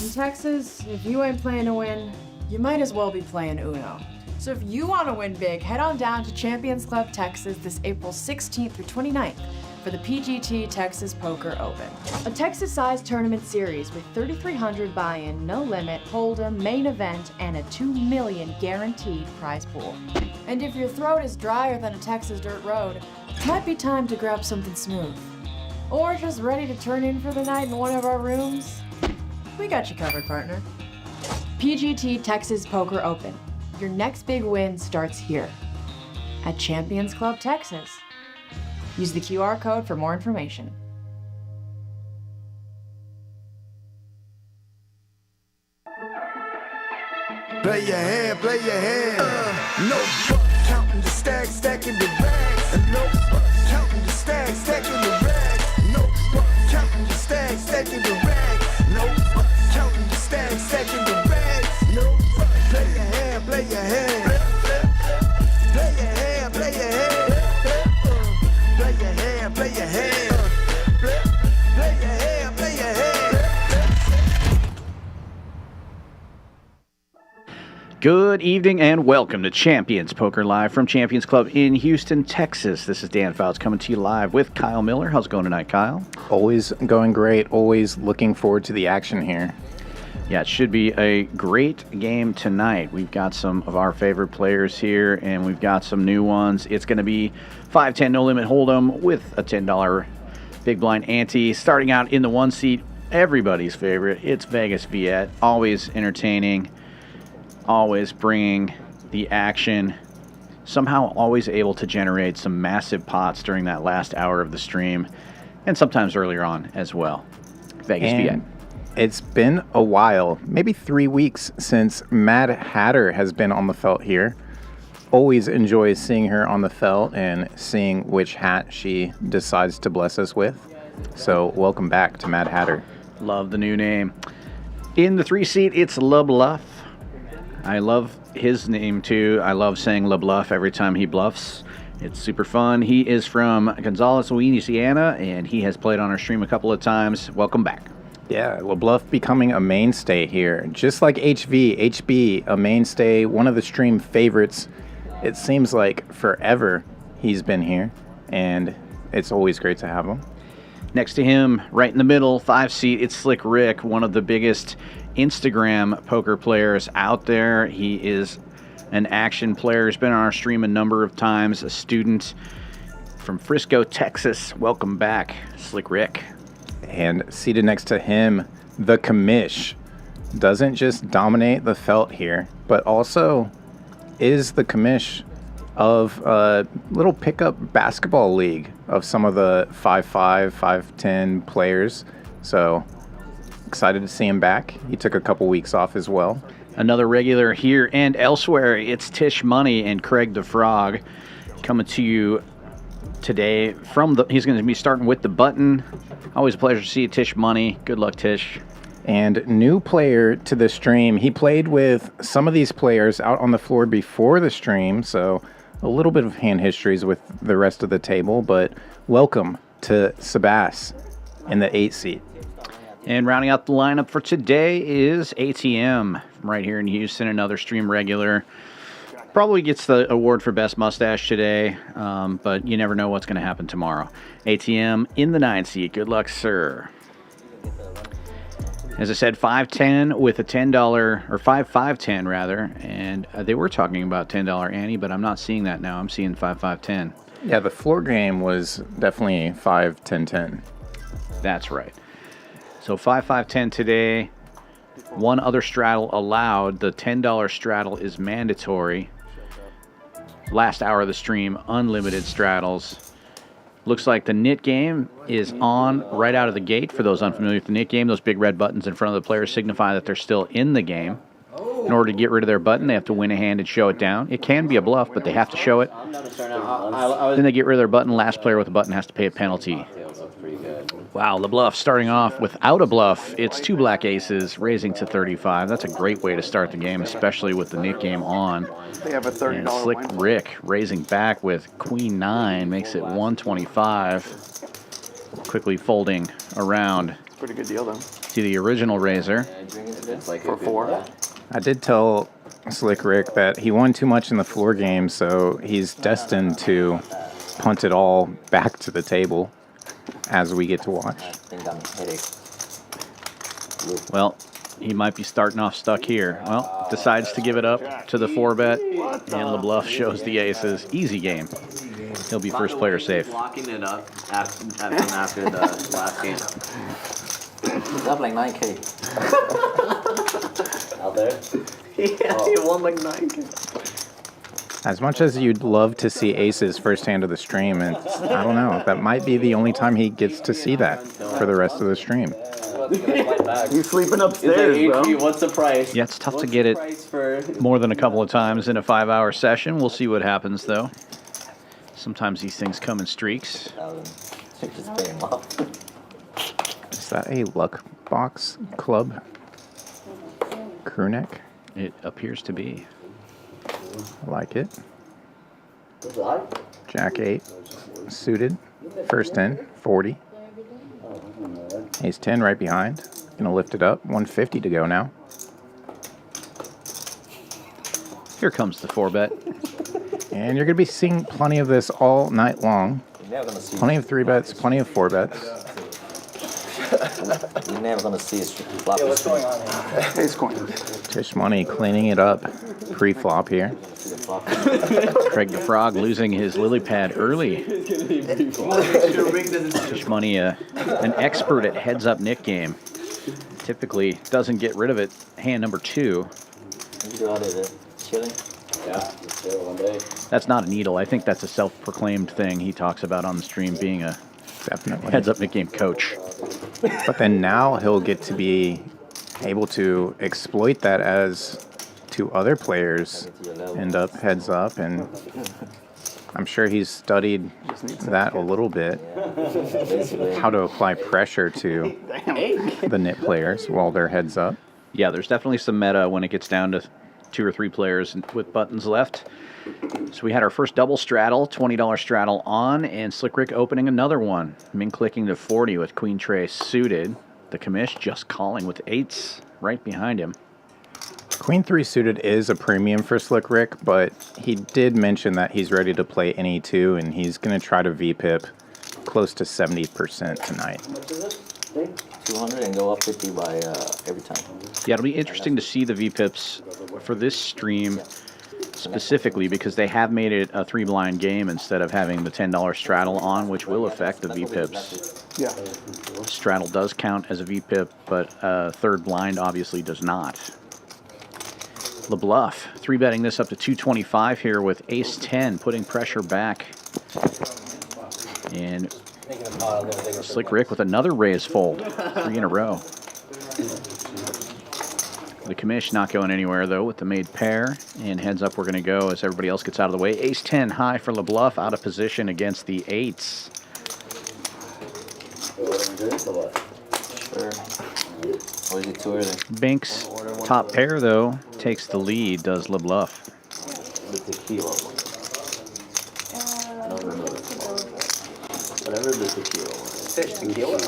In Texas, if you ain't playing to win, you might as well be playing Uno. So if you want to win big, head on down to Champions Club Texas this April 16th through 29th for the PGT Texas Poker Open. A Texas-sized tournament series with 3,300 buy-in, no limit, hold'em, main event, and a $2 million guaranteed prize pool. And if your throat is drier than a Texas dirt road, it might be time to grab something smooth. Or just ready to turn in for the night in one of our rooms? We got you covered, partner. PGT Texas Poker Open. Your next big win starts here at Champions Club Texas. Use the QR code for more information. Play your hand, play your hand. No fuck, counting the stacks, stacking the bags. No fuck, counting the stacks, stacking the bags. No fuck, counting the stacks, stacking the bags. No fuck, counting the stacks, stacking the bags. No fuck, play your hand, play your hand. Play your hand, play your hand. Play your hand, play your hand. Play your hand, play your hand. Good evening and welcome to Champions Poker Live from Champions Club in Houston, Texas. This is Dan Fouts coming to you live with Kyle Miller. How's it going tonight, Kyle? Always going great. Always looking forward to the action here. Yeah, it should be a great game tonight. We've got some of our favorite players here, and we've got some new ones. It's going to be 5-10 no limit hold'em with a $10 big blind ante. Starting out in the one seat, everybody's favorite. It's Vegas Viet. Always entertaining. Always bringing the action, somehow always able to generate some massive pots during that last hour of the stream, and sometimes earlier on as well. Vegas Viet. It's been a while, maybe 3 weeks, since Mad Hatter has been on the felt here. Always enjoy seeing her on the felt and seeing which hat she decides to bless us with. So welcome back to Mad Hatter. Love the new name. In the 3 seat, it's Lebluff. I love his name too. I love saying Lebluff every time he bluffs. It's super fun. He is from Gonzales, Louisiana, and he has played on our stream a couple of times. Welcome back. Yeah, Lebluff becoming a mainstay here. Just like HB, a mainstay, one of the stream favorites. It seems like forever he's been here, and it's always great to have him. Next to him, right in the middle, 5 seat, it's Slick Ric, one of the biggest Instagram poker players out there. He is an action player. He's been on our stream a number of times, a student from Frisco, Texas. Welcome back, Slick Ric. And seated next to him, the Commish. Doesn't just dominate the felt here, but also is the Commish of a little pickup basketball league of some of the 5'5", 5'10 players. So excited to see him back. He took a couple weeks off as well. Another regular here and elsewhere. It's Tisch Money and Craig the Frog coming to you today from the. He's going to be starting with the button. Always a pleasure to see you, Tisch Money. Good luck, Tisch. And new player to the stream. He played with some of these players out on the floor before the stream, so a little bit of hand histories with the rest of the table, but welcome to Sebas in the 8 seat. And rounding out the lineup for today is ATM from right here in Houston, another stream regular. Probably gets the award for best mustache today, but you never know what's going to happen tomorrow. ATM in the 9 seat. Good luck, sir. As I said, 5-10 with a $10, or 5-5-10 rather, and they were talking about $10 ante, but I'm not seeing that now. I'm seeing 5-5-10. Yeah, the floor game was definitely 5-10-10. That's right. So 5-5-10 today. One other straddle allowed. The $10 straddle is mandatory. Last hour of the stream, unlimited straddles. Looks like the knit game is on right out of the gate. For those unfamiliar with the knit game, those big red buttons in front of the players signify that they're still in the game. In order to get rid of their button, they have to win a hand and show it down. It can be a bluff, but they have to show it. Then they get rid of their button. Last player with a button has to pay a penalty. Wow, Lebluff starting off without a bluff. It's 2 black aces, raising to 35. That's a great way to start the game, especially with the knit game on. They have a $30 And Slick Ric raising back with Queen 9 makes it 125. Quickly folding around. It's a pretty good deal, though. to the original Razor. For 4. I did tell Slick Ric that he won too much in the floor game, so he's destined to punt it all back to the table as we get to watch. I think I'm headache. Well, he might be starting off stuck here. Well, decides to give it up to the 4-bet, and Lebluff shows the aces. Easy game. He'll be first player safe. Locking it up after the last game. He's up like 9K. Out there? Yeah, he won like 9K. As much as you'd love to see aces first hand of the stream, and I don't know, that might be the only time he gets to see that for the rest of the stream. He's sleeping upstairs, bro. What's the price? Yeah, it's tough to get it more than a couple of times in a 5-hour session. We'll see what happens, though. Sometimes these things come in streaks. Just pay him off. Is that a luck box club crew neck? It appears to be. I like it. Jack 8 suited. First in, 40. Ace 10 right behind. Gonna lift it up. 150 to go now. Here comes the 4-bet. And you're gonna be seeing plenty of this all night long. You're never gonna see. Plenty of 3-bets, plenty of 4-bets. You're never gonna see a floppy. What's going on? Ace queen. Tisch Money cleaning it up pre-flop here. Craig the Frog losing his lily pad early. Tisch Money, an expert at heads-up Nick game. Typically doesn't get rid of it hand number 2. You do all the chilling? Yeah, one day. That's not a needle. I think that's a self-proclaimed thing he talks about on the stream, being a Definitely. heads-up Nick game coach. But then now he'll get to be able to exploit that as 2 other players end up heads up, and I'm sure he's studied that a little bit, how to apply pressure to the nit players while they're heads up. Yeah, there's definitely some meta when it gets down to 2 or 3 players with buttons left. So we had our first double straddle, $20 straddle on, and Slick Ric opening another one. Min clicking to 40 with Queen Tray suited. The commish just calling with 8s right behind him. Queen 3 suited is a premium for Slick Ric, but he did mention that he's ready to play any 2, and he's going to try to VPIP close to 70% tonight. 200 and go up 50 by every time. Yeah, it'll be interesting to see the VPIPs for this stream specifically, because they have made it a 3-blind game instead of having the $10 straddle on, which will affect the VPIPs. Yeah. Straddle does count as a VPIP, but 3rd blind obviously does not. Lebluff 3-betting this up to 225 here with ace 10, putting pressure back. And Slick Ric with another raise fold, 3 in a row. The commish not going anywhere, though, with the made pair. And heads up, we're going to go as everybody else gets out of the way. Ace 10 high for Lebluff, out of position against the 8s. Sure. Or is it too early? Binks, top pair, though, takes the lead, does Lebluff. The tequila one. Whatever the tequila one. Fish tequila.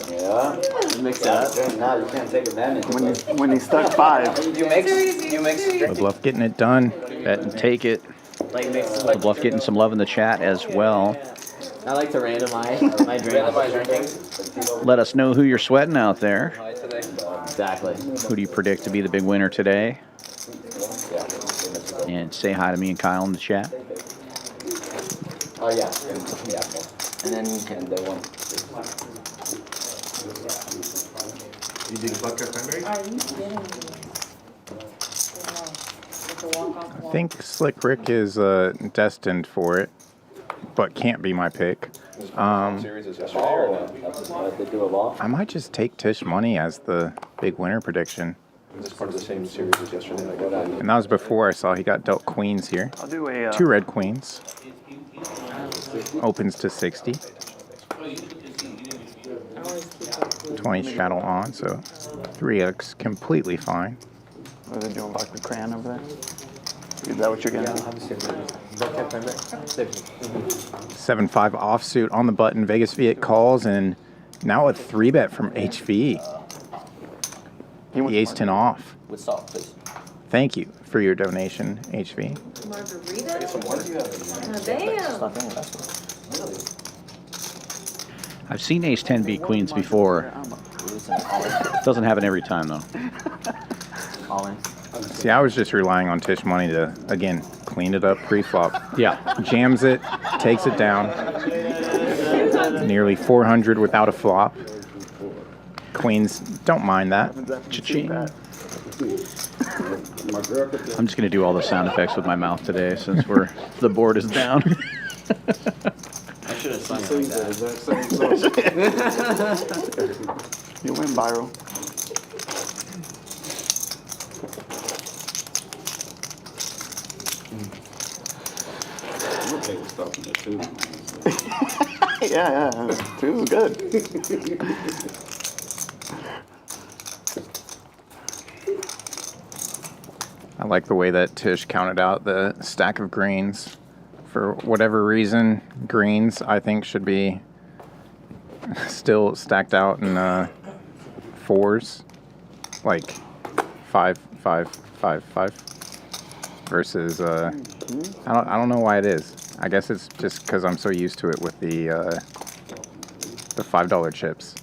Yeah. Mix that. Now you can't take advantage. When he stuck 5. You mix. Lebluff getting it done. Bet and take it. Lebluff getting some love in the chat as well. I like to randomize my drinking. Let us know who you're sweating out there. Exactly. Who do you predict to be the big winner today? And say hi to me and Kyle in the chat. Oh yeah. And then you can do one. You did bucket primary? Are you kidding me? I think Slick Ric is destined for it, but can't be my pick. Series is yesterday or no? They do a lot. I might just take Tisch Money as the big winner prediction. Is this part of the same series as yesterday? Like, And that was before I saw he got dealt queens here. I'll do a 2 red queens. Opens to 60. 20 straddle on, so 3x completely fine. What are they doing back with Cran over there? Is that what you're gonna do? 7-5 offsuit on the button. Vegas Viet calls, and Now a 3-bet from HV. He wants The ace 10 off. With salt, please. Thank you for your donation, HV. Margarita? It's Damn. not there, that's what. I've seen ace 10 beat queens before. Doesn't happen every time, though. All in. See, I was just relying on Tisch Money to, again, clean it up pre-flop. Yeah. Jams it, takes it down. Nearly 400 without a flop. Queens don't mind that. Cha-ching. I'm just going to do all the sound effects with my mouth today since the board is down. I should have sung it like that. You win, Byro. Yeah, 2 is good. I like the way that Tisch counted out the stack of greens. For whatever reason, greens, I think, should be still stacked out in 4s. Like 5, 5, 5, 5. Versus, I don't know why it is. I guess it's just because I'm so used to it with the $5 chips.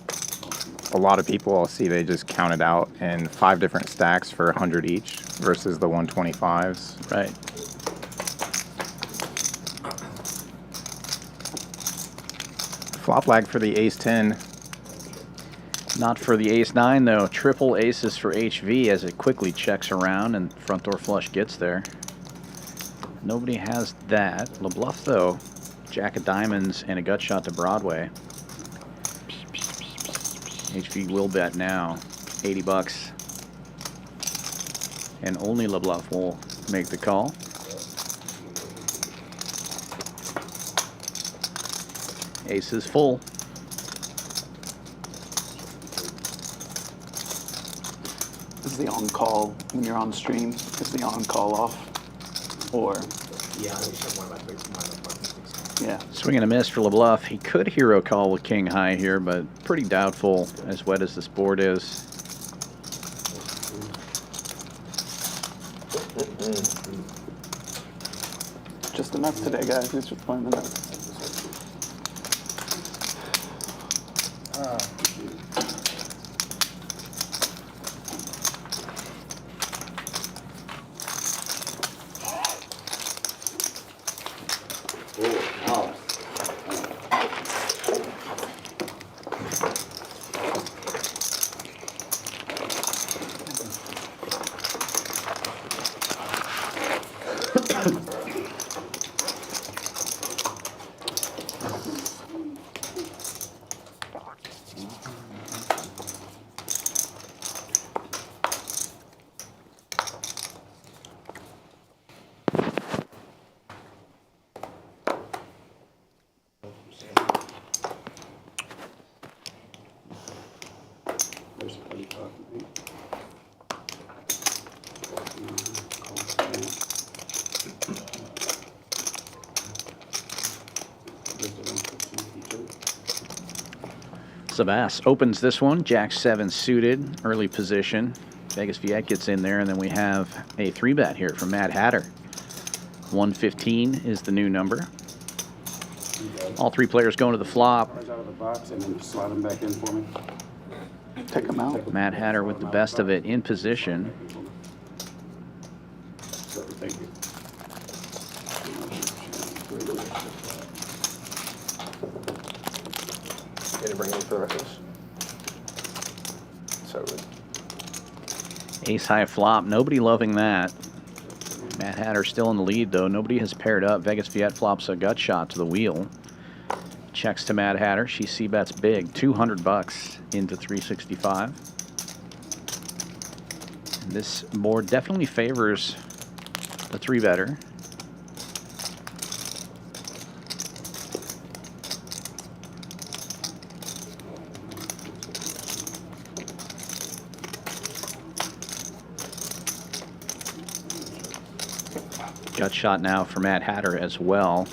A lot of people I'll see, they just count it out in 5 different stacks for 100 each versus the 125s. Right. Flop lag for the ace 10. Not for the ace 9, though. Triple aces for HV as it quickly checks around and front door flush gets there. Nobody has that. Lebluff, though. Jack of diamonds and a gut shot to Broadway. HV will bet now. 80 bucks. And only Lebluff will make the call. Ace is full. Is the on-call, when you're on stream, is the on-call off? Or, yeah. Swing and a miss for Lebluff. He could hero call with king high here, but pretty doubtful as wet as this board is. Just the nuts today, guys. It's just playing the nuts. Sebas opens this one. Jack 7 suited, early position. Vegas Viet gets in there, and then we have a 3-bet here from Mad Hatter. 115 is the new number. All 3 players going to the flop. Out of the box and then slide them back in for me. Take them out. Mad Hatter with the best of it in position. Thank you. Gonna bring me for the rest. So Ace high flop. Nobody loving that. Mad Hatter still in the lead, though. Nobody has paired up. Vegas Viet flops a gut shot to the wheel. Checks to Mad Hatter. She c-bets big. 200 bucks into 365. And this board definitely favors the 3-better. Gut shot now for Mad Hatter as well.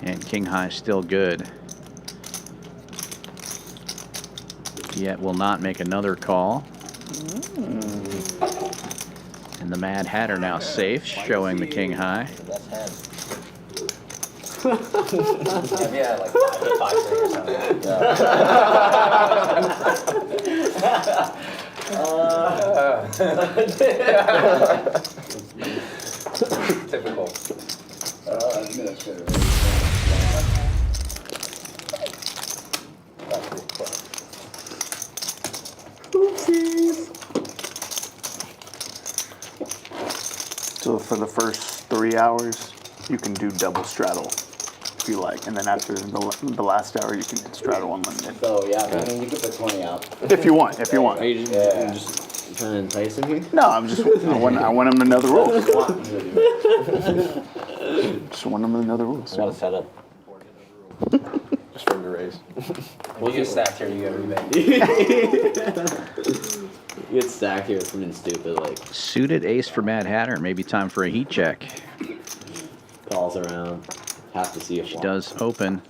And king high still good. Yet will not make another call. And the Mad Hatter now safe, showing the king high. Best hand. Yeah, like 5 or something. Typical. So for the first 3 hours, you can do double straddle if you like, and then after the last hour, you can straddle unlimited. So yeah, I mean, you could put 20 out. If you want, if you want. Are you just trying to entice him here? No, I want him to know the rules. Just want him to know the rules. What a setup. Just for him to raise. We'll get stacked here, you get rebate. You get stacked here with something stupid like Suited ace for Mad Hatter. Maybe time for a heat check. calls around. Have to see if She does open.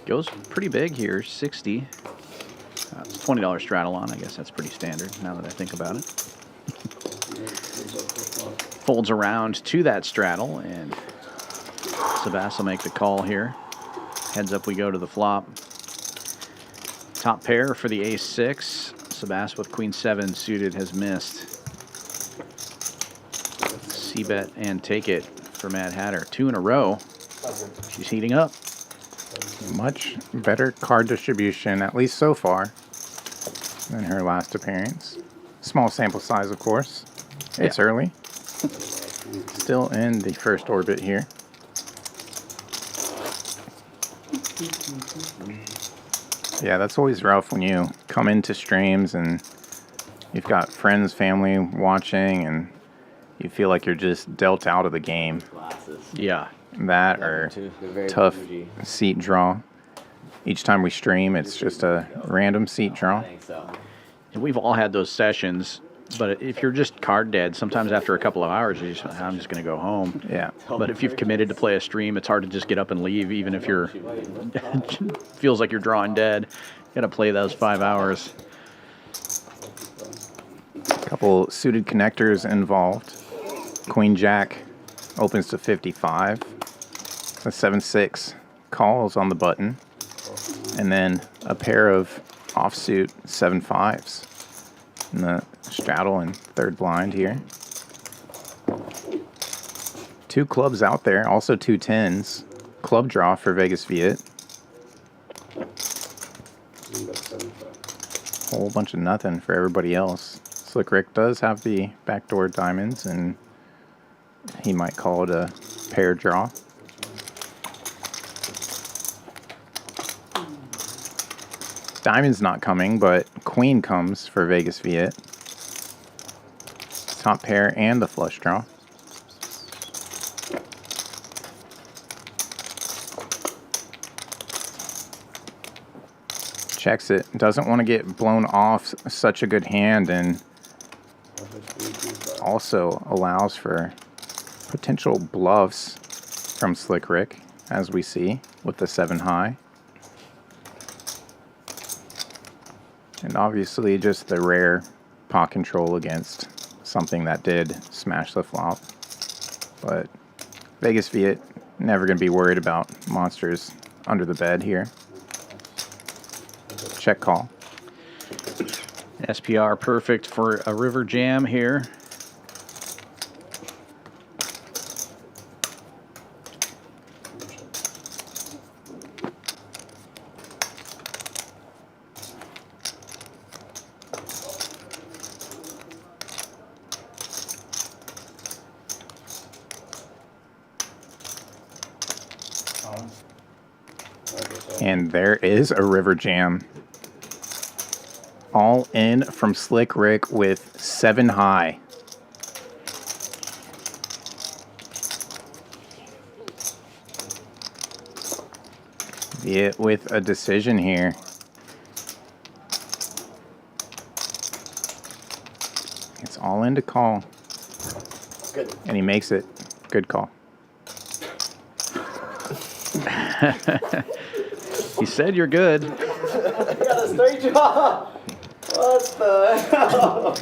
Goes pretty big here, 60. It's $20 straddle on. I guess that's pretty standard now that I think about it. Folds around to that straddle, and Sebas will make the call here. Heads up we go to the flop. Top pair for the ace-6. Sebas with queen 7 suited has missed. C-bet and take it for Mad Hatter. 2 in a row. She's heating up. Much better card distribution, at least so far, than her last appearance. Small sample size, of course. It's early. Still in the first orbit here. Yeah, that's always rough when you come into streams and you've got friends, family watching, and you feel like you're just dealt out of the game. Yeah. That or tough seat draw. Each time we stream, it's just a random seat draw. And we've all had those sessions, but if you're just card dead, sometimes after a couple of hours, you just, I'm just going to go home. Yeah. But if you've committed to play a stream, it's hard to just get up and leave, even if you're feels like you're drawing dead. Got to play those 5 hours. Couple suited connectors involved. Queen Jack opens to 55. The 7-6 calls on the button. And then a pair of offsuit 7-5s in the straddle and third blind here. 2 clubs out there, also 2 10s. Club draw for Vegas Viet. Whole bunch of nothing for everybody else. Slick Ric does have the backdoor diamonds, and he might call it a pair draw. Diamond's not coming, but queen comes for Vegas Viet. Top pair and the flush draw. Checks it. Doesn't want to get blown off such a good hand, and also allows for potential bluffs from Slick Ric, as we see with the 7 high. And obviously just the rare pot control against something that did smash the flop. But Vegas Viet never going to be worried about monsters under the bed here. Check call. SPR perfect for a river jam here. And there is a river jam. All in from Slick Ric with 7 high. Viet with a decision here. It's all in to call. Good. And he makes it. Good call. He said you're good. You got a straight jaw. What the hell?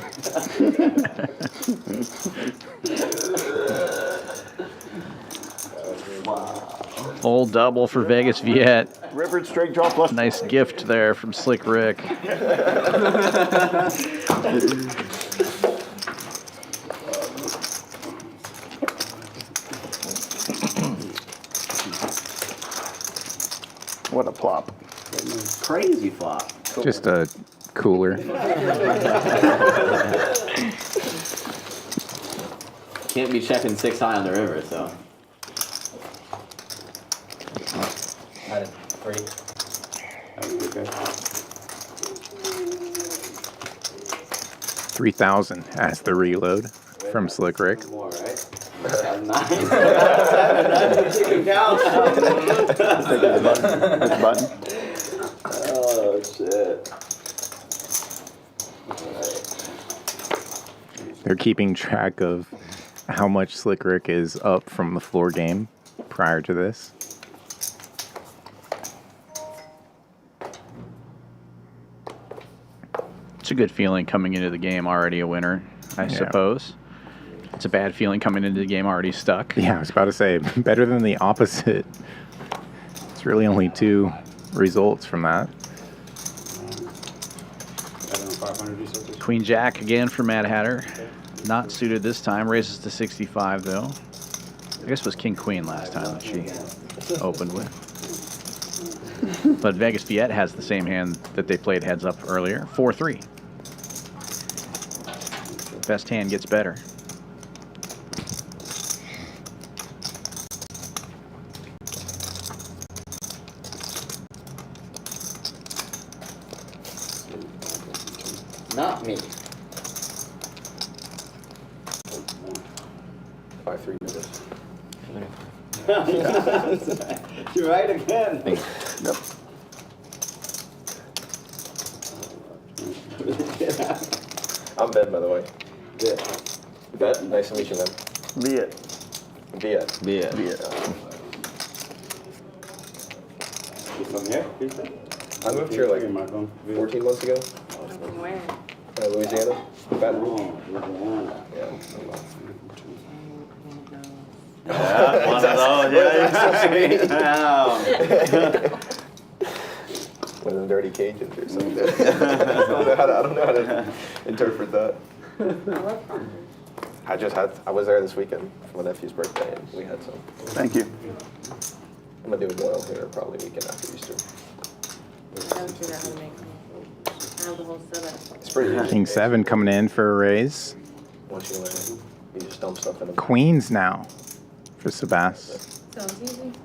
Full double for Vegas Viet. River straight draw plus. Nice gift there from Slick Ric. What a plop. Crazy flop. Just a cooler. Can't be checking 6 high on the river, so. Had it free. Okay. 3,000 as the reload from Slick Ric. More, right? Nice. You can count. Take his button. Oh, shit. They're keeping track of how much Slick Ric is up from the floor game prior to this. It's a good feeling coming into the game already a winner, I suppose. It's a bad feeling coming into the game already stuck. Yeah, I was about to say, better than the opposite. It's really only 2 results from that. I don't know, 500 you said? Queen Jack again for Mad Hatter. Not suited this time. Raises to 65 though. I guess it was King Queen last time that she opened with. But Vegas Viet has the same hand that they played heads up earlier. 4-3. Best hand gets better. Not me. 5-3 minutes. You're right again. Yep. I'm Ben, by the way. Yeah. Bet. Nice to meet you, man. Viet. Viet. Yeah. Viet. You from here? I moved here like my phone. 14 months ago. From where? Louisiana. Baton Rouge. Oh, Louisiana. Yeah. Yeah, one of those. Yeah. One of them dirty Cajuns or something. I don't know how to interpret that. I was there this weekend for my nephew's birthday, and we had some. Thank you. I'm gonna do a boil here probably weekend after Easter. Don't figure out how to make them. I have the whole setup. It's pretty easy. King 7 coming in for a raise. Once you learn, you just dump stuff in them. Queens now for Sebas. Sounds easy. And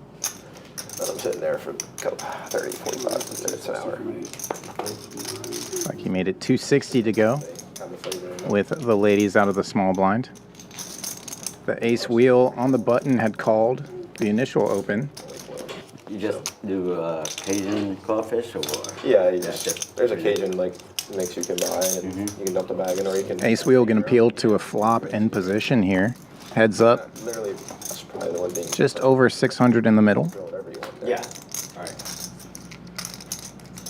I'm sitting there for 30, 45 minutes, an hour. Like he made it 260 to go Have the flavor in it. with the ladies out of the small blind. The ace wheel on the button had called the initial open. You just do Cajun crawfish or? Yeah, you just, there's a Cajun like mix you can buy, and you can dump the bag in, or you can. Ace wheel gonna appeal to a flop in position here. Heads up, Literally, that's probably the one being. just over 600 in the middle. Throw whatever you want there. Yeah. All right.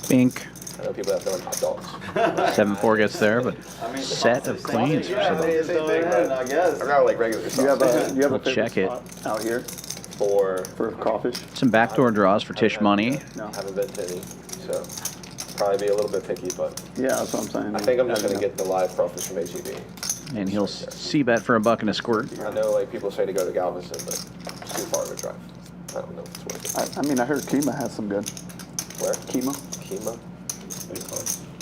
Bink. I know people that throw in hot dogs. 7-4 gets there, but set of queens for Sebas. I guess. I got like regular You sauce. have a We'll favorite check it. spot out here For for crawfish? Some backdoor draws for Tisch Money. No. haven't been to any, so probably be a little bit picky, but Yeah, that's what I'm saying. I think I'm just gonna get the live crawfish from HEB. And he'll c-bet for $1 and a squirt. I know like people say to go to Galveston, but it's too far of a drive. I don't know if it's worth it. I mean, I heard Kima has some good. Where? Kima? Kima?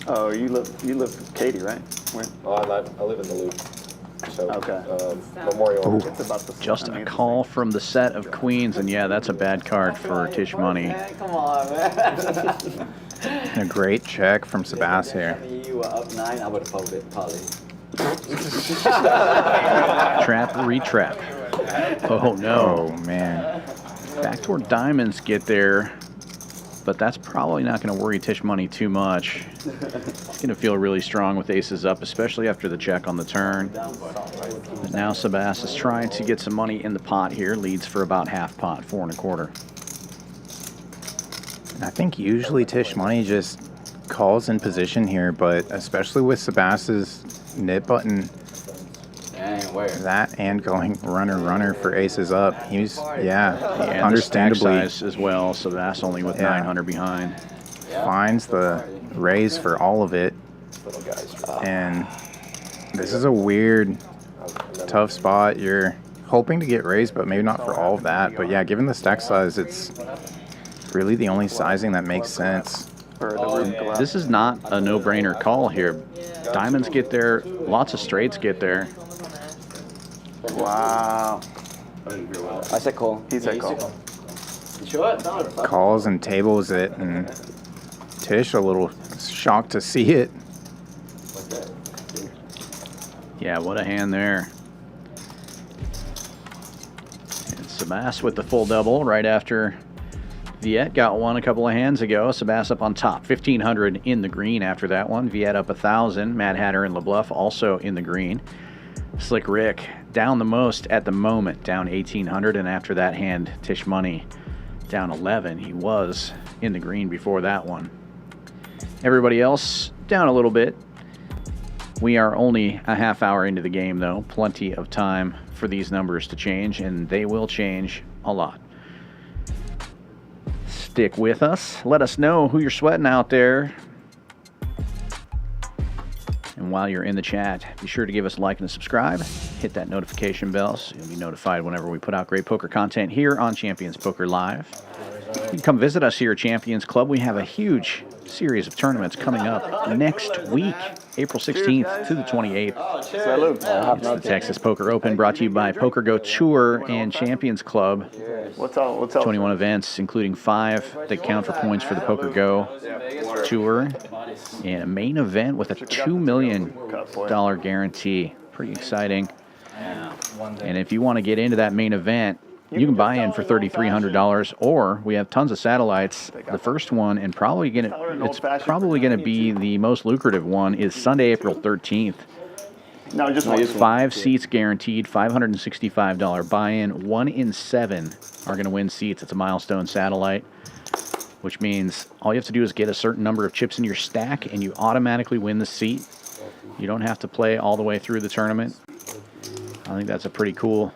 Oh, you live with Katie, right? Where? Oh, I live in the Loop. So Okay. Memorial. It's about the Just I mean, a call from the set of queens, and yeah, that's a bad card for Tisch Money. Come on, man. A great check from Sebas here. You were up 9, I would have folded probably. Trap, retrap. Oh no. Oh man. Backdoor diamonds get there, but that's probably not going to worry Tisch Money too much. He's going to feel really strong with aces up, especially after the check on the turn. But now Sebas is trying to get some money in the pot here. Leads for about half pot, 4 1/4. think usually Tisch Money just calls in position here, but especially with Sebas's nip button, that and going runner for aces up, he's understandably the stack size as well. So that's only with 900 behind. Finds the raise for all of it, and this is a weird, tough spot. You're hoping to get raised, but maybe not for all of that. But yeah, given the stack size, it's really the only sizing that makes sense. This is not a no-brainer call here. Diamonds get there, lots of straights get there. Wow. I said call. He said call. Calls and tables it, and Tisch a little shocked to see it. Yeah, what a hand there. And Sebas with the full double right after Viet got one a couple of hands ago. Sebas up on top, 1,500 in the green after that one. Viet up 1,000. Mad Hatter and Lebluff also in the green. Slick Ric down the most at the moment, down 1,800, and after that hand, Tisch Money down 11. He was in the green before that one. Everybody else down a little bit. We are only a half hour into the game, though. Plenty of time for these numbers to change, and they will change a lot. Stick with us. Let us know who you're sweating out there. And while you're in the chat, be sure to give us a like and a subscribe. Hit that notification bell so you'll be notified whenever we put out great poker content here on Champions Poker Live. You can come visit us here at Champions Club. We have a huge series of tournaments coming up next week, April 16th to the 28th. It's the Texas Poker Open, brought to you by Poker Go Tour and Champions Club. What's up? 21 events, including 5 that count for points for the Poker Go Tour, and a main event with a $2 million guarantee. Pretty exciting. And if you want to get into that main event, you can buy in for $3,300, or we have tons of satellites. The first one, and it's probably going to be the most lucrative one, is Sunday, April 13th. No, just 5 seats guaranteed, $565 buy-in. 1 in 7 are going to win seats. It's a milestone satellite, which means all you have to do is get a certain number of chips in your stack, and you automatically win the seat. You don't have to play all the way through the tournament. I think that's a pretty cool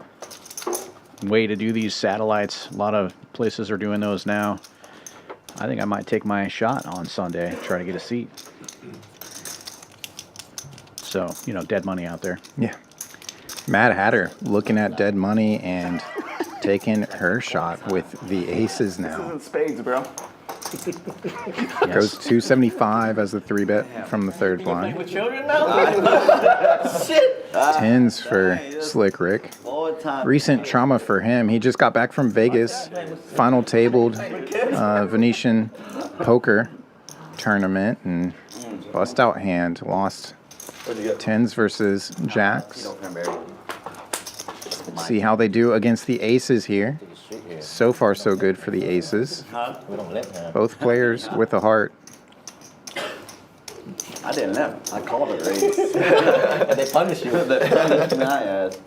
way to do these satellites. A lot of places are doing those now. I think I might take my shot on Sunday, try to get a seat. So, dead money out there. Yeah. Mad Hatter looking at dead money and taking her shot with the aces now. Spades, bro. Goes 275 as the 3-bet from the third blind. With children now? Shit. Tens for Slick Ric. Recent trauma for him. He just got back from Vegas, final tabled Venetian poker tournament, and bust out hand. Lost tens versus jacks. See how they do against the aces here. So far, so good for the aces. Both players with a heart. I didn't know. I called it raise. And they punished you. They punished me, I had.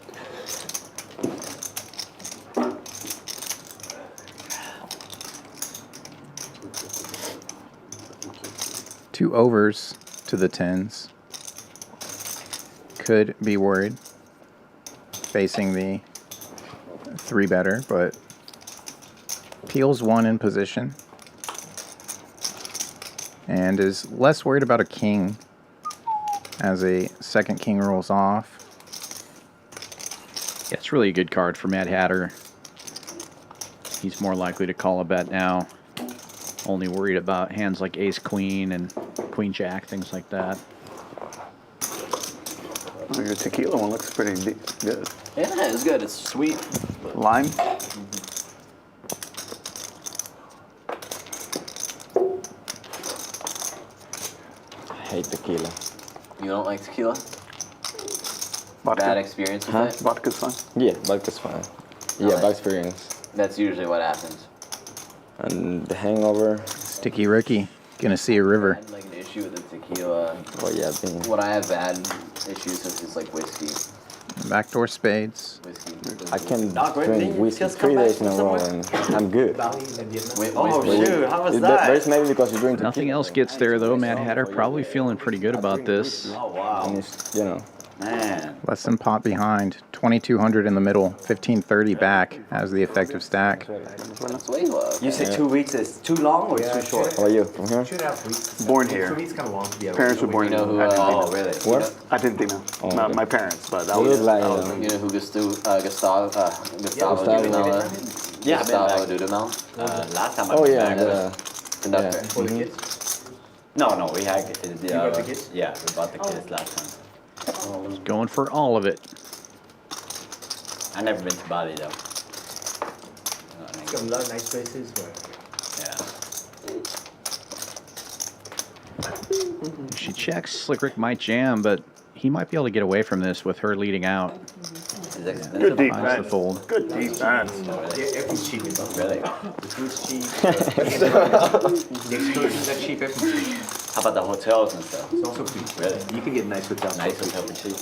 Two overs to the tens. Could be worried facing the 3-better, but peels 1 in position and is less worried about a king as a second king rolls off. Yeah, it's really a good card for Mad Hatter. He's more likely to call a bet now. Only worried about hands like ace queen and queen jack, things like that. Oh, your tequila one looks pretty good. Yeah, it's good. It's sweet. Lime? I hate tequila. You don't like tequila? Vodka? Bad experience with it? Vodka's fine. Yeah, vodka's fine. Yeah, bad experience. That's usually what happens. And the hangover. Sticky Ricky, gonna see a river. I had like an issue with the tequila. Oh yeah, What I have bad issues with is like whiskey. Backdoor spades. Whiskey. I can Not great. drink Didn't you whiskey just come 3 back days in a from row somewhere? and I'm good. Oh, shoot. How was But it's that? maybe because you drink Nothing tequila. else gets there, though. Mad Hatter probably feeling pretty good about this. Oh, wow. And it's, you know, Man. Less than pot behind. 2,200 in the middle. 1,530 back as the effective stack. You say 2 weeks is too long or too short? how about you? From here? Born here. Parents were born You know in who, Argentina. really? Where? Argentina. Oh, Not okay. my parents, but I You was. look like You know who Gustavo Dudamel? Yeah, Gustavo Dudamel? Last time I Oh, was yeah, back, the, conductor. yeah. Mhm. No, we had the kids? Yeah, we bought the kids last time. Going for all of it. I've never been to Bali though. It's got a lot of nice places. Yeah. She checks. Slick Ric might jam, but he might be able to get away from this with her leading out. It's expensive. Good Finds the defense. fold. Good defense. Yeah, everything's cheap. Really? The food's cheap. The excursions are cheap. Everything's cheap. How about the hotels and stuff? It's also cheap. Really? You can get nice hotels. Nice hotel for cheap.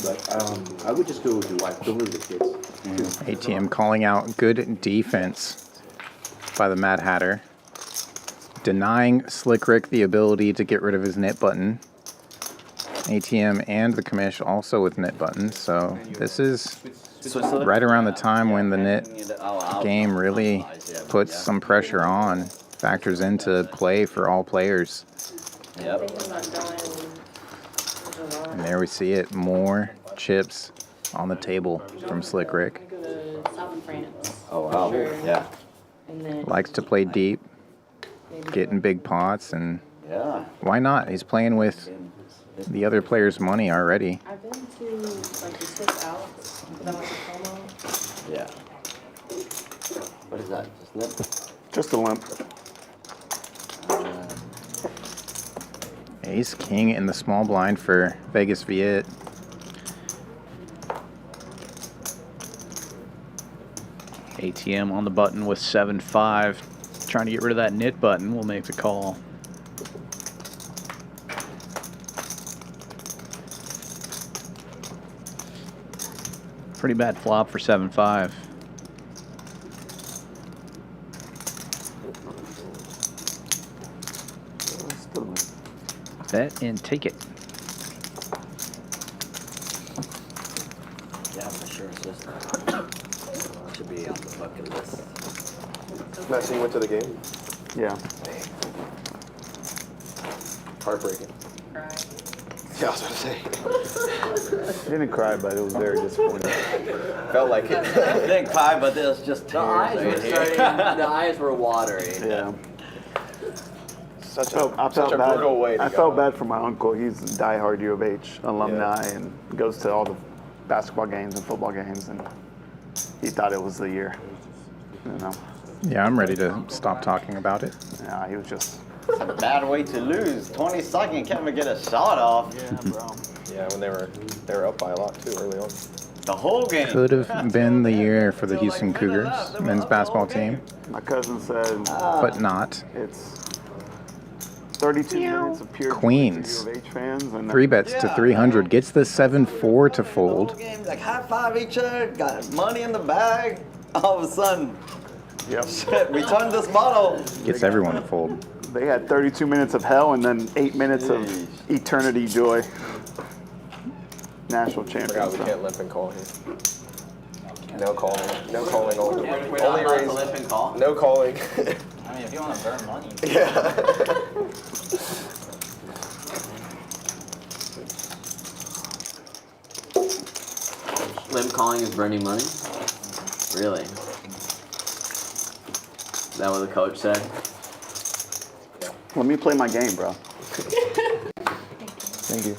But I would just go with the wife, don't leave the kids. ATM calling out good defense by the Mad Hatter. Denying Slick Ric the ability to get rid of his knit button. ATM and the Commish also with knit buttons. So this is Switzerland? right around the time when the knit game really puts some pressure on. Factors into play for all players. Yep. And there we see it. More chips on the table from Slick Ric. Go to South France. Oh, wow. Yeah. And then Likes to play deep, getting big pots, and Yeah. why not? He's playing with the other player's money already. I've been to like the Swiss Alps, but that was a promo. Yeah. What is that? Just lip? Just a limp. Ace King in the small blind for Vegas Viet. ATM on the button with 7-5. Trying to get rid of that knit button. We'll make the call. Pretty bad flop for 7-5. Bet and take it. Yeah, for sure. It's just should be on the bucket list. Matt, so you went to the game? Yeah. Heartbreaking. Yeah, I was going to say. I didn't cry, but it was very disappointing. Felt like it. I didn't cry, but there's just The eyes tears were right here. starting. The eyes were watery. Yeah. Such I such felt a bad. brutal way to I go. felt bad for my uncle. He's a diehard U of H alumni and goes to all the basketball games and football games, and he thought it was the year. You know. Yeah, I'm ready to stop talking about it. Yeah, he was just. It's a bad way to lose. 20 seconds, can't even get a shot off. Yeah, bro. Yeah, when they were up by a lot too early on. The whole game. Could have been the year for the Houston Cougars men's basketball team, My cousin said but not. it's 32 minutes of pure joy for Queens. U of H fans, and 3 bets to 300. Gets the 7-4 to fold. Whole game, like high five each other, got money in the bag. All of a sudden, Yep. shit, we turned this bottle. Gets everyone to fold. They had 32 minutes of hell and then 8 minutes of eternity joy. National Forgot champions. we can't limp and call here. No calling. No calling. Only We're not allowed raise. to lip and call. No calling. I mean, if you want to burn money. Yeah. Limp calling is burning money. Really? Is that what the coach said? Let me play my game, bro. Thank you.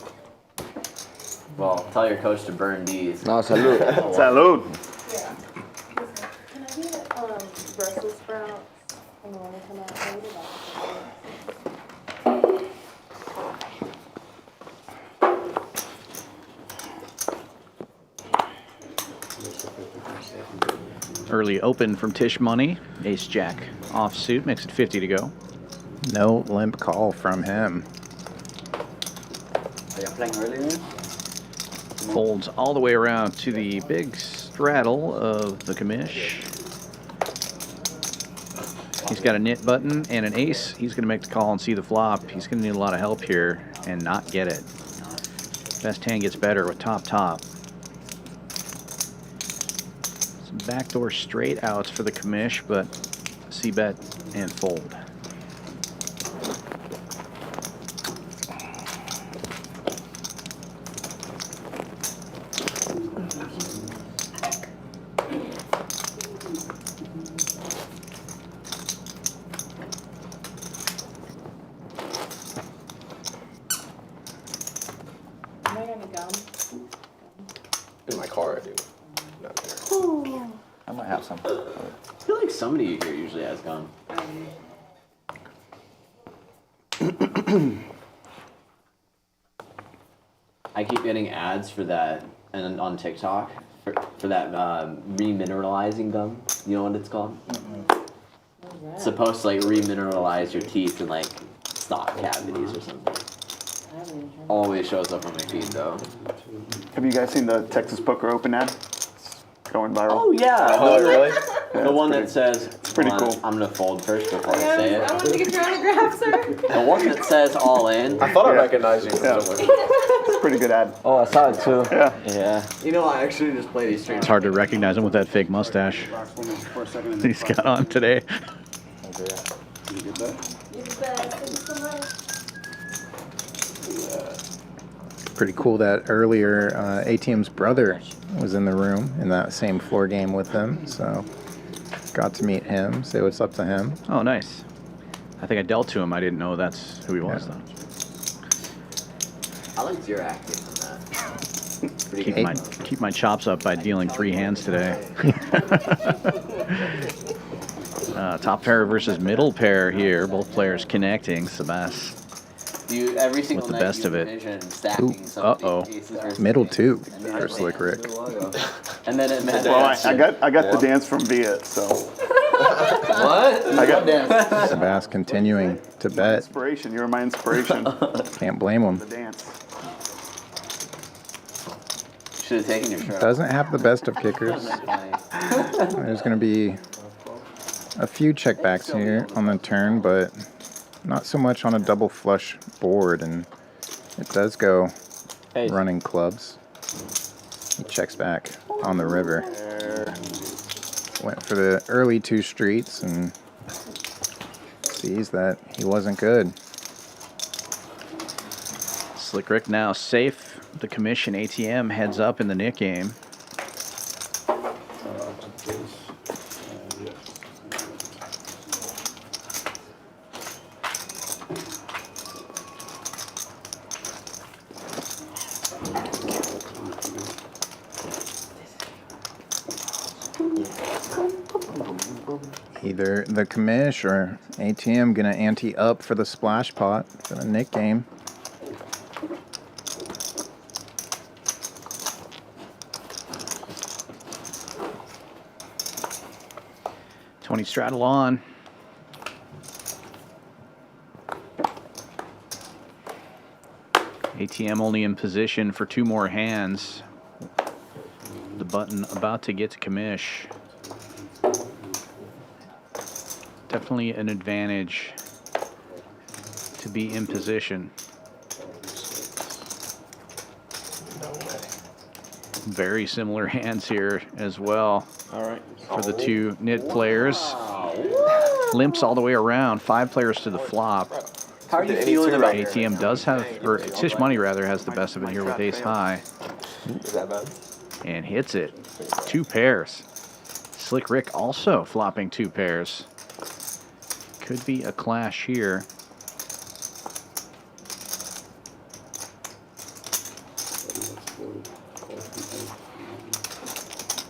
Well, tell your coach to burn these. No, salute. Salud. Yeah. Can I get Brussels sprouts? And when they come out later, Early open from Tisch Money. Ace Jack offsuit. Makes it 50 to go. No limp call from him. Are you playing early then? Folds all the way around to the big straddle of the commish. He's got a nit button and an ace. He's going to make the call and see the flop. He's going to need a lot of help here and not get it. Best hand gets better with top. Some backdoor straight outs for the commish, but c-bet and fold. In my car, I do. Not there. I might have some. I feel like somebody here usually has gum. I keep getting ads for that and on TikTok for that remineralizing gum. You know what it's called? It's supposed to like remineralize your teeth and like stop cavities or something. Always shows up on my feed though. Have you guys seen the Texas Poker Open ad? It's going viral. Oh yeah. Oh, really? The one that says, it's pretty cool. I'm gonna fold first before I say it. I want to get your autograph, sir. The one that says all in. I thought I recognized you from somewhere. It's a pretty good ad. Oh, I saw it too. Yeah. Yeah. You know, I actually just play these streams. It's hard to recognize him with that fake mustache he's got on today. Pretty cool that earlier ATM's brother was in the room in that same floor game with them. So got to meet him, say what's up to him. Oh, nice. I think I dealt to him. I didn't know that's who he was, Yeah. I liked your acting on that. Keep my chops up by dealing 3 hands today. Top pair versus middle pair here. Both players connecting. Sebas You every single with the night best you of it. envision stacking some of the aces versus Middle aces. 2 And then for it Slick made- Ric. And then it meant Well, I got the dance from Viet, so what? I got Sebas continuing to bet. inspiration. You're my inspiration. Can't blame him. The dance. Should have taken your shirt. Doesn't have the best of kickers. off. There's going to be a few checkbacks here on the turn, but not so much on a double flush board, and it does go running clubs. He checks back on the river. Went for the early 2 streets and sees that he wasn't good. Slick Ric now safe. The commission ATM heads up in the Nick game. Either the commish or ATM gonna ante up for the splash pot for the Nick game. Tony straddle on. ATM only in position for 2 more hands. The button about to get to commish. Definitely an advantage to be in position. Very similar hands here as well. All right. For the 2 nit players. Limps all the way around. 5 players to the flop. How are you feeling about ATM does have, or Tisch Money rather, has the best of it here with ace high. Is that bad? And hits it. 2 pairs. Slick Ric also flopping 2 pairs. Could be a clash here.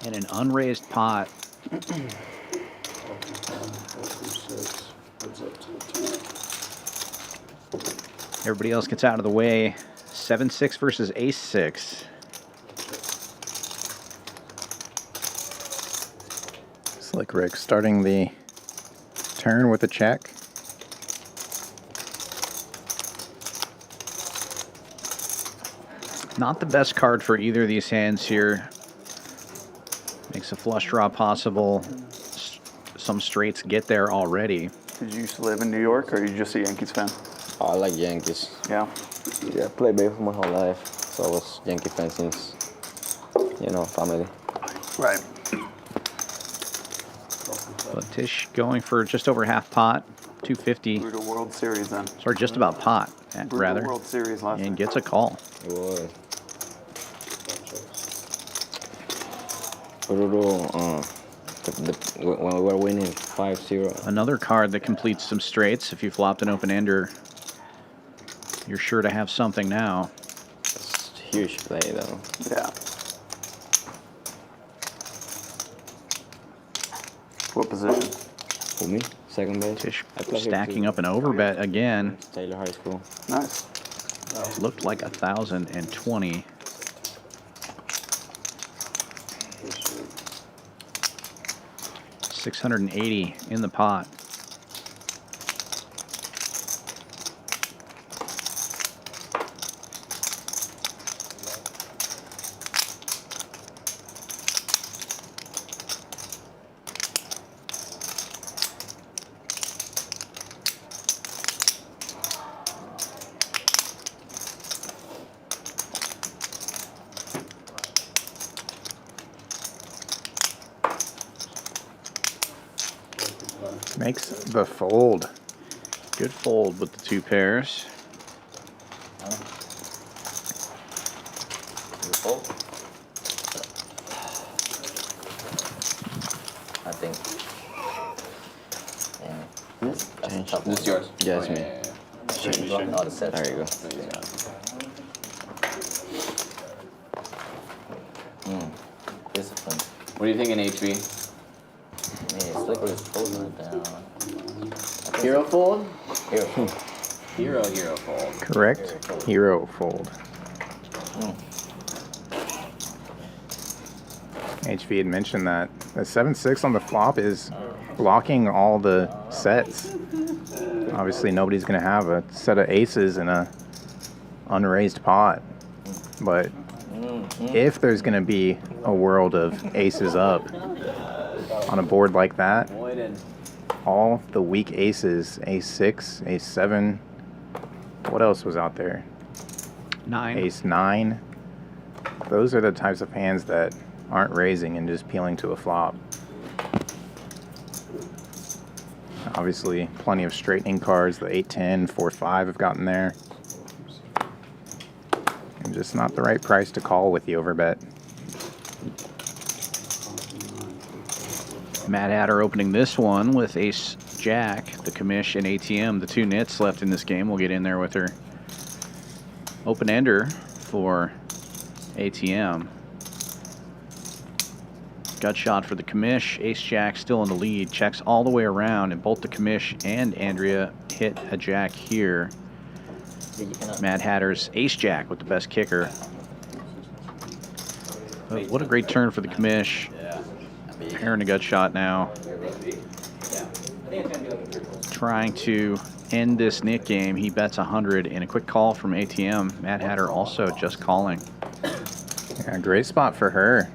And an unraised pot. Everybody else gets out of the way. 7-6 versus ace-6. Slick Ric starting the turn with a check. Not the best card for either of these hands here. Makes a flush draw possible. Some straights get there already. Did you used to live in New York, or are you just a Yankees fan? Oh, I like Yankees. Yeah. Yeah, I played baseball my whole life, so I was Yankee fan since, you know, family. Right. But Tisch going for just over half pot, 250. Brutal World Series then. Or just about pot, rather. World Series last And night. gets a call. It was. Brutal, when we were winning 5-0. Another card that completes some straights. If you flopped an open ender, you're sure to have something now. It's a huge play, though. Yeah. What position? For me, second base. Tisch I play here stacking too. up an overbet again. Taylor High School. Nice. Looked like 1,020. $680 in the pot. Makes the fold. Good fold with the two pairs. I think. This is yours. Yeah, it's me. All the sets. There you go. Discipline. What do you think in HV? Man, Slick Ric is folding it down. Hero fold? Hero. Hero fold. Correct. Hero fold. HV had mentioned that the 7-6 on the flop is blocking all the sets. Obviously, nobody's going to have a set of aces in a unraised pot. But if there's going to be a world of aces up on a board like that, all the weak aces, ace-6, ace-7, what else was out there? 9. Ace-9. Those are the types of hands that aren't raising and just peeling to a flop. Obviously, plenty of straightening cards. The 8-10, 4-5 have gotten there. And just not the right price to call with the overbet. Mad Hatter opening this one with Ace Jack, the Commish and ATM, the two nits left in this game. We'll get in there with her. Open ender for ATM. Gut shot for the Commish. Ace Jack still in the lead. Checks all the way around, and both the Commish and Andrea hit a jack here. Mad Hatter's Ace Jack with the best kicker. But what a great turn for the Commish. Pairing a gut shot now. Trying to end this nit game. He bets 100 and a quick call from ATM. Mad Hatter also just calling. Yeah, great spot for her.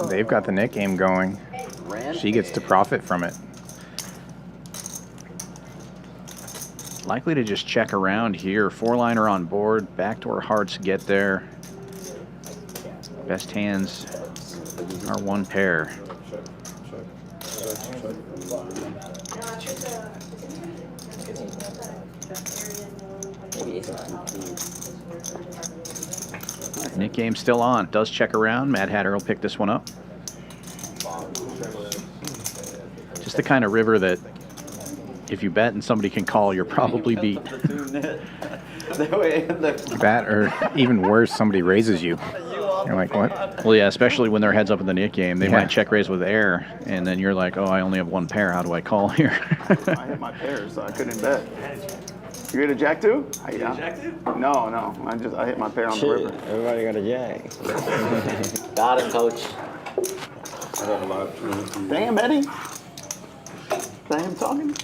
They've got the nit game going. She gets to profit from it. Likely to just check around here. 4-liner on board. Backdoor hearts get there. Best hands are one pair. Nit game still on. Does check around. Mad Hatter will pick this one up. Just the kind of river that if you bet and somebody can call, you're probably beat. That, or even worse, somebody raises you. You're like, what? Well, yeah, especially when they're heads up in the nit game. They might check raise with air, and then you're like, oh, I only have one pair. How do I call here? I hit my pairs, so I couldn't bet. You hit a jack too? You hit a jack too? No. I hit my pair on the river. Everybody got a jack. Got him, coach. Damn, Eddie. Damn, talking.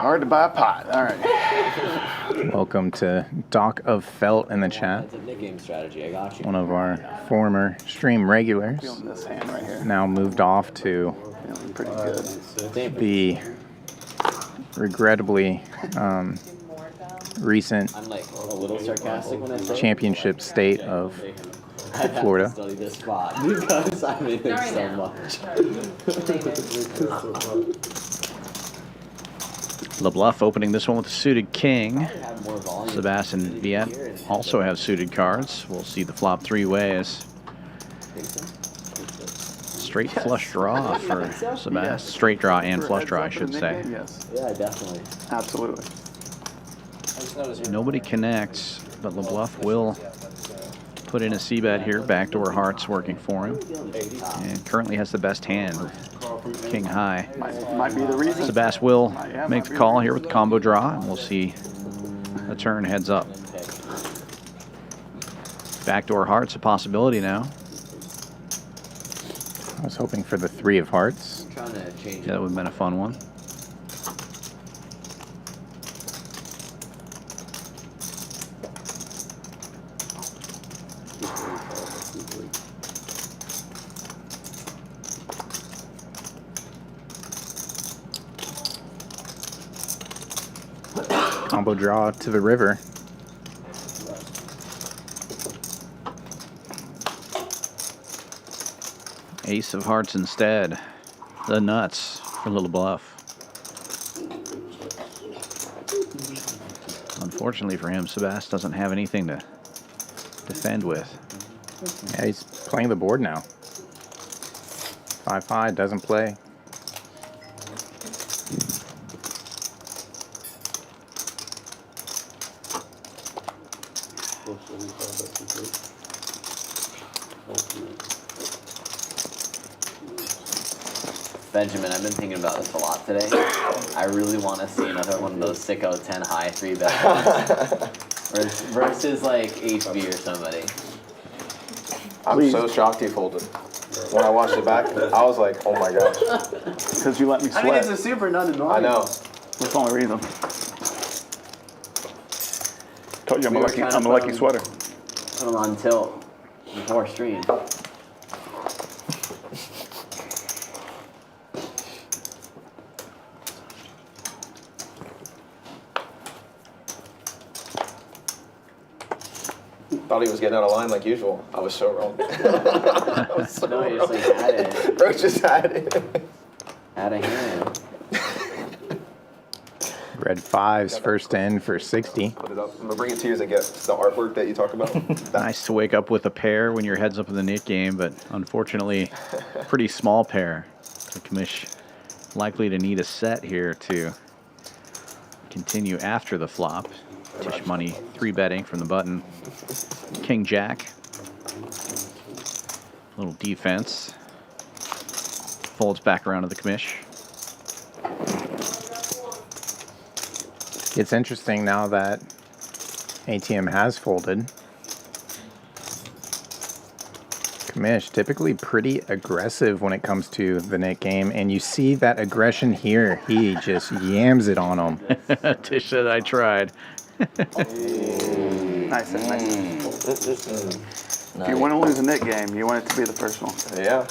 Hard to buy a pot. All right. Welcome to Doc of Felt in the chat. It's a nickname strategy. I got you. One of our former stream regulars. Feeling this hand right here. Now moved off to Feeling pretty good. the regrettably recent I'm like a little sarcastic when I say championship state of Florida. study this spot because I mean it so much. Lebluff opening this one with a suited king. Have more volume. Sebas and Viet also have suited cards. We'll see the flop three ways. Straight flush draw for Sebas. Straight draw and flush draw, I should say. Yes, Yeah, definitely. absolutely. Nobody connects, but Lebluff will put in a c-bet here. Backdoor hearts working for him. And currently has the best hand, king high. Might be the reason. Sebas will make the call here with the combo draw, and we'll see the turn heads up. Backdoor hearts a possibility now. I was hoping for the 3 of hearts. I'm trying to change Yeah, that would have been a fun one. Combo draw to the river. Ace of hearts instead. The nuts for Little Bluff. Unfortunately for him, Sebas doesn't have anything to defend with. Yeah, he's playing the board now. 5-5, doesn't play. Benjamin, I've been thinking about this a lot today. I really want to see another one of those sicko 10 high 3-bet versus like HB or somebody. I'm so shocked he folded. When I watched it back, I was like, oh my gosh. Because you let me sweat. I mean, it's a super not annoying. I know. That's the only reason. Told you I'm We a were lucky, trying I'm to a lucky put sweater. Put them on tilt before stream. Thought he was getting out of line like usual. I was so wrong. I was so No, you wrong. just like had it. Bro just had it. Had a hand. Red 5s first in for 60. Put it up. I'm gonna bring it to you as I get the artwork that you talk about. Nice to wake up with a pair when your head's up in the knit game, but unfortunately, pretty small pair. So Commish likely to need a set here to continue after the flop. Tisch Money 3-betting from the button. King Jack. Little defense. Folds back around to the Commish. It's interesting now that ATM has folded. Commish typically pretty aggressive when it comes to the net game, and you see that aggression here. He just yams it on him. Tisch said I tried. Nice, nice. If you want to lose a net game, you want it to be the first one. Yeah.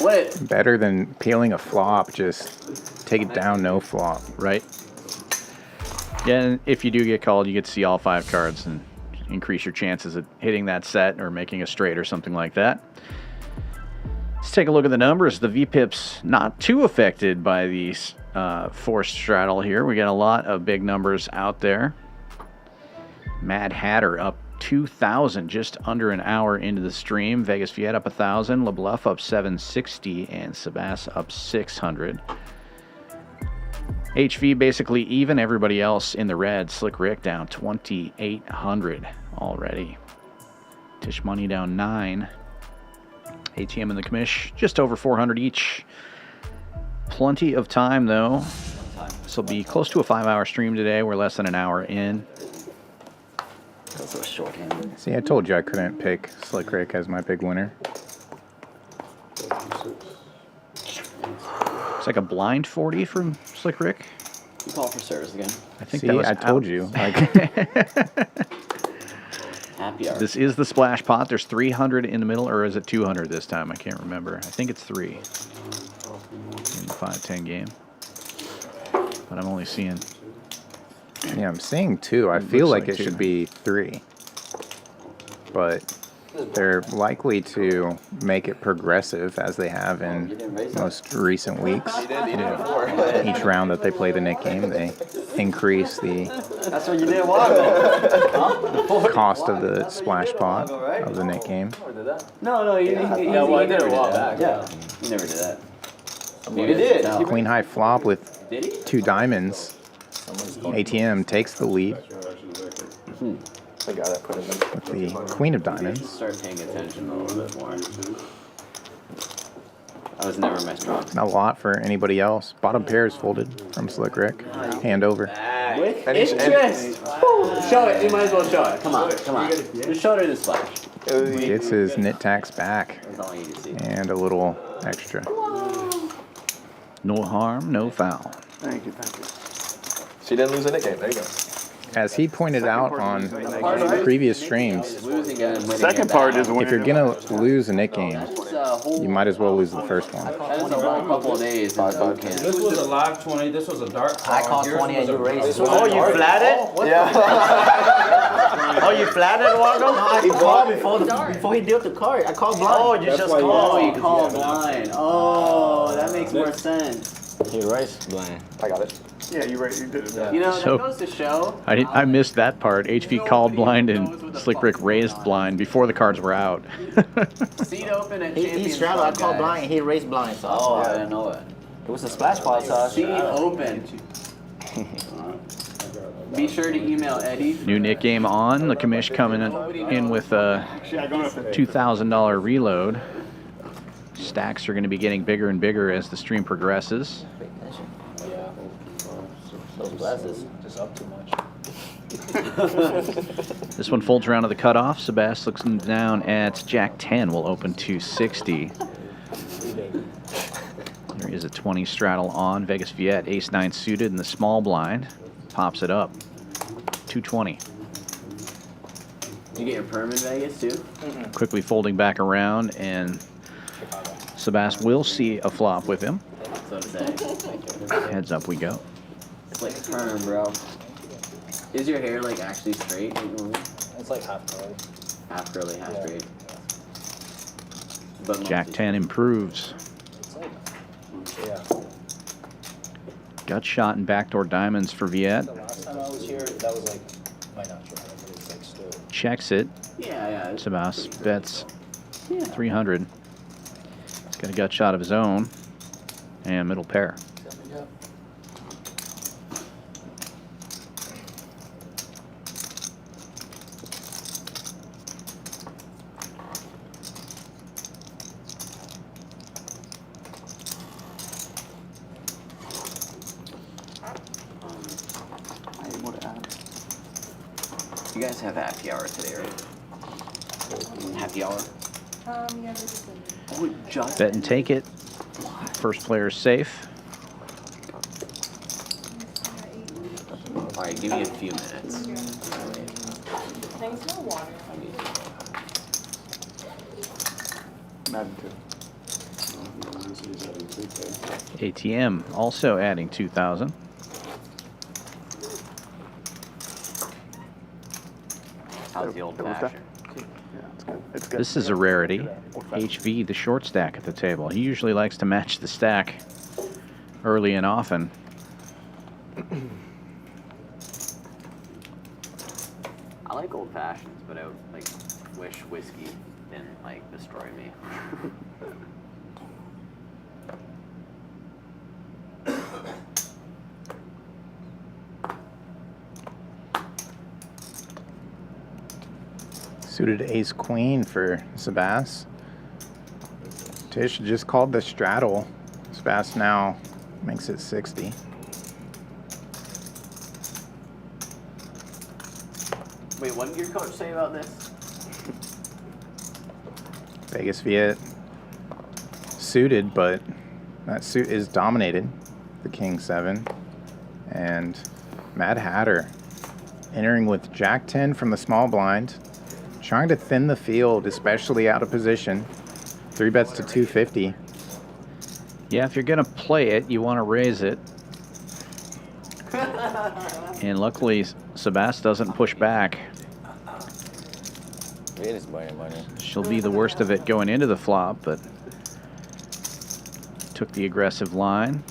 What? Better than peeling a flop, just take it down, no flop. Right? Yeah, and if you do get called, you get to see all 5 cards and increase your chances of hitting that set or making a straight or something like that. Let's take a look at the numbers. The VPIP's not too affected by these forced straddle here. We got a lot of big numbers out there. Mad Hatter up 2,000 just under an hour into the stream. Vegas Viet up 1,000. Lebluff up 760 and Sebas up 600. HV basically even. Everybody else in the red. Slick Ric down 2,800 already. Tisch Money down 9. ATM and the Commish just over 400 each. Plenty of time though. This will be close to a 5-hour stream today. We're less than an hour in. That's a shorthand. See, I told you I couldn't pick Slick Ric as my big winner. It's like a blind 40 from Slick Ric. You call for service again. I think See, that was I told out. you. Like, Happy hour. This is the splash pot. There's 300 in the middle, or is it 200 this time? I can't remember. I think it's 3 in the 5-10 game. But I'm only seeing. yeah, I'm seeing 2. I feel like it should be 3. But they're likely to make it progressive as they have in most recent weeks. Each round that they play the Nick game, they increase the That's what you did a while ago. cost of the splash pot of the Nick game. No, you never did that. Yeah. You never did that. Maybe did. No. Queen high flop with Did he? 2 diamonds. ATM takes the lead The guy that put him in. with the queen of diamonds. Start paying attention a little bit more. That was never my strong suit. Not a lot for anybody else. Bottom pair is folded from Slick Ric. Hand over. With interest. Show it. You might as well show it. Come on. Just show it in the splash. Gets his knit tax back That's all you need to see. and a little extra. No harm, no foul. Thank you, thank you. She didn't lose a Nick game. There you go. As he pointed out on previous streams, Losing and winning. Second part is winning. if you're going to lose a Nick game, you might as well lose the first one. That is a whole couple of days. In boot camp. This was a live 20. This was a dark call. I called 20 and you raised. Oh, you flatted? Yeah. Oh, you flatted, Waldo? I called before he dealt the card. I called blind. Oh, you just Oh, called. you call blind. Oh, that makes more sense. He raised blind. I got it. Yeah, you right. You did it. You know, So- that goes to show. I missed that part. HV called blind and Slick Ric raised blind before the cards were out. Seat open at He Champions straddled. I Club, called guys. blind and he raised blind. So Oh, I didn't know that. it was a splash pot, so Seat open. Be sure to email Eddie. New Nick game on. The commish coming in with a $2,000 reload. Stacks are going to be getting bigger and bigger as the stream progresses. those glasses. Just up too much. This one folds around to the cutoff. Sebas looks down at Jack 10. Will open 260. There is a 20 straddle on. Vegas Viet, ace 9 suited in the small blind. Pops it up. 220. Did you get your perm in Vegas too? Quickly folding back around, and Sebas will see a flop with him. So to say. Heads up we go. It's like perm, bro. Is your hair like actually straight? It's like half curly. Half curly, half straight. But Jack mostly 10 improves. It's like, yeah. Gut shot and backdoor diamonds for Viet. The last time I was here, that was like my natural hair, but it's like still. Checks it. Yeah. Sebas bets 300. He's got a gut shot of his own. And middle pair. You guys have happy hour today, right? Happy hour? Yeah, this is Oh, just Bet and take it. First player is safe. Alright, give me a few minutes. Thanks for water. Madden 2. ATM also adding 2,000. How's the old fashioned? It's good. This is a rarity. HV, the short stack at the table. He usually likes to match the stack early and often. I like old fashions, but I would like wish whiskey didn't like destroy me. Suited ace queen for Sebas. Tisch just called the straddle. Sebas now makes it 60. Wait, what did your coach say about this? Vegas Viet suited, but that suit is dominated. The king 7. And Mad Hatter entering with Jack 10 from the small blind, trying to thin the field, especially out of position. 3 bets to 250. Yeah, if you're going to play it, you want to raise it. And luckily, Sebas doesn't push back. It is money. She'll be the worst of it going into the flop, but took the aggressive line.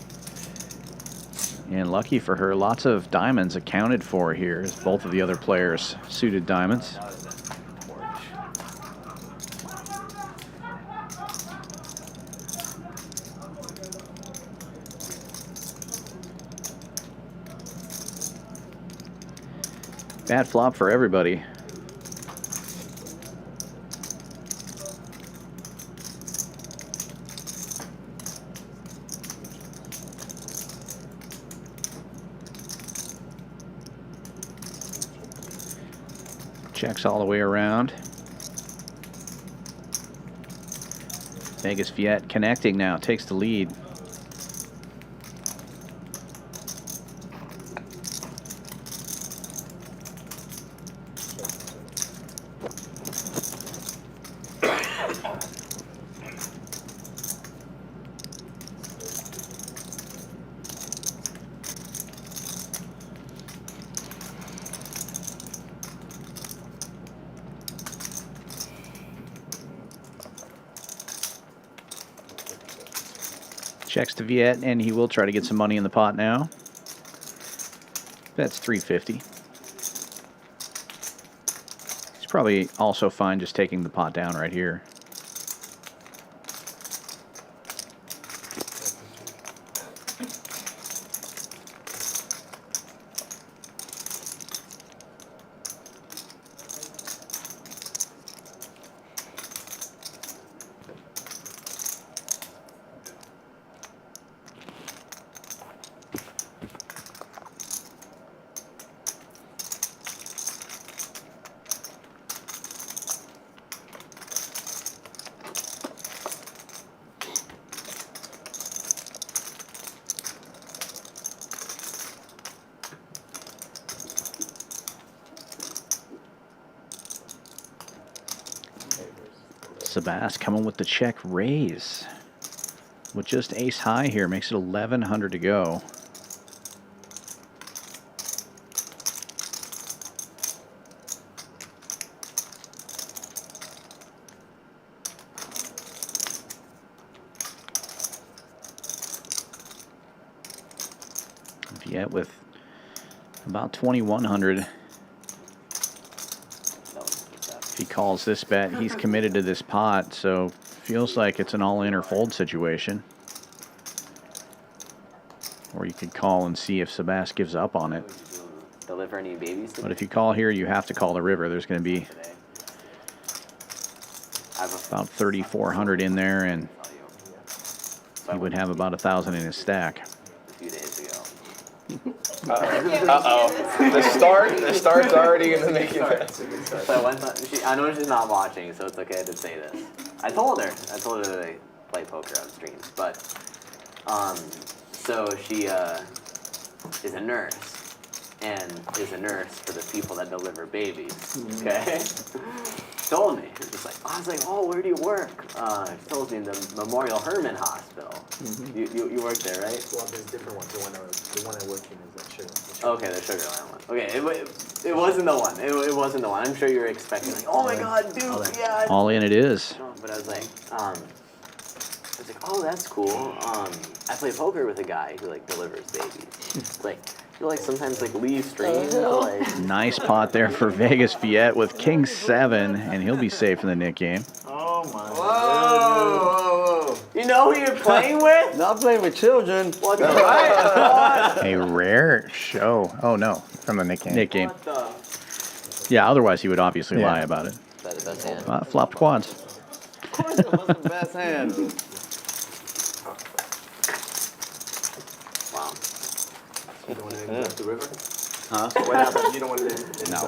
And lucky for her, lots of diamonds accounted for here as both of the other players suited diamonds. Bad flop for everybody. Checks all the way around. Vegas Viet connecting now, takes the lead. Checks to Viet, and he will try to get some money in the pot now. That's 350. He's probably also fine just taking the pot down right here. Sebas coming with the check raise. With just ace high here, makes it 1,100 to go. Viet with about 2,100. He calls this bet, he's committed to this pot, so feels like it's an all-in or fold situation. Or you could call and see if Sebas gives up on it. Deliver any babies? But if you call here, you have to call the river. There's going to be about 3,400 in there, and he would have about 1,000 in his stack. A few days ago. The start's already in the making. So I went I know she's not watching, so it's okay to say this. I told her that I play poker on streams, but so she is a nurse, and is a nurse for the people that deliver babies. Okay, told me. It's like I was like, oh, where do you work? She told me in the Memorial Hermann Hospital. You work there, right? Well, there's different ones. The one I work in is that Sugar. Okay, the Sugarland one. Okay, it wasn't the one. It wasn't the one. I'm sure you were expecting like, oh my God, dude, yeah. All in it is. But I was like, oh, that's cool. I play poker with a guy who like delivers babies. Like, you like sometimes like leave streams. Like. Nice pot there for Vegas Viet with King 7, and he'll be safe in the Nick game. Oh my. Whoa. You know who you're playing with? Not playing with children. What the right? A rare show. Oh no, from the Nick game. Nick game. Yeah, otherwise he would obviously lie about it. Best hand. Flopped quads. Of course it was the best hand. Wow. You don't want to go up the river? Huh? What happened? You don't want to No.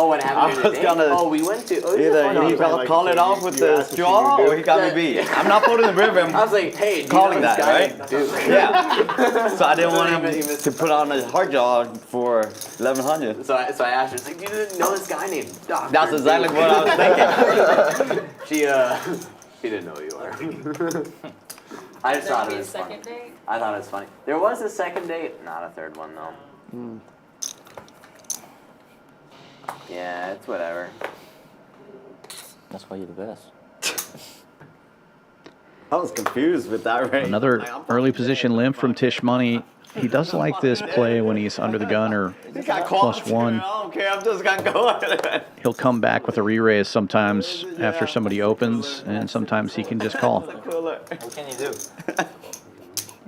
What happened I was gonna we went to. either he call it off with the straw or he got me beat. I'm not putting the river. I was like, hey, do you calling know that, this guy? right? Dude. Yeah. So I didn't want him to put on a hard jaw for 1100. So I asked her, it's like, you didn't know this guy named Dr. That's exactly what I was thinking. She didn't know who you were. I just thought it was funny. Date? I thought it was funny. There was a second date, not a third one though. Yeah, it's whatever. That's why you're the best. I was confused with that range. Another early position limp from Tisch Money. He does like this play when he's under the gun or +1. I don't care. I'm just gonna go. He'll come back with a re-raise sometimes after somebody opens, and sometimes he can just call. What can you do?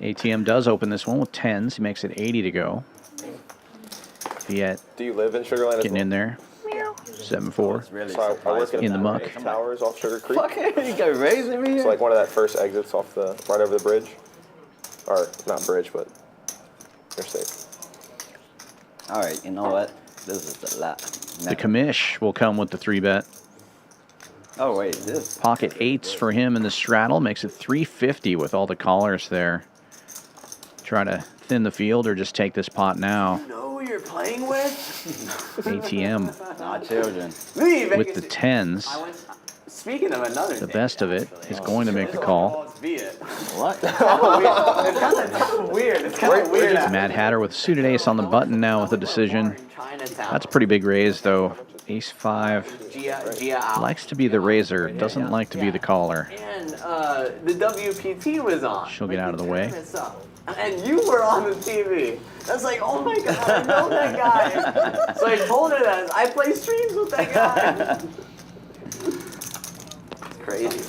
ATM does open this one with 10s. He makes it 80 to go. Viet Do you live in Sugar Land? getting in there. 7-4 Really So I work in the muck. Towers off Sugar Creek. You got raising me? It's like one of that first exits off right over the bridge. Or not bridge, but interstate. All right, you know what? This is the lot. The commish will come with the 3-bet. Oh wait, this. Pocket 8s for him in the straddle. Makes it 350 with all the callers there. Try to thin the field or just take this pot now. You know who you're playing with? ATM Not children. with the 10s. Speaking of another The date, best of it is going to make the call. it's Viet. What? It's kind of weird. It's kind of weird. Mad Hatter with suited ace on the button now with a decision. That's a pretty big raise though. Ace 5 Gia out. likes to be the raiser, doesn't like to be the caller. And the WPT was on. She'll get out of the way. And you were on the TV. That's like, oh my god, I know that guy. So I told her that. I play streams with that guy. It's crazy.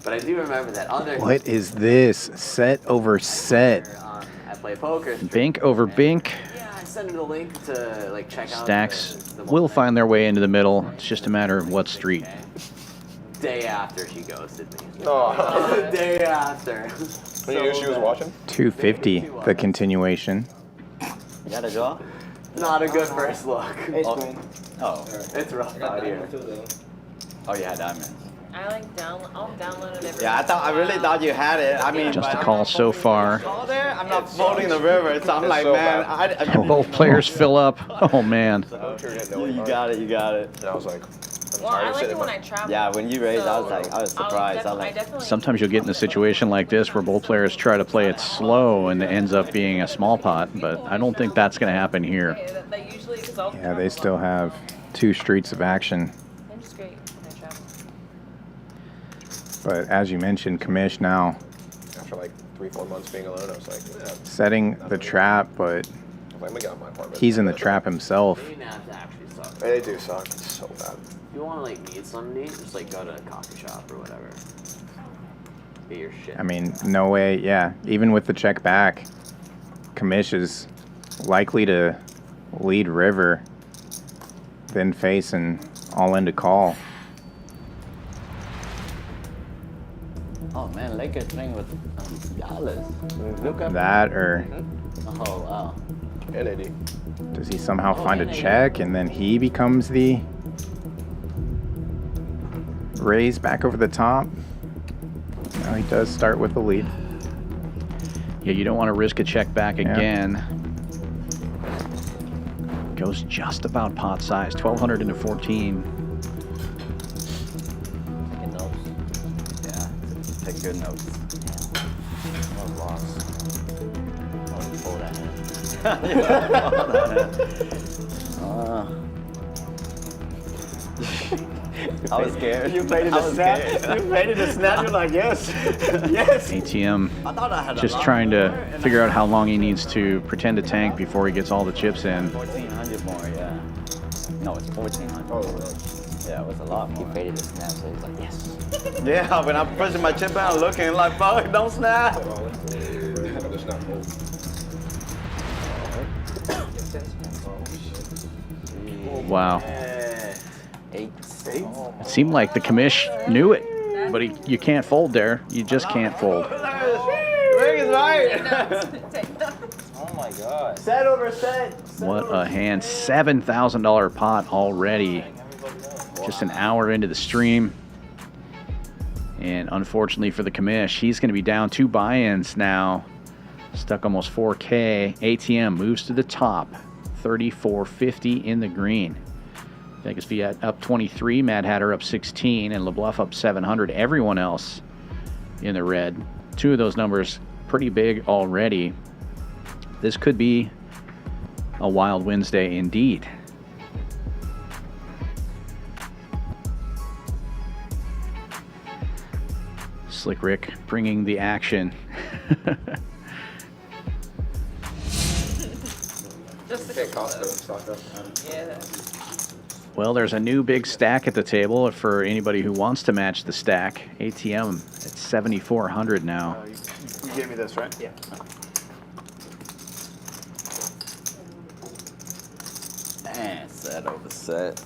But I do remember that other. What is this? Set over set. I play poker. Bink over Bink. Yeah, I sent her the link to like check out. Stacks will find their way into the middle. It's just a matter of what street. Day after she ghosted me. Oh. The day after. When you knew she was watching? 250, the continuation. You got a jaw? Not a good first look. Oh. It's rough out here. Oh, you had diamonds. I like I'll download it every Yeah, I really thought you had it. I mean, Just a call so far. I'm not folding the river, so I'm like, so man, bad. Both players fill up. Oh man. You got it, you got it. And I was like, Well, I like it when I travel. Yeah, when you raised, I was so like, I was surprised. I definitely. Sometimes you'll get in a situation like this where both players try to play it slow and it ends up being a small pot, but I don't think that's going to happen here. That usually, 'cause I'll Yeah, they still have 2 streets of action. I'm just great when I travel. But as you mentioned, Commish now after like 3-4 months being alone, I was like, yeah. setting the trap, but I was like, let me get out my apartment. he's in the trap himself. They didn't have to actually suck. They do suck. It's so bad. If you want to like meet somebody, just like go to a coffee shop or whatever. Get your shit. I mean, no way, yeah. Even with the check back, Commish is likely to lead river, then face and all in to call. Oh man, Lakers playing with Dallas. Look up. That, or Oh wow. And AD. does he somehow find a check and then he becomes the raise back over the top? No, he does start with the lead. Yeah, you don't want to risk a check back again. Goes just about pot size, 1,200 into 14. Taking notes. Yeah, take good notes. No loss. Oh, fold that hand. I was scared. You played it a snap. You played it a snap. You're like, yes, yes. ATM I thought I had a just lot trying to more, figure out how long he needs to pretend to tank before he gets all the chips in. 1,400 more, yeah. No, it's 1,400. Oh, really? Yeah, it was a lot He more. faded the snap, so he's like, yes. Yeah, when I'm pushing my chip out, looking like, fuck, don't snap. There's not cold. Wow. Eight. It seemed like the commish knew it, but you can't fold there. You just can't fold. Vegas right. Take notes. Oh my god. Set over set. What a hand. $7,000 pot already. Just an hour into the stream. And unfortunately for the commish, he's going to be down 2 buy-ins now. Stuck almost 4K. ATM moves to the top. 34.50 in the green. Vegas Viet up 23, Mad Hatter up 16, and Lebluff up 700. Everyone else in the red. 2 of those numbers pretty big already. This could be a wild Wednesday indeed. Slick Ric bringing the action. Yeah. Well, there's a new big stack at the table for anybody who wants to match the stack. ATM at 7,400 now. You gave me this, right? Yeah. Man, set over set.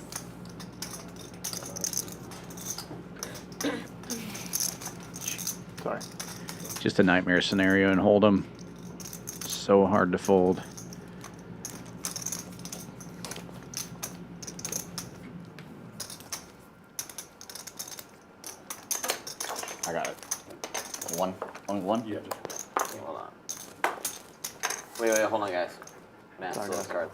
Sorry. Just a nightmare scenario in Hold'em. So hard to fold. I got it. One. Only one? Yeah. Hold on. Wait, hold on, guys. Man, Sorry, slow guys. cards.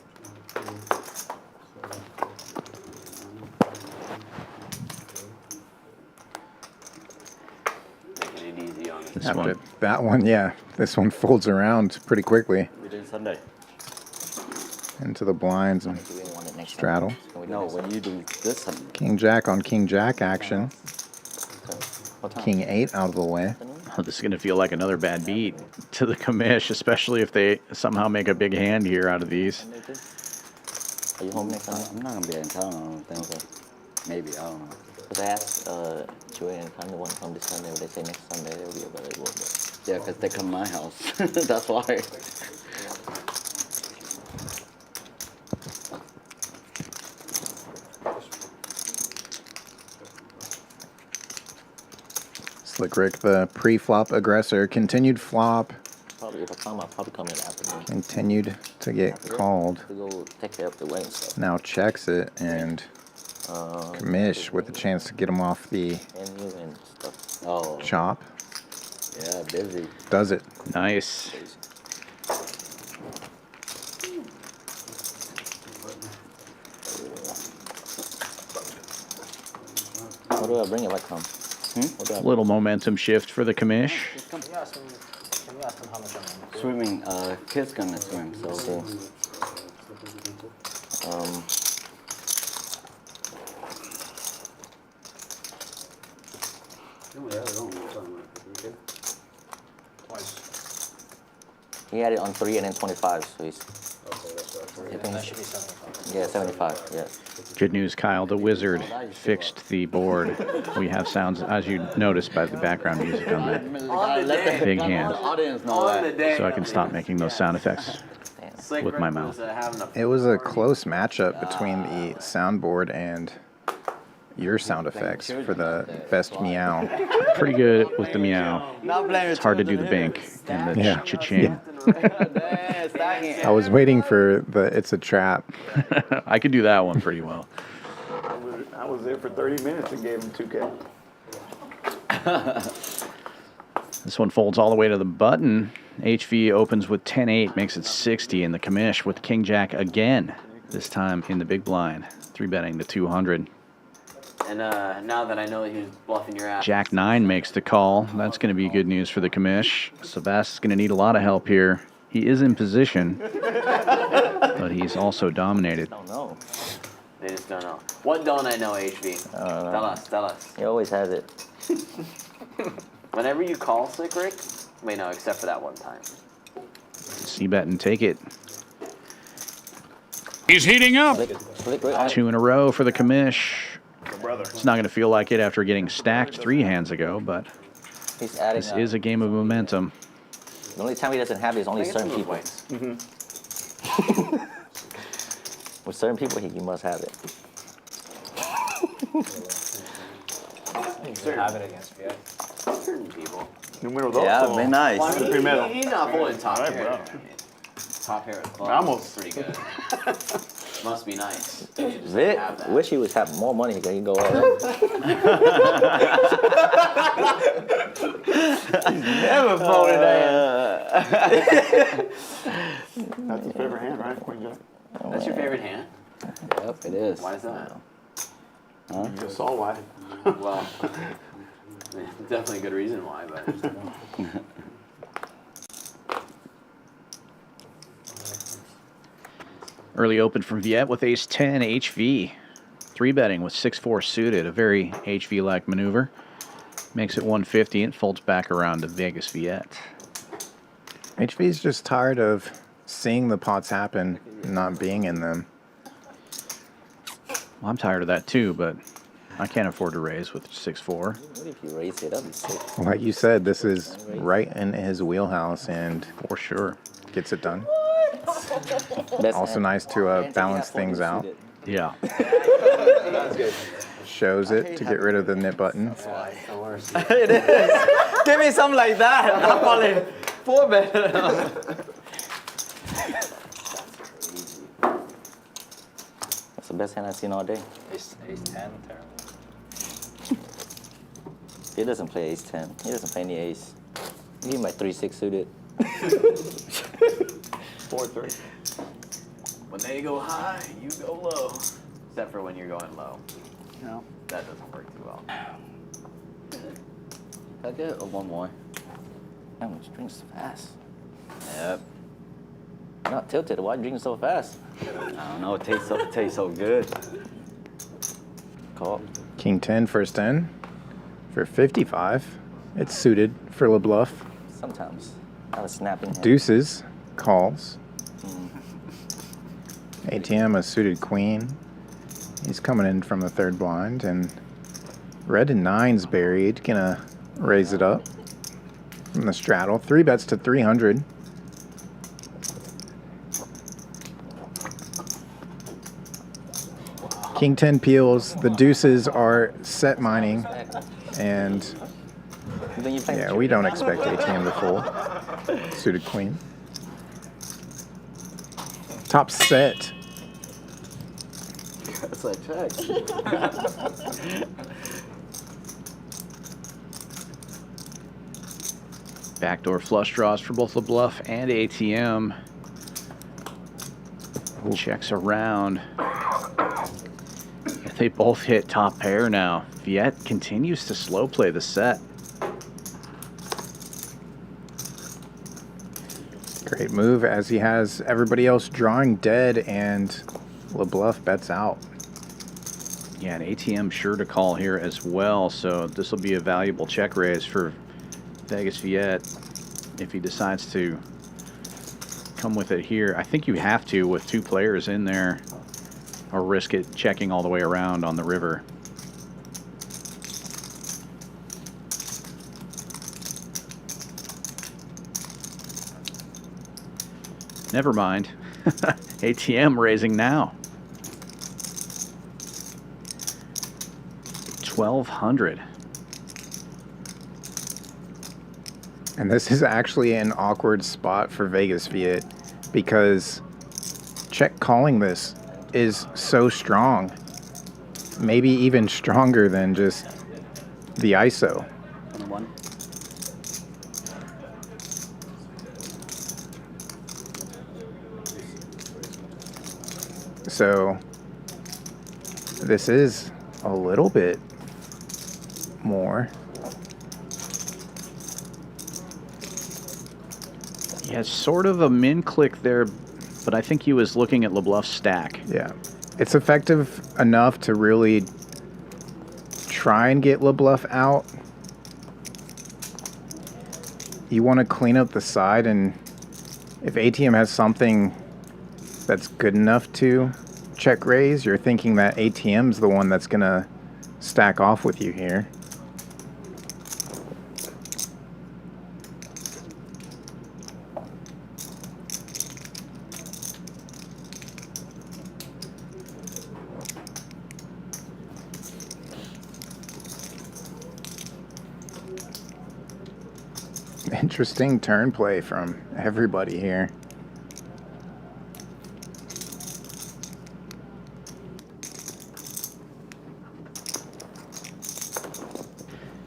Making it easy on This After one. that one, yeah. This one folds around pretty quickly We did Sunday. into the blinds and Do we want it next straddle. Sunday? No, when you do this Sunday. King Jack on King Jack action. What time? King 8 out of the way. Oh, this is going to feel like another bad beat to the commish, especially if they somehow make a big hand here out of these. Are you home next Sunday? I'm not gonna be in town. I don't think so. Maybe, I don't know. Because I asked Joey and Kanye want to come this Sunday, but they say next Sunday they'll be available. But Yeah, because they come to my house. That's why. Slick Ric, the pre-flop aggressor, continued flop, probably if I come, I'll probably come in after me continued to get called. to go take care of the wedding stuff. Now checks it, and commish with a chance to get him off the Menu and stuff. Oh, chop. yeah, busy. Does it. Nice. What do I bring if I come? What do I Little momentum shift for the commish. Can you ask him how much I'm on? Swimming, kid's gonna swim, so. He had it on 3 and then 25, so he's. That should be 75. Yeah, 75, yeah. Good news, Kyle. The wizard fixed the board. We have sounds, as you noticed by the background music on that. Big hand. Audience know that. So I can stop making those sound effects with my mouth. It was a close matchup between the soundboard and your sound effects for the best meow. Pretty good with the meow. It's hard to do the bank and the Yeah. cha-ching. I was waiting for the it's a trap. I could do that one pretty well. I was there for 30 minutes and gave him 2K. This one folds all the way to the button. HV opens with 10-8, makes it 60, and the commish with King Jack again, this time in the big blind. 3-betting the 200. And now that I know that he was bluffing your ass. Jack 9 makes the call. That's going to be good news for the commish. Sebas is going to need a lot of help here. He is in position, but he's also dominated. I don't know. They just don't know. What don't I know, HV? Tell us, tell us. He always has it. Whenever you call Slick Ric, wait, no, except for that one time. C-bet and take it. He's heating up. Slick Ric. 2 in a row for the commish. It's not going to feel like it after getting stacked 3 hands ago, but He's adding this is a game of momentum. The only time he doesn't have it is only I think certain it's people. Mm-hmm. With certain people, he must have it. You should have it against Viet. Certain people. Número dos. Yeah, o- very nice. Well, I mean, Primero. he's not pulling top All right, pair. bro. I mean, top pair of clubs. Vamos. Is pretty good. Must be nice. You just Viet, have that. Wish he was having more money. Can you go ahead? Never folded That's his favorite hand, right? Queen Jack. That's your favorite hand? Yep, it is. Why is that? You just saw why. Well, I mean, definitely a good reason why, but Early open from Viet with ace 10 HV. 3-betting with 6-4 suited. A very HV-like maneuver. Makes it 150 and folds back around to Vegas Viet. HV's just tired of seeing the pots happen and not being in them. Well, I'm tired of that too, but I can't afford to raise with 6-4. What if you raise it up? Like you said, this is right in his wheelhouse and For sure. gets it done. Best Also hand. nice to balance things out. Yeah. That's good. Shows it to get rid of the nip button. It is. Give me something like that. I'm probably 4-bet. That's the best hand I've seen all day. Ace 10, terrible. He doesn't play ace 10. He doesn't play any ace. Give him my 3-6 suited. 4-3. when they go high, you go low. Except for when you're going low. No. That doesn't work too well. I get one more. Damn, this drinks fast. Yep. Not tilted. Why drink so fast? I don't know. It tastes so good. Call. King 10 first 10 for 55. It's suited for Lebluff. Sometimes. Not a snapping hand. Deuces calls. ATM a suited queen. He's coming in from the third blind, and red and 9's buried. Gonna raise it up from the straddle. 3-bets to 300. King 10 peels. The deuces are set mining, and Then you play yeah, we don't expect ATM to fold. Suited queen. Top set. That's like check. Backdoor flush draws for both Lebluff and ATM. Checks around. They both hit top pair now. Viet continues to slow play the set. Great move as he has everybody else drawing dead, and Lebluff bets out. Yeah, and ATM sure to call here as well, so this will be a valuable check raise for Vegas Viet if he decides to come with it here. I think you have to with 2 players in there, or risk it checking all the way around on the river. Never mind. ATM raising now. 1,200. And this is actually an awkward spot for Vegas Viet because check calling this is so strong. Maybe even stronger than just the ISO. One. So this is a little bit more. Yeah, sort of a min click there, but I think he was looking at Lebluff's stack. Yeah. It's effective enough to really try and get Lebluff out. You want to clean up the side, and if ATM has something that's good enough to check raise, you're thinking that ATM's the one that's going to stack off with you here. Interesting turn play from everybody here.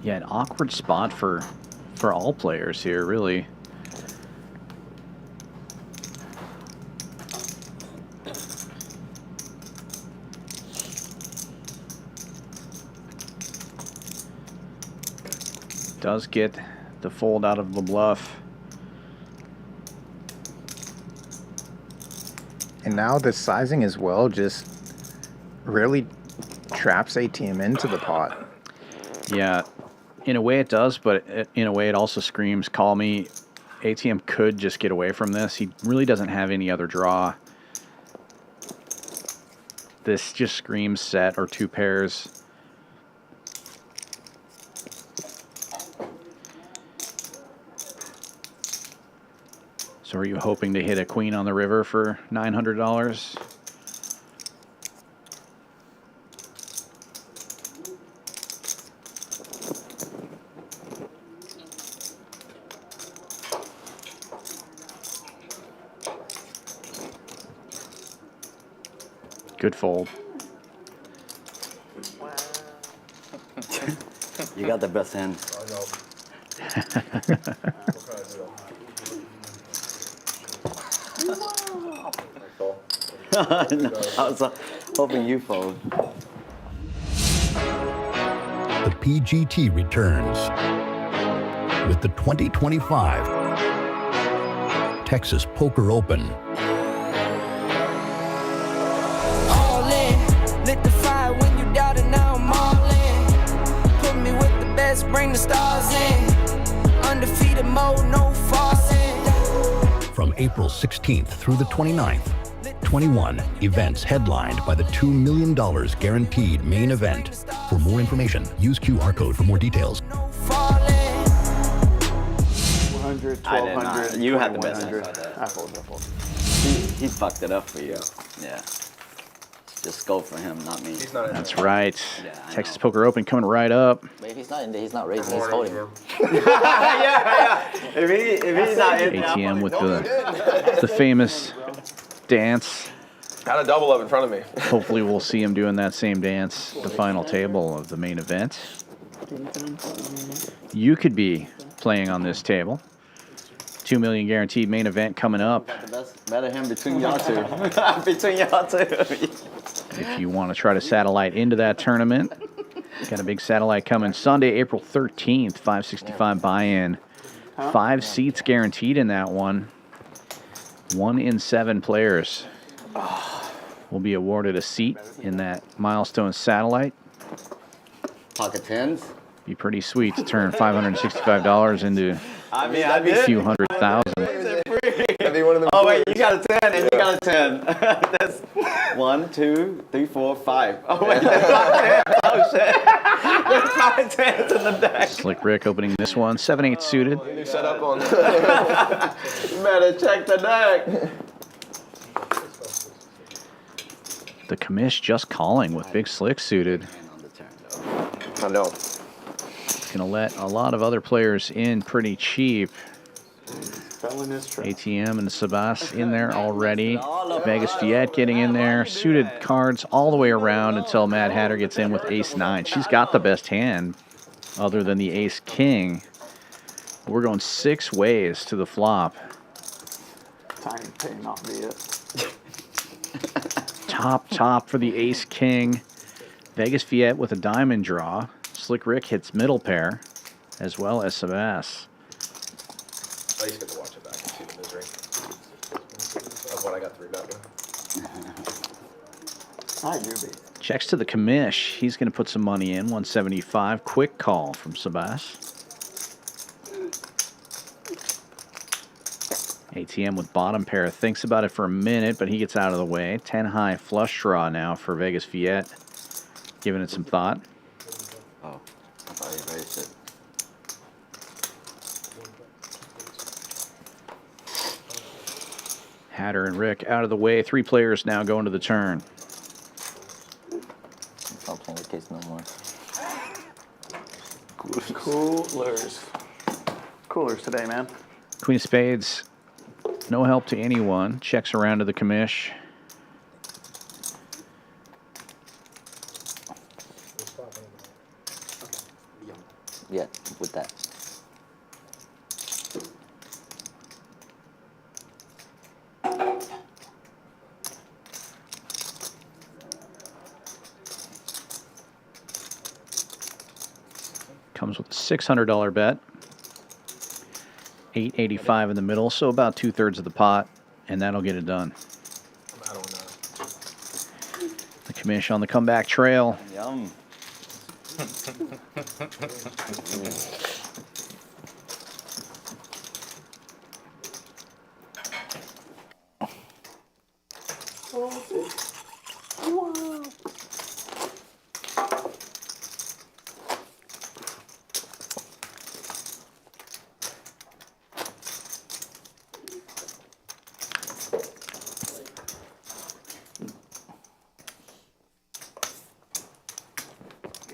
Yeah, an awkward spot for all players here, really. Does get the fold out of Lebluff. And now the sizing as well just really traps ATM into the pot. Yeah, in a way it does, but in a way it also screams, call me. ATM could just get away from this. He really doesn't have any other draw. This just screams set or two pairs. So are you hoping to hit a queen on the river for $900? Good fold. You got the best hand. No, I was hoping you fold. The PGT returns with the 2025 Texas Poker Open. All in, lit the fire when you doubt it, now I'm all in. Put me with the best, bring the stars in. Undefeated mode, no falling. From April 16th through the 29th, 21 events headlined by the $2 million guaranteed main event. For more information, use QR code for more details. 100, 1200. You had the best. I fold. He fucked it up for you. Yeah. Just go for him, not me. That's right. Yeah, Texas Poker Open coming right up. But if he's not in there, he's not raising, he's holding. yeah. If he's not in there, ATM with the famous dance. Had a double up in front of me. Hopefully we'll see him doing that same dance at the final table of the main event. You could be playing on this table. $2 million guaranteed main event coming up. Better him between y'all two. Between y'all two. If you want to try to satellite into that tournament, got a big satellite coming Sunday, April 13th, 565 buy-in. 5 seats guaranteed in that one. 1 in 7 players will be awarded a seat in that milestone satellite. Pocket tens. Be pretty sweet to turn $565 into a few hundred thousand. Oh wait, you got a 10 and you got a 10. That's 1, 2, 3, 4, 5. Oh wait, there's 5 10s. Oh shit. There's 5 10s in the deck. Slick Ric opening this one, 7-8 suited. You set up on. You better check the deck. The Commish just calling with Big Slick suited. I know. Gonna let a lot of other players in pretty cheap. Fell in his trap. ATM and Sebas in there already. Vegas Viet getting in there. Suited cards all the way around until Mad Hatter gets in with Ace-9. She's got the best hand other than the Ace-King. We're going 6 ways to the flop. Tiny pay, not Viet. Top for the Ace-King. Vegas Viet with a diamond draw. Slick Ric hits middle pair, as well as Sebas. I used to get to watch it back and see the misery of what I got 3-betting. I do be. Checks to the Commish. He's going to put some money in, 175. Quick call from Sebas. ATM with bottom pair. Thinks about it for a minute, but he gets out of the way. 10 high flush draw now for Vegas Viet. Giving it some thought. Oh, I thought he raised it. Hatter and Ric out of the way. 3 players now going to the turn. Not playing the case no more. Coolers. coolers today, man. Queen of spades, no help to anyone. Checks around to the commish. Yeah, with that. Comes with a $600 bet. $885 in the middle, so about 2/3 of the pot, and that'll get it done. I don't know. The commish on the comeback trail. Yum.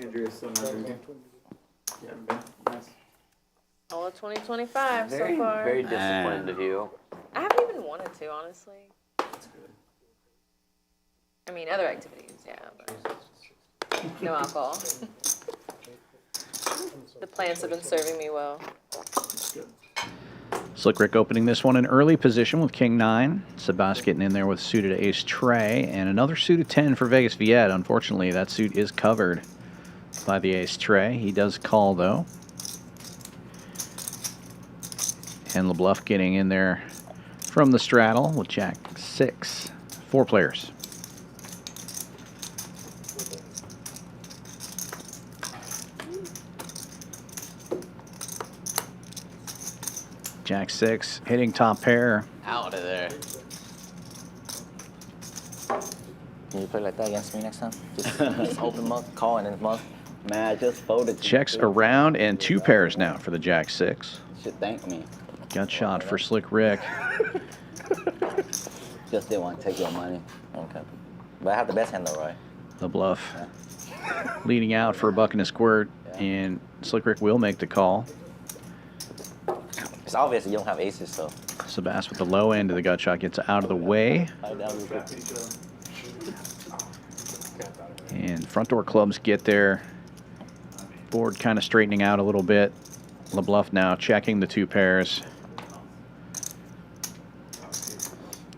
Andrea's still not drinking. Yeah, nice. All of 2025 so far. Very disappointed of you. I haven't even wanted to, honestly. I mean, other activities, yeah, but no alcohol. The plants have been serving me well. Slick Ric opening this one in early position with King 9. Sebas getting in there with suited ace tray. And another suited 10 for Vegas Viet. Unfortunately, that suit is covered by the ace tray. He does call, though. And Lebluff getting in there from the straddle with Jack 6. 4 players. Jack 6 hitting top pair. Out of there. Can you play like that against me next time? Just open mug, call, and then mug. Man, I just folded. Checks around and 2 pairs now for the Jack 6. You should thank me. Gut shot for Slick Ric. Just didn't want to take your money. Okay. But I have the best hand though, right? Lebluff leading out for a buck and a squirt, and Slick Ric will make the call. It's obvious you don't have aces, so. Sebas with the low end of the gut shot gets out of the way. And front door clubs get there. Board kind of straightening out a little bit. Lebluff now checking the 2 pairs.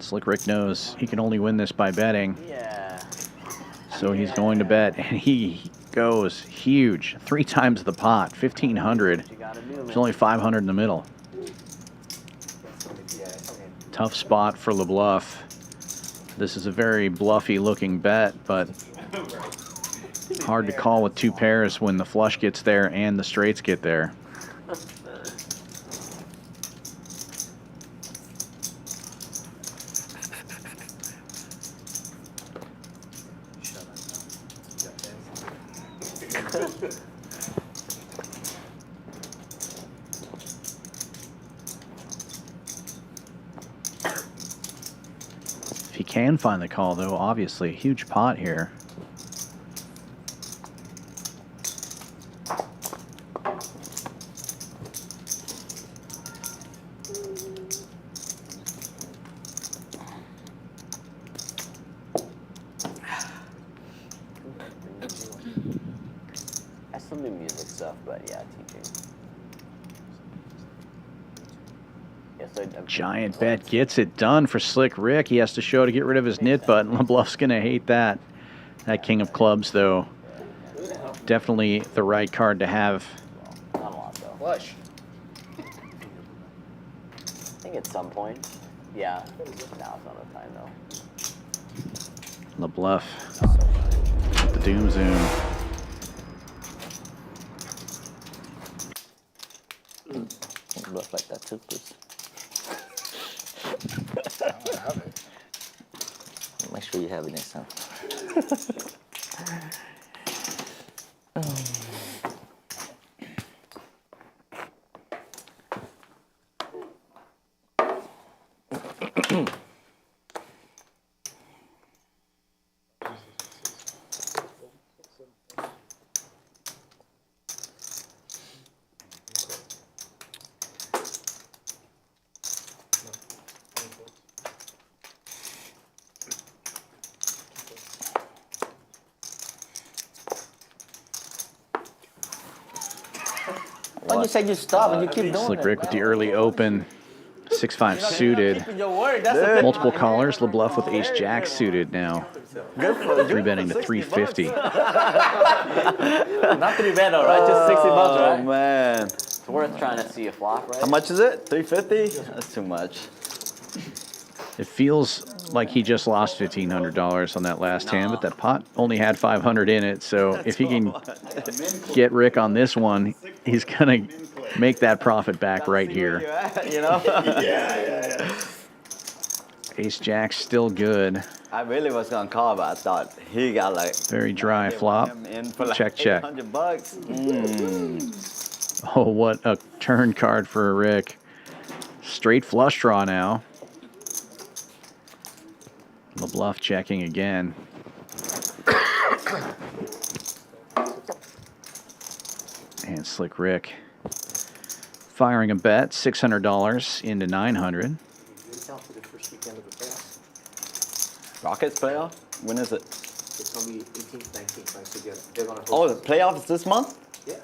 Slick Ric knows he can only win this by betting. So he's going to bet, and he goes huge. 3 times the pot, 1,500. There's only 500 in the middle. Tough spot for Lebluff. This is a very bluffy looking bet, but hard to call with 2 pairs when the flush gets there and the straights get there. If he can find the call, though, obviously a huge pot here. That's some new music stuff, but yeah, TJ. Giant bet gets it done for Slick Ric. He has to show to get rid of his knit button. Lebluff's going to hate that. That king of clubs, though, definitely the right card to have. Flush. I think at some point. Yeah. Now's not the time, though. Lebluff. The Doom Zoom. Bluff like that too, please. I have it. Make sure you have it next time. you say you stop and you keep doing Slick it. Ric with the early open. 6-5 suited. Keeping your word. That's the thing. Multiple callers. Lebluff with ace jack suited now. Good for you. 3-betting to 350. Not 3-bet, all right? Just 60 bucks, right? Oh, man. It's worth trying to see a flop, right? How much is it? 350? That's too much. It feels like he just lost $1,500 on that last hand, but that pot only had 500 in it. So if he can get Rick on this one, he's going to make that profit back right here. You know? Ace jack's still good. I really was gonna call, but I thought he got like Very dry flop. in for like Check, check. $800. Oh, what a turn card for a Rick. Straight flush draw now. Lebluff checking again. And Slick Ric firing a bet, $600 into 900. Rockets playoff? When is it? It's gonna be 18th, 19th, right? So they're gonna host. Oh, the playoff is this month? Yeah.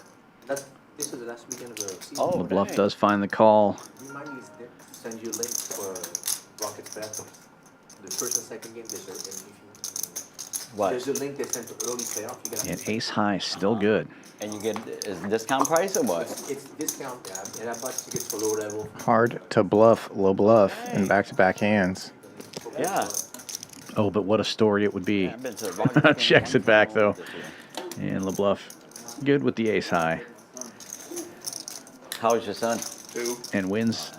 This is the last weekend of the season. Oh, Lebluff dang. does find the call. We might need to send you a link for Rockets playoff. The first and second game, there's a What? There's a link they sent to early playoff. You gotta And ace high still good. And you get is discount price or what? It's discount, yeah. And I bought tickets for low level. Hard to bluff Lebluff in back-to-back hands. Yeah. Oh, but what a story it would be. I've been to the Rockets Checks it back, though. And Lebluff good with the ace high. How is your son? And wins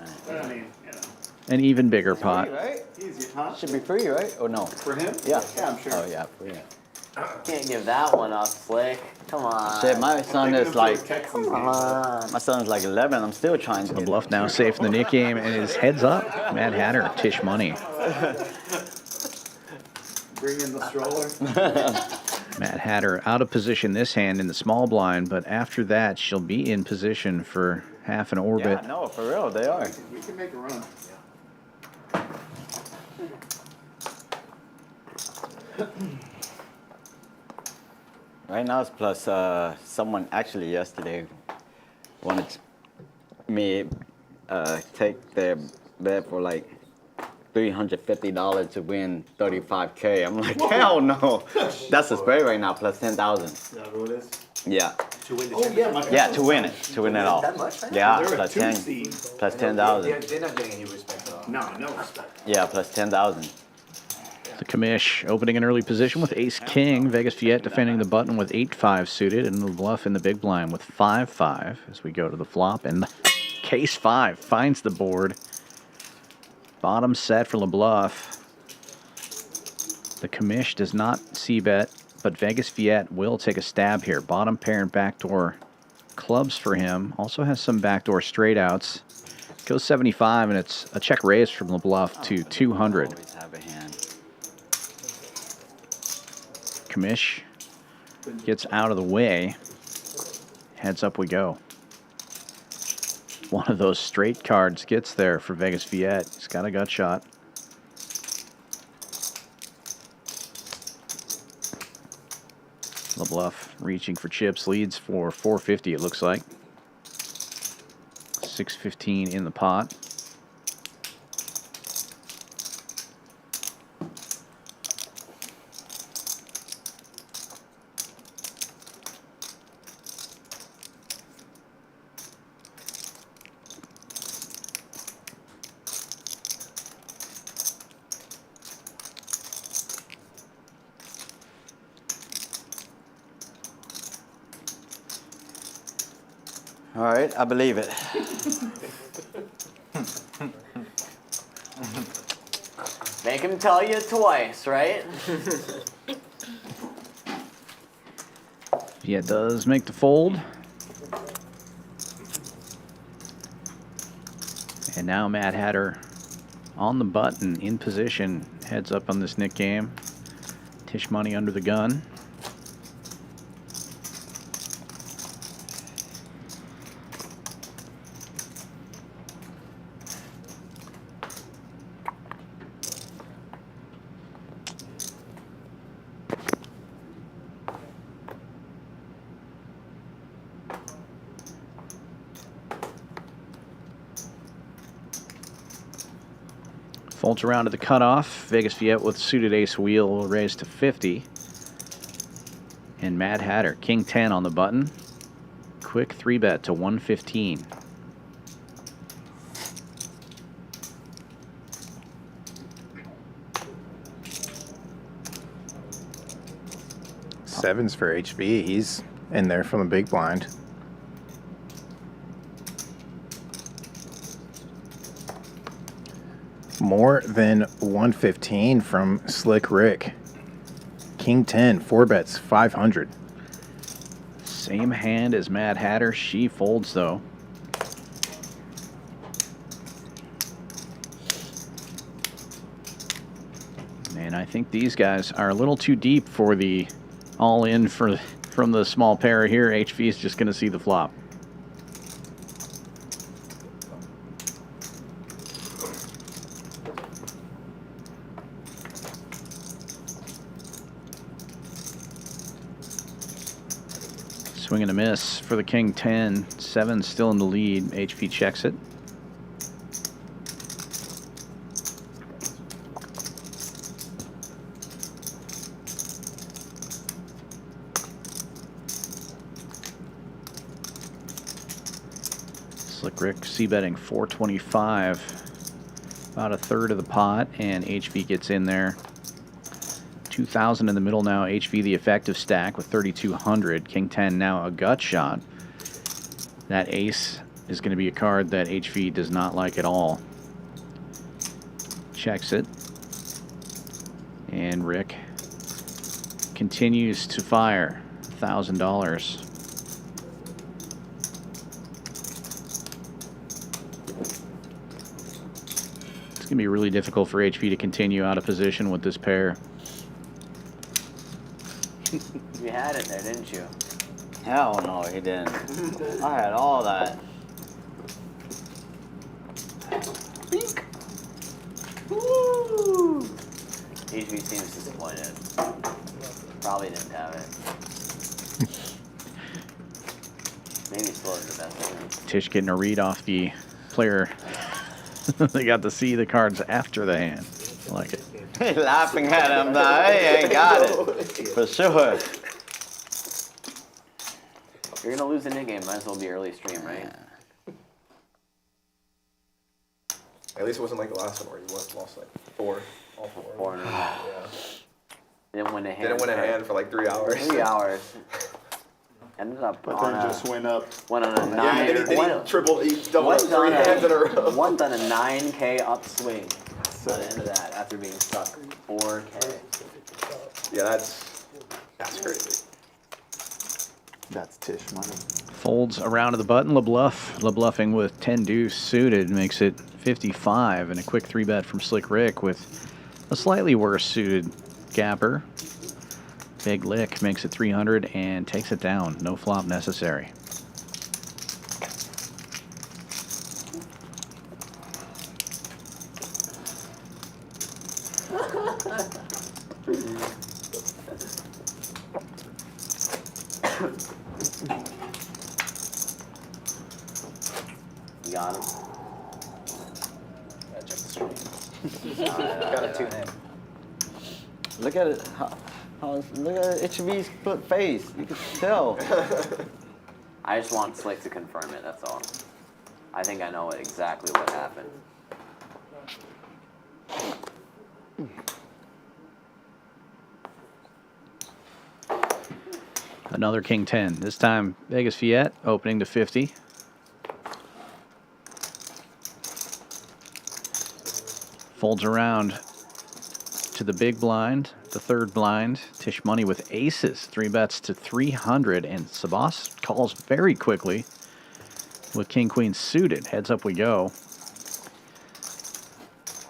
an even bigger pot. Right? Should be free, right? Or no? For him? Yeah. Yeah, I'm sure. Oh yeah, free. Can't give that one up, Slick. Come on. Shit, my son is like, my son's like 11. I'm still trying to. Lebluff now safe in the Nick game and is heads up. Mad Hatter, Tisch Money. Bring in the stroller. Mad Hatter out of position this hand in the small blind, but after that she'll be in position for half an orbit. Yeah, no, for real, they are. We can make a run. Right now it's plus someone actually yesterday wanted me take their bet for like $350 to win 35K. I'm like, hell no. That's the spread right now, plus 10,000. Is that what it is? Yeah. To win the Yeah, to win it. To win it all. That much, right? Yeah, They're a plus 2 10. seed. Plus 10,000. They're not getting any respect at all. No, no respect. Yeah, plus 10,000. The Commish opening an early position with ace king. Vegas Viet defending the button with 8-5 suited, and Lebluff in the big blind with 5-5 as we go to the flop. And case 5 finds the board. Bottom set for Lebluff. The Commish does not c-bet, but Vegas Viet will take a stab here. Bottom pair and backdoor clubs for him. Also has some backdoor straight outs. Goes 75, and it's a check raise from Lebluff to 200. Always have a hand. Commish gets out of the way. Heads up we go. One of those straight cards gets there for Vegas Viet. He's got a gut shot. Lebluff reaching for chips, leads for 450 it looks like. 615 in the pot. All right, I believe it. Make him tell you twice, right? Viet does make the fold. And now Mad Hatter on the button, in position, heads up on this Nick game. Tisch Money under the gun. Folds around to the cutoff. Vegas Viet with suited ace wheel will raise to 50. And Mad Hatter, king 10 on the button. Quick 3-bet to 115. Sevens for HV. He's in there from the big blind. More than 115 from Slick Ric. King 10, 4-bets, 500. Same hand as Mad Hatter. She folds, though. And I think these guys are a little too deep for the all-in from the small pair here. HV is just going to see the flop. Swing and a miss for the king 10. 7 still in the lead. HP checks it. Slick Ric c-betting 425. About a third of the pot, and HV gets in there. 2,000 in the middle now. HV the effective stack with 3,200. King 10 now a gut shot. That ace is going to be a card that HV does not like at all. Checks it. And Ric continues to fire. $1,000. It's going to be really difficult for HV to continue out of position with this pair. You had it there, didn't you? Hell no, he didn't. I had all that. Bink. Woo! HV seems disappointed. Probably didn't have it. Maybe slow is the best thing. Tisch getting a read off the player. They got to see the cards after the hand. I like it. He's laughing at him now. He ain't got it. For sure. You're gonna lose the nick game, might as well be early stream, right? At least it wasn't like the last one where you lost like all four. 4 in a row. Yeah. Didn't win a hand. Didn't win a hand for like 3 hours. 3 hours. Ended up But on then just went up. Went on a 9. Yeah, he doubled up 3 hands in a row. One done a 9K upswing at the end of that after being stuck 4K. Yeah, that's crazy. That's Tisch Money. Folds around to the button. Lebluffing with 10 deuce suited makes it 55, and a quick 3-bet from Slick Ric with a slightly worse suited gapper. Big lick makes it 300 and takes it down. No flop necessary. You got him. Gotta check the screen. Gotta tune in. Look at it. Look at HV's face. You can tell. I just want Slick to confirm it, that's all. I think I know exactly what happened. Another king 10. This time Vegas Viet opening to 50. Folds around to the big blind, the third blind. Tisch Money with aces. 3-bets to 300, and Sebas calls very quickly with king queen suited. Heads up we go.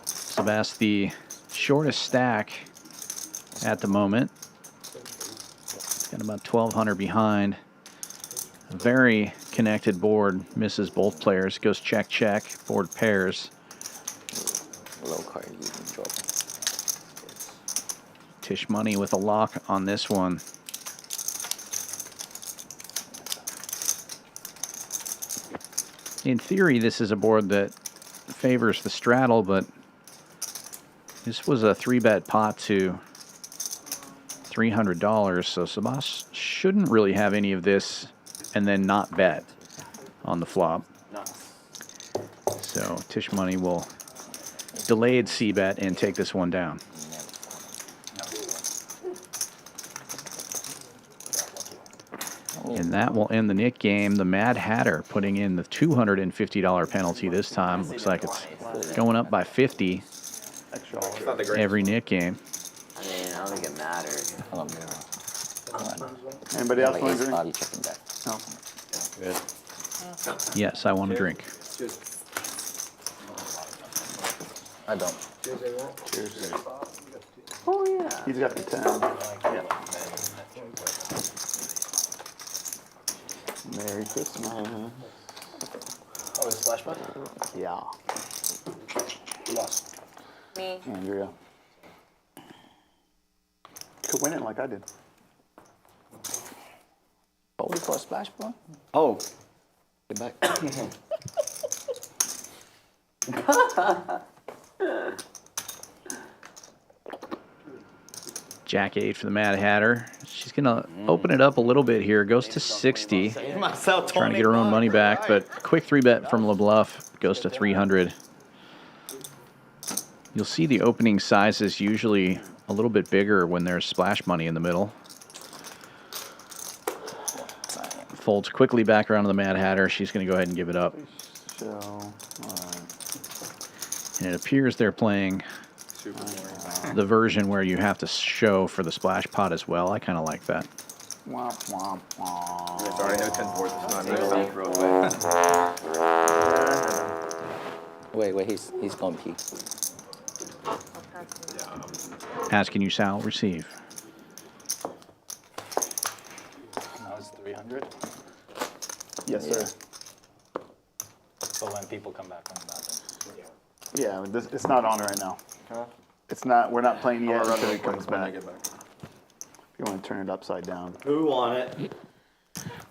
Sebas the shortest stack at the moment. Got about 1,200 behind. A very connected board. Misses both players. Goes check, check. Board pairs. Low card, you in trouble. Tisch Money with a lock on this one. In theory, this is a board that favors the straddle, but This was a 3-bet pot to $300, so Sebas shouldn't really have any of this and then not bet on the flop. So Tisch Money will delayed C-bet and take this one down. And that will end the Nick game. The Mad Hatter putting in the $250 penalty this time. Looks like it's going up by 50 every Nick game. I mean, I don't think it matters. Anybody else want to drink? No. Good. Yes, I want a drink. I don't. Cheers. Oh, yeah. He's got the 10. Yeah. Merry Christmas. Oh, it's splash button? Yeah. Who lost? Me. Andrea. Could win it like I did. Only for a splash button? Oh. Get back. Jack 8 for the Mad Hatter. She's going to open it up a little bit here. Goes to 60. Trying to get her own money back, but quick 3-bet from Lebluff goes to 300. You'll see the opening size is usually a little bit bigger when there's splash money in the middle. Folds quickly back around to the Mad Hatter. She's going to go ahead and give it up. And it appears they're playing the version where you have to show for the splash pot as well. I kind of like that. Womp, womp, womp. It's already no 10-4. Wait, he's going to pee. Asking you, Sal, receive. Now it's 300. Yes, sir. So when people come back on the bathroom. Yeah, it's not on right now. It's not. We're not playing yet until he comes back. If you want to turn it upside down. Who won it?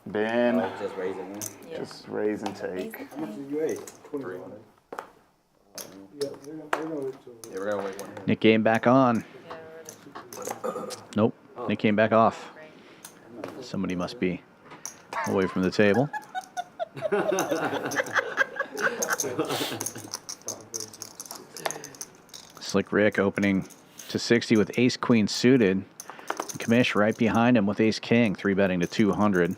Ben. Oh, just raising it? Just raise and take. How much did you raise? 23. Yeah, we're gonna wait one. Nick game back on. Nope. Nick came back off. Somebody must be away from the table. Slick Ric opening to 60 with ace queen suited. Commish right behind him with ace king, 3-betting to 200.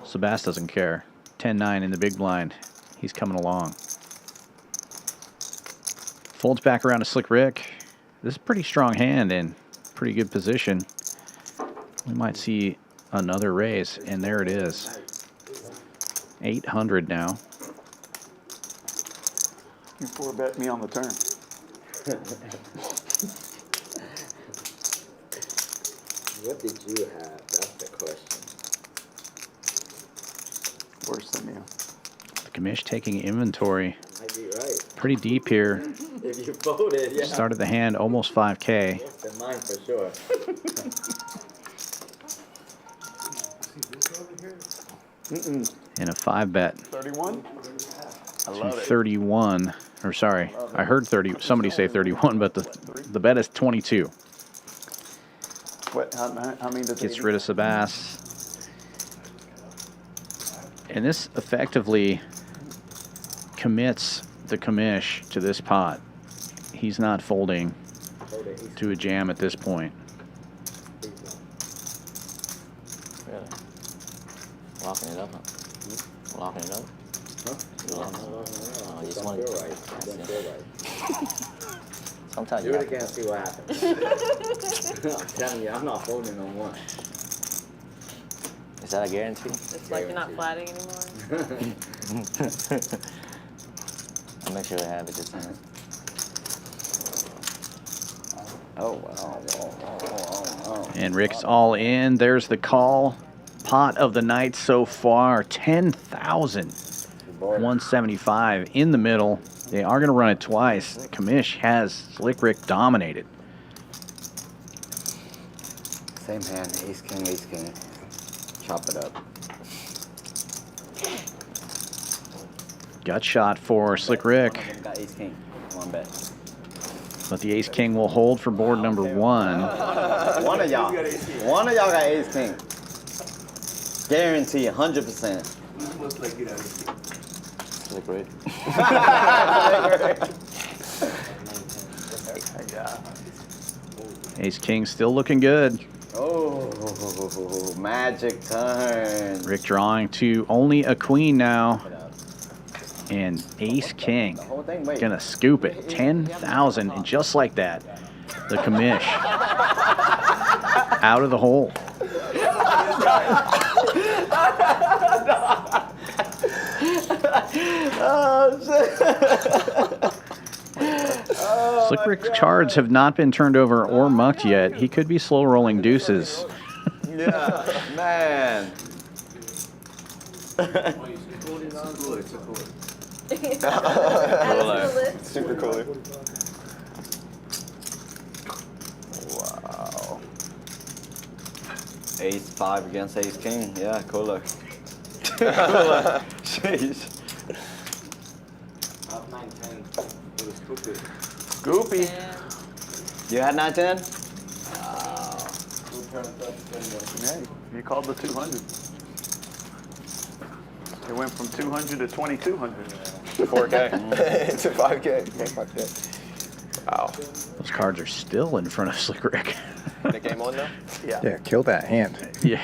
Sebas doesn't care. 10-9 in the big blind. He's coming along. Folds back around to Slick Ric. This is a pretty strong hand and pretty good position. We might see another raise, and there it is. 800 now. You 4-bet me on the turn. What did you have? That's the question. Worse than you. The Commish taking inventory. Might be right. Pretty deep here. If you voted, yeah. Started the hand almost 5K. Worse than mine for sure. And a 5-bet. 31? I To love it. 31. Or sorry, I heard 30. Somebody say 31, but the bet is 22. What? How many does Gets rid of Sebas. And this effectively commits the Commish to this pot. He's not folding to a jam at this point. Really? Locking it up, huh? Locking it up? Huh? You locking it up? Oh, you just want to... Right. Sometimes Do you it have again, to. see what happens. I'm telling you, I'm not folding no more. Is that a guarantee? It's like you're not flatting anymore. I'll make sure I have it this time. Oh, wow. And Rick's all in. There's the call. Pot of the night so far, 10,175 in the middle. They are going to run it twice. Commish has Slick Ric dominated. Same hand, ace, king. Chop it up. Gut shot for Slick Ric. Got ace, king. One bet. But the ace king will hold for board number 1. One of y'all got ace king. Guarantee 100%. Most likely that. Slick Ric. Ace king still looking good. Oh, magic turn. Rick drawing to only a queen now. And ace king gonna scoop it. 10,000, and just like that, the commish out of the hole. Oh, shit. Slick Ric's cards have not been turned over or mucked yet. He could be slow rolling deuces. Yeah, man. Super cooler. Wow. Ace 5 against ace king. Yeah, cooler. Cooler. Jeez. Scoopy. You had 910? Yeah, you called the 200. It went from 200 to 2,200. To 4K. To 5K. 5K. Wow. Those cards are still in front of Slick Ric. The game on now? Yeah. Yeah, kill that hand. Yeah.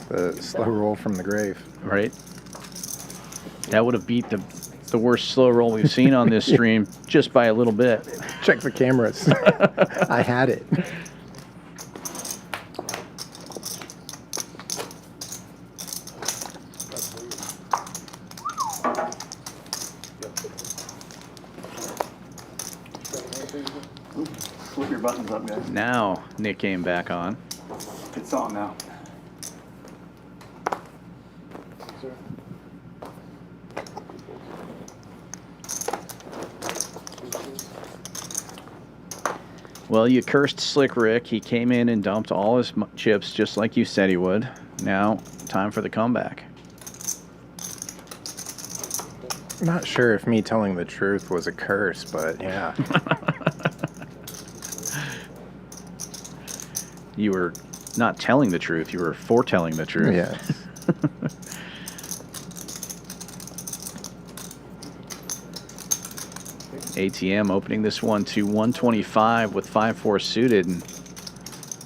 The slow roll from the grave. Right? That would have beat the worst slow roll we've seen on this stream just by a little bit. Check the cameras. I had it. Flip your buttons up, guys. Now Nick came back on. It's on now. Well, you cursed Slick Ric. He came in and dumped all his chips just like you said he would. Now, time for the comeback. I'm not sure if me telling the truth was a curse, but yeah. You were not telling the truth. You were foretelling the truth. Yes. ATM opening this one to 125 with 5-4 suited. And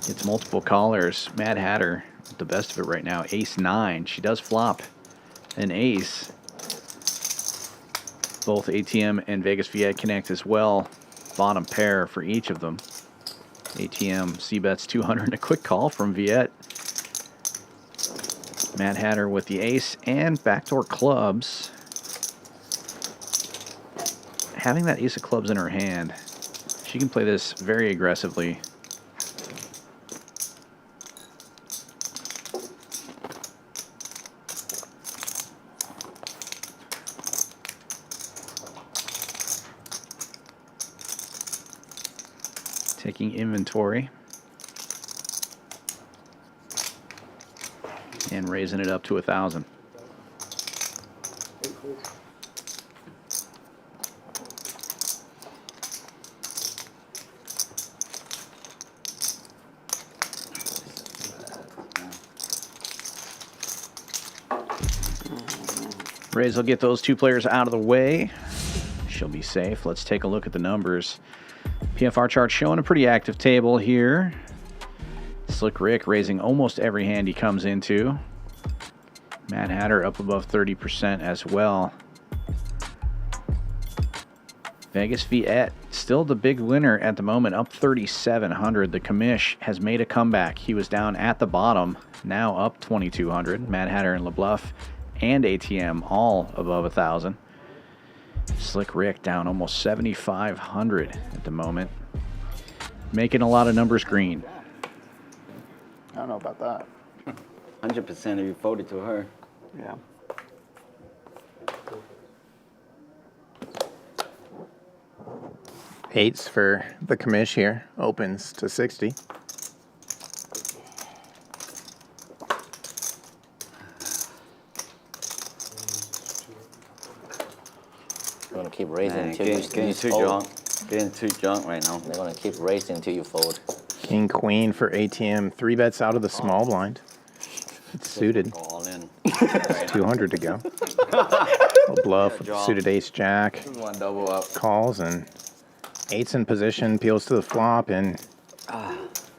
it's multiple callers. Mad Hatter with the best of it right now. Ace 9. She does flop an ace. Both ATM and Vegas Viet connect as well. Bottom pair for each of them. ATM C-bets 200 and a quick call from Viet. Mad Hatter with the ace and backdoor clubs. Having that ace of clubs in her hand, she can play this very aggressively. Taking inventory and raising it up to 1,000. Rays will get those two players out of the way. She'll be safe. Let's take a look at the numbers. PFR chart showing a pretty active table here. Slick Ric raising almost every hand he comes into. Mad Hatter up above 30% as well. Vegas Viet still the big winner at the moment, up 3,700. The commish has made a comeback. He was down at the bottom, now up 2,200. Mad Hatter and Lebluff and ATM all above 1,000. Slick Ric down almost 7,500 at the moment. Making a lot of numbers green. I don't know about that. 100% of you voted to her. Yeah. Eights for the commish here. Opens to 60. gonna keep raising Man, until you getting too fold. drunk. Getting too drunk right now. They're gonna keep raising until you fold. King queen for ATM. 3 bets out of the small blind. It's suited. Go all in. It's 200 to go. Bluff with suited ace jack. One double up. Calls and 8's in position, peels to the flop, and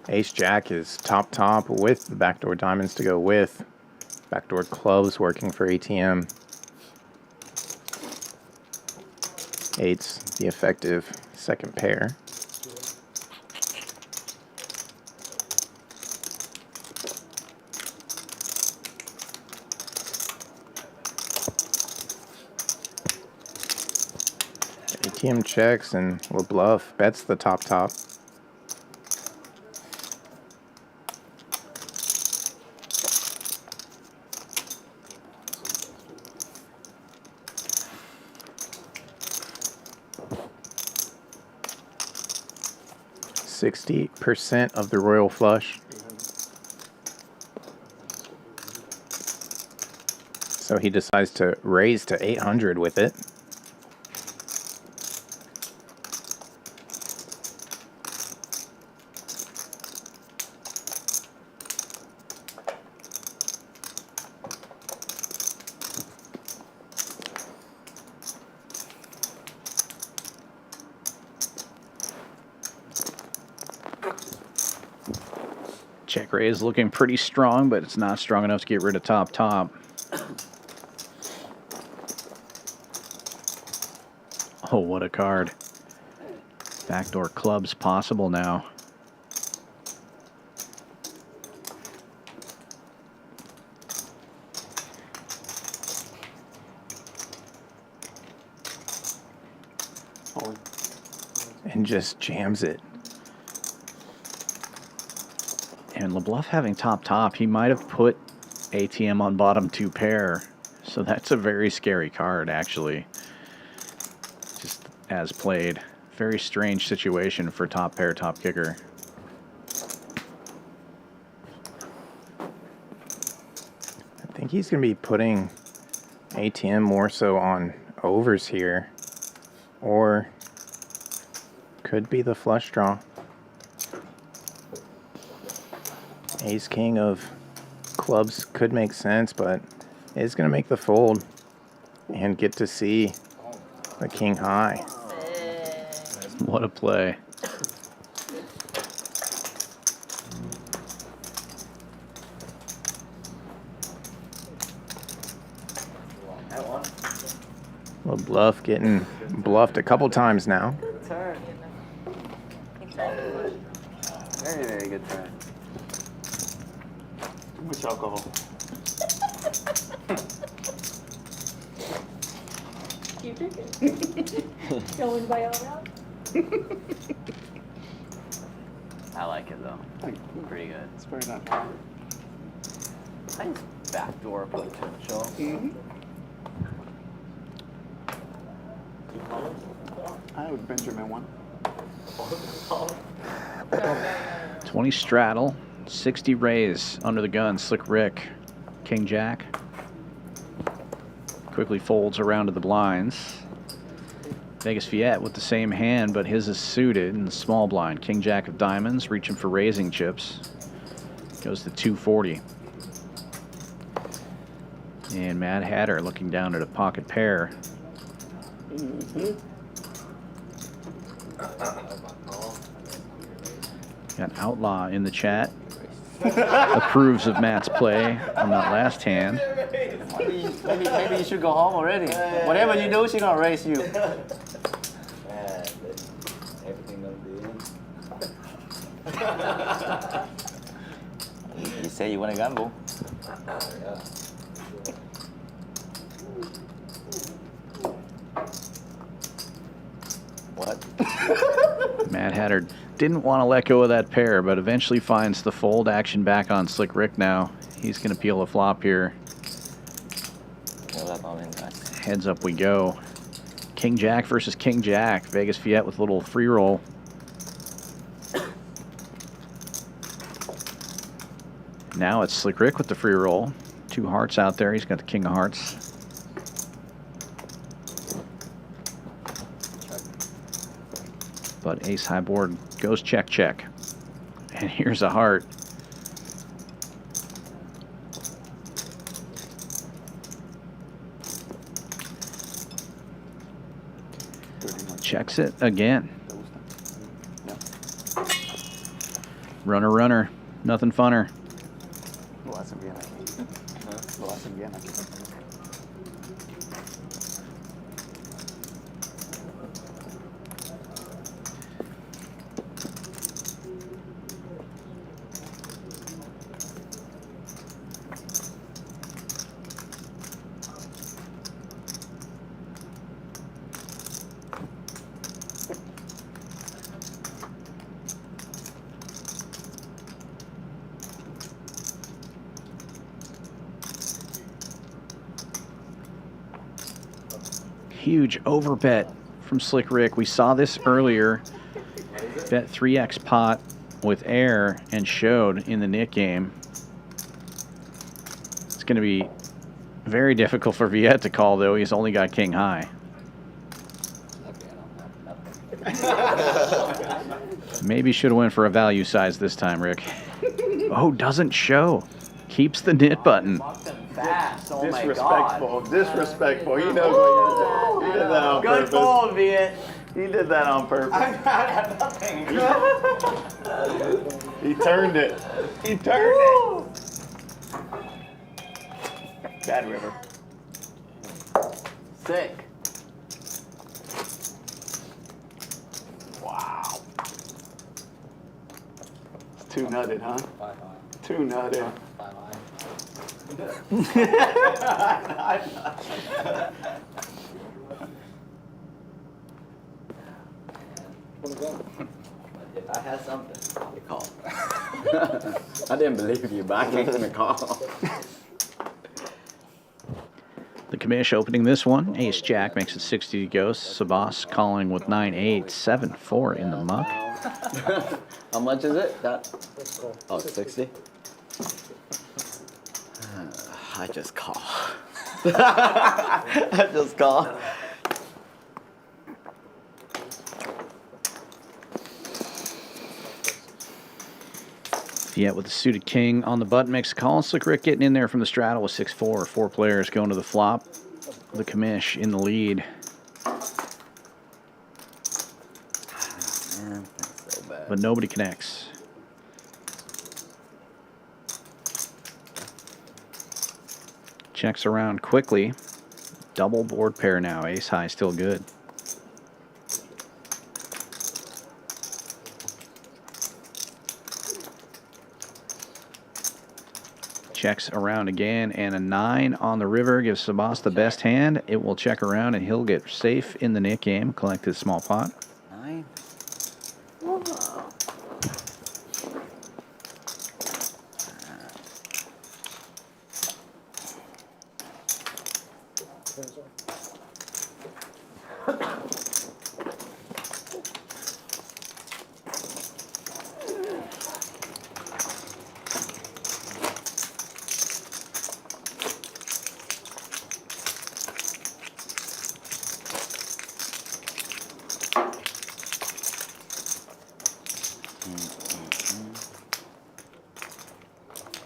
ace jack is top with the backdoor diamonds to go with. Backdoor clubs working for ATM. 8's the effective second pair. ATM checks and Lebluff bets the top. 60% of the royal flush. So he decides to raise to 800 with it. Check raise looking pretty strong, but it's not strong enough to get rid of top. Oh, what a card. Backdoor clubs possible now. And just jams it. And Lebluff having top, he might have put ATM on bottom 2 pair. So that's a very scary card, actually. Just as played. Very strange situation for top pair, top kicker. I think he's going to be putting ATM more so on overs here. Or could be the flush draw. Ace king of clubs could make sense, but it's going to make the fold and get to see the king high. What a play. Lebluff getting bluffed a couple times now. Good turn. Very, very good turn. Too much alcohol. Keep drinking. Going by all around. I like it though. Pretty good. It's very nice. Nice backdoor potential. I would Benjamin one. 20 straddle, 60 raise under the gun. Slick Ric, king jack. Quickly folds around to the blinds. Vegas Viet with the same hand, but his is suited in the small blind. King jack of diamonds, reaching for raising chips. Goes to 240. And Mad Hatter looking down at a pocket pair. Got Outlaw in the chat. Approves of Matt's play on that last hand. Maybe you should go home already. Whatever you do, she's gonna raise you. Everything gonna be in. You say you wanna gamble. What? Mad Hatter didn't want to let go of that pair, but eventually finds the fold action back on Slick Ric now. He's going to peel a flop here. Heads up we go. King Jack versus King Jack. Vegas Viet with a little free roll. Now it's Slick Ric with the free roll. 2 hearts out there. He's got the king of hearts. But ace high board goes check, check. And here's a heart. Checks it again. Runner, runner. Nothing funner. Huge over bet from Slick Ric. We saw this earlier. Bet 3x pot with air and showed in the Nick game. It's going to be very difficult for Viet to call, though. He's only got king high. Maybe should have went for a value size this time, Rick. Oh, doesn't show. Keeps the knit button. Fast. Oh my Disrespectful. God. Disrespectful. He knows what you did. He did that on purpose. Good fold, Viet. He did that on purpose. I'm mad at nothing. He turned it. He turned it. Bad river. Sick. Wow. It's too nutted, huh? Too nutted. If I had something, you call. I didn't believe you, but I can't even call. The Commish opening this one. Ace Jack makes it 60 to go. Sebas calling with 9-8, 7-4 in the muck. How much is it? Oh, 60? I just call. I just call. Viet with the suited king on the button makes a call. Slick Ric getting in there from the straddle with 6-4. 4 players going to the flop. The Commish in the lead. Man, that's so bad. But nobody connects. Checks around quickly. Double board pair now. Ace high still good. Checks around again, and a 9 on the river gives Sebas the best hand. It will check around, and he'll get safe in the Nick game. Collect his small pot. 9.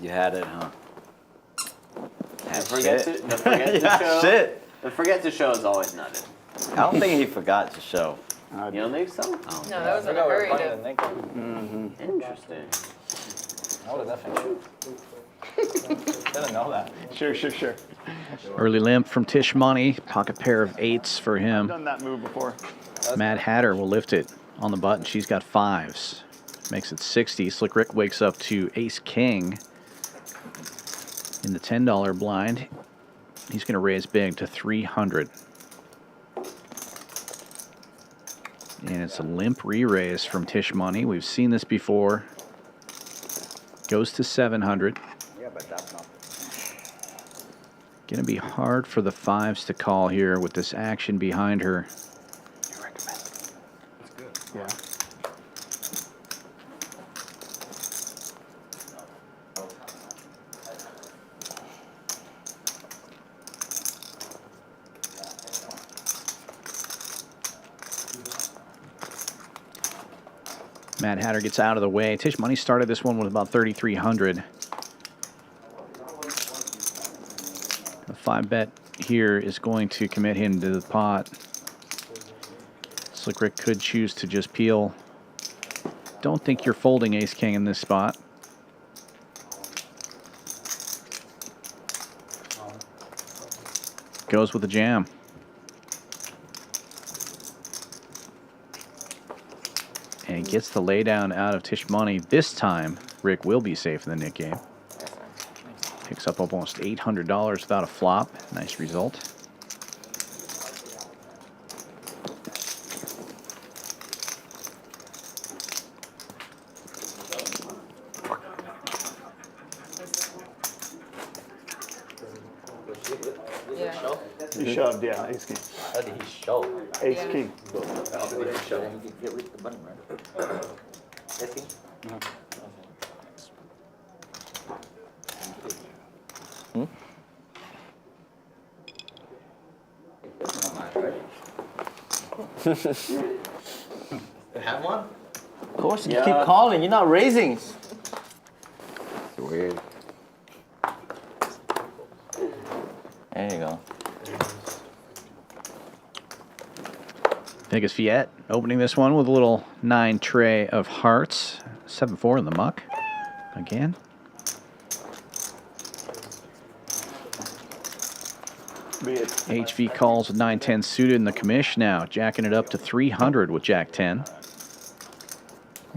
You had it, huh? Don't forget to Yeah, show. shit. The forget to show is always nutted. I don't think he forgot to show. You don't think so? Oh, No, that was in a hurry to. Interesting. I would have definitely didn't know that. Sure. Early limp from Tisch Money. Pocket pair of 8s for him. Done that move before. Mad Hatter will lift it on the button. She's got 5s. Makes it 60. Slick Ric wakes up to Ace King in the $10 blind. He's going to raise big to 300. And it's a limp re-raise from Tisch Money. We've seen this before. Goes to 700. Yeah, but that's not. Going to be hard for the 5s to call here with this action behind her. Yeah. Mad Hatter gets out of the way. Tisch Money started this one with about 3,300. The 5-bet here is going to commit him to the pot. Slick Ric could choose to just peel. Don't think you're folding ace-king in this spot. Goes with the jam. And gets the laydown out of Tisch Money. This time, Ric will be safe in the Nick game. Picks up almost $800 without a flop. Nice result. He shoved, yeah, ace king. How did he show? Ace king. Get rid of the button, right? Ace king? Have one? Of course, you keep calling. You're not raising. It's weird. There you go. Vegas Viet opening this one with a little 9 tray of hearts. 7-4 in the muck. Again. HV calls with 9-10 suited in the commish now. Jacking it up to 300 with Jack-10.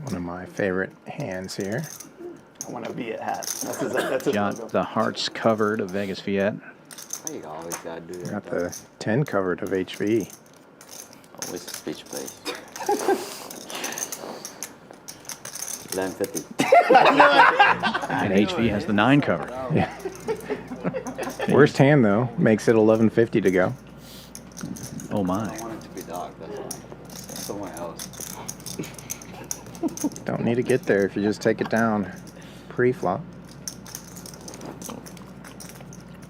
One of my favorite hands here. I want a Viet hat. That's his Got logo. the hearts covered of Vegas Viet. You always gotta do that. Got the 10 covered of HV. Always a speech place. 1150. And HV has the 9 covered. Yeah. Worst hand though, makes it 1150 to go. Oh my. I want it to be dark, that's why. Someone else. Don't need to get there if you just take it down pre-flop.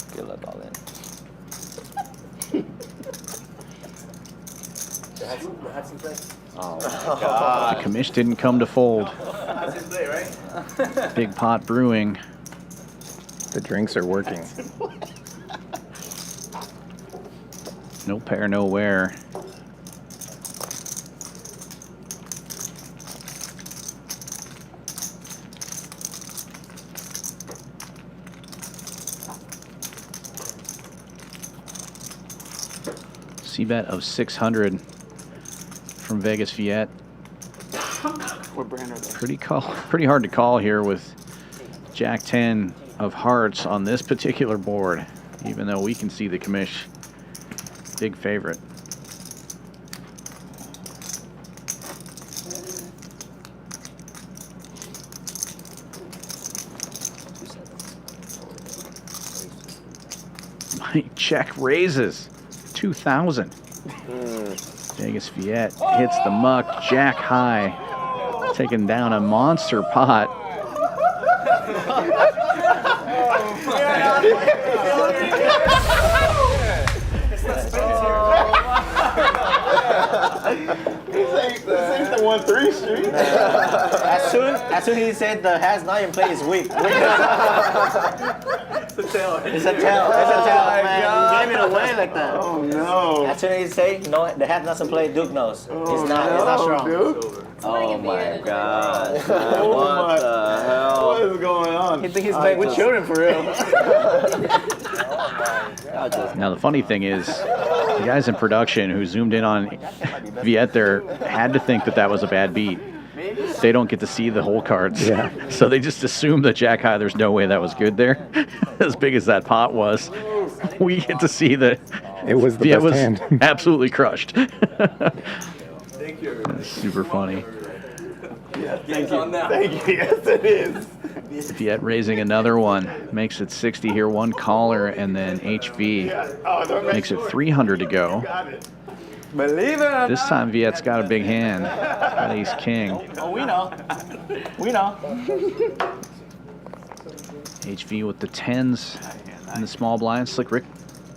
Fill it all in. That's in play. Oh my God. The commish didn't come to fold. That's in play, right? Big pot brewing. The drinks are working. No pair, no wear. C-bet of 600 from Vegas Viet. What brand are they? Pretty hard to call here with Jack-10 of hearts on this particular board, even though we can see the commish. Big favorite. Mike check raises 2,000. Vegas Viet hits the muck, jack high, taking down a monster pot. This ain't the 1-3 street. As soon as he said the has not in play is weak. It's a tail. It's a tail. It's a tail, man. You gave it away like that. Oh no. As soon as he said no, the hat doesn't play. Duke knows. It's not strong. Dude. Oh my God. Oh What my. the hell? What is going on? He think he's playing with children for real. Now the funny thing is, the guys in production who zoomed in on Viet there had to think that that was a bad beat. They don't get to see the whole cards. Yeah. So they just assume that jack high, there's no way that was good there. As big as that pot was, we get to see that It was the Viet best was hand. absolutely crushed. Thank you. That's super funny. Yeah, thank you. Thank you. Yes, it is. Viet raising another one. Makes it 60 here. One caller, and then HV Oh, don't makes it 300 to go. Got it. Believe it. This time Viet's got a big hand. Got ace king. Oh, we know. We know. HV with the 10s and the small blind. Slick Ric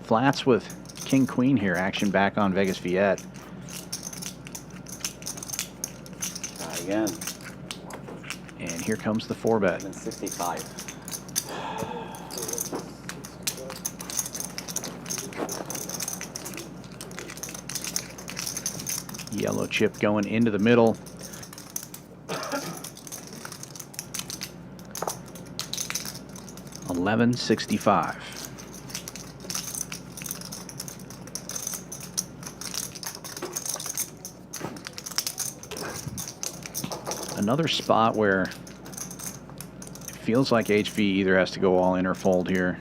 flats with king queen here. Action back on Vegas Viet. Try again. And here comes the 4-bet. 65. Yellow chip going into the middle. $11.65. Another spot where it feels like HV either has to go all in or fold here.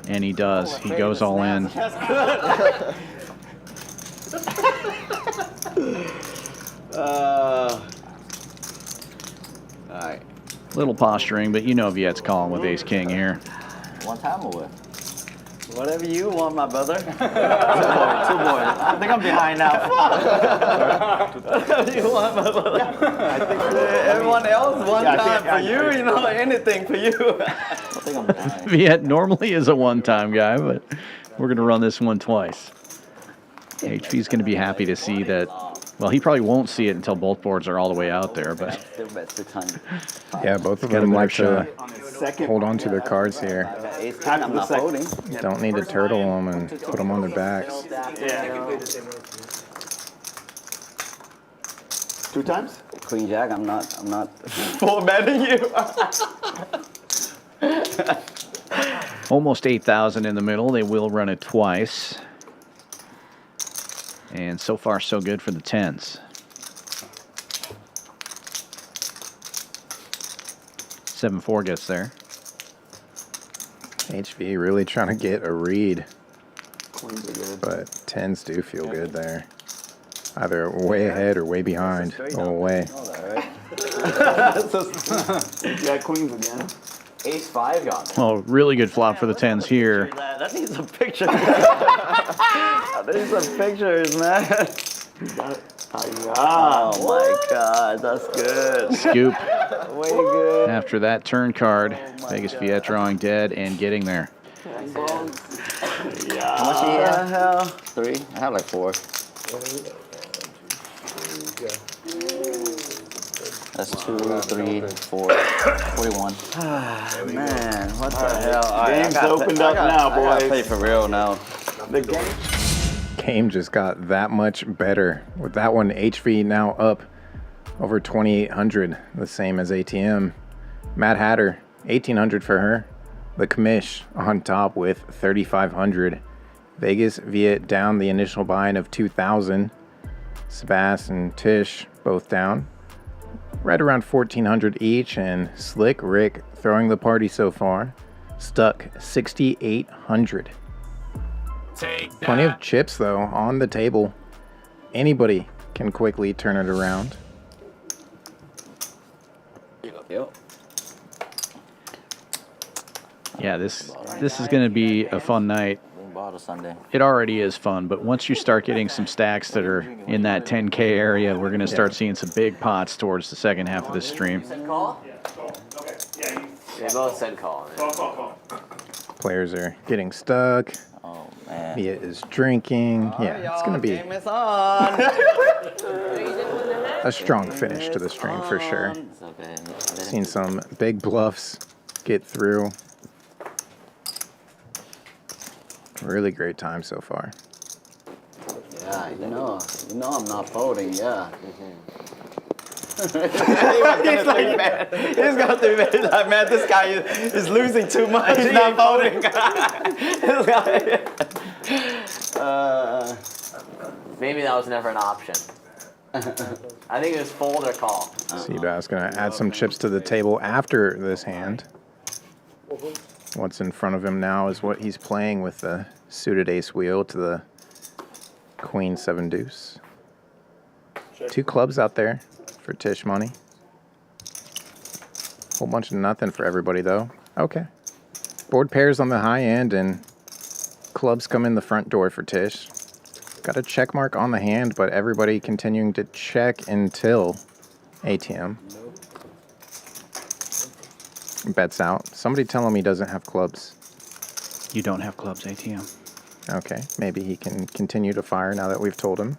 And he does. He goes all in. Alright. Little posturing, but you know Viet's calling with ace-king here. One time or what? Whatever you want, my brother. Two boy. I think I'm behind now. Whatever you want, my brother. Everyone else, one time for you, you know, anything for you. I think I'm behind. Viet normally is a one-time guy, but we're going to run this one twice. HV's going to be happy to see that. Well, he probably won't see it until both boards are all the way out there, but Still bet 600. Yeah, both of Got a them better like to Second. hold on to their cards here. Ace king, I'm not folding. Don't need to turtle them and put them on their backs. Yeah. 2 times? Queen jack, I'm not four betting you. almost 8,000 in the middle. They will run it twice. And so far, so good for the 10s. 7-4 gets there. HV really trying to get a read. Queens are good. But 10s do feel good there. Either way ahead or way behind. Go away. Yeah, queens again. Ace 5 got it. Oh, really good flop for the 10s here. That needs some pictures. That needs some pictures, man. Got it. Oh my God, that's good. Scoop. Way good. After that turn card, Vegas Viet drawing dead and getting there. How much do you have? 3? I have like 4. That's 2, 3, 4, 41. Man, what the hell? All right, Game's opened up now, I gotta boys. play for real now. The game. Game just got that much better. With that one, HV now up over 2,800, the same as ATM. Mad Hatter, 1,800 for her. The Commish on top with 3,500. Vegas Viet down the initial buy-in of 2,000. Sebas and Tisch both down. Right around 1,400 each, and Slick Ric throwing the party so far. Stuck 6,800. Plenty of chips though on the table. Anybody can quickly turn it around. Yep. Yeah, this is going to be a fun night. Bottle Sunday. It already is fun, but once you start getting some stacks that are in that 10K area, we're going to start seeing some big pots towards the second half of the stream. Send call? Okay. Yeah, they both said call. Call. Players are getting stuck. Oh man. Viet is drinking. Yeah, it's going to be Game is on. a strong finish to the stream for sure. Seen some big bluffs get through. Really great time so far. Yeah, you know I'm not folding, yeah. He's like, man, he's got to be like, man, this guy is losing too much. He's not folding. This guy. Maybe that was never an option. I think it was fold or call. Sebas going to add some chips to the table after this hand. What's in front of him now is what he's playing with the suited ace wheel to the queen 7 deuce. 2 clubs out there for Tisch Money. Whole bunch of nothing for everybody though. Okay. Board pairs on the high end and clubs come in the front door for Tisch. Got a check mark on the hand, but everybody continuing to check until ATM. Bets out. Somebody tell him he doesn't have clubs. You don't have clubs, ATM. Okay, maybe he can continue to fire now that we've told him.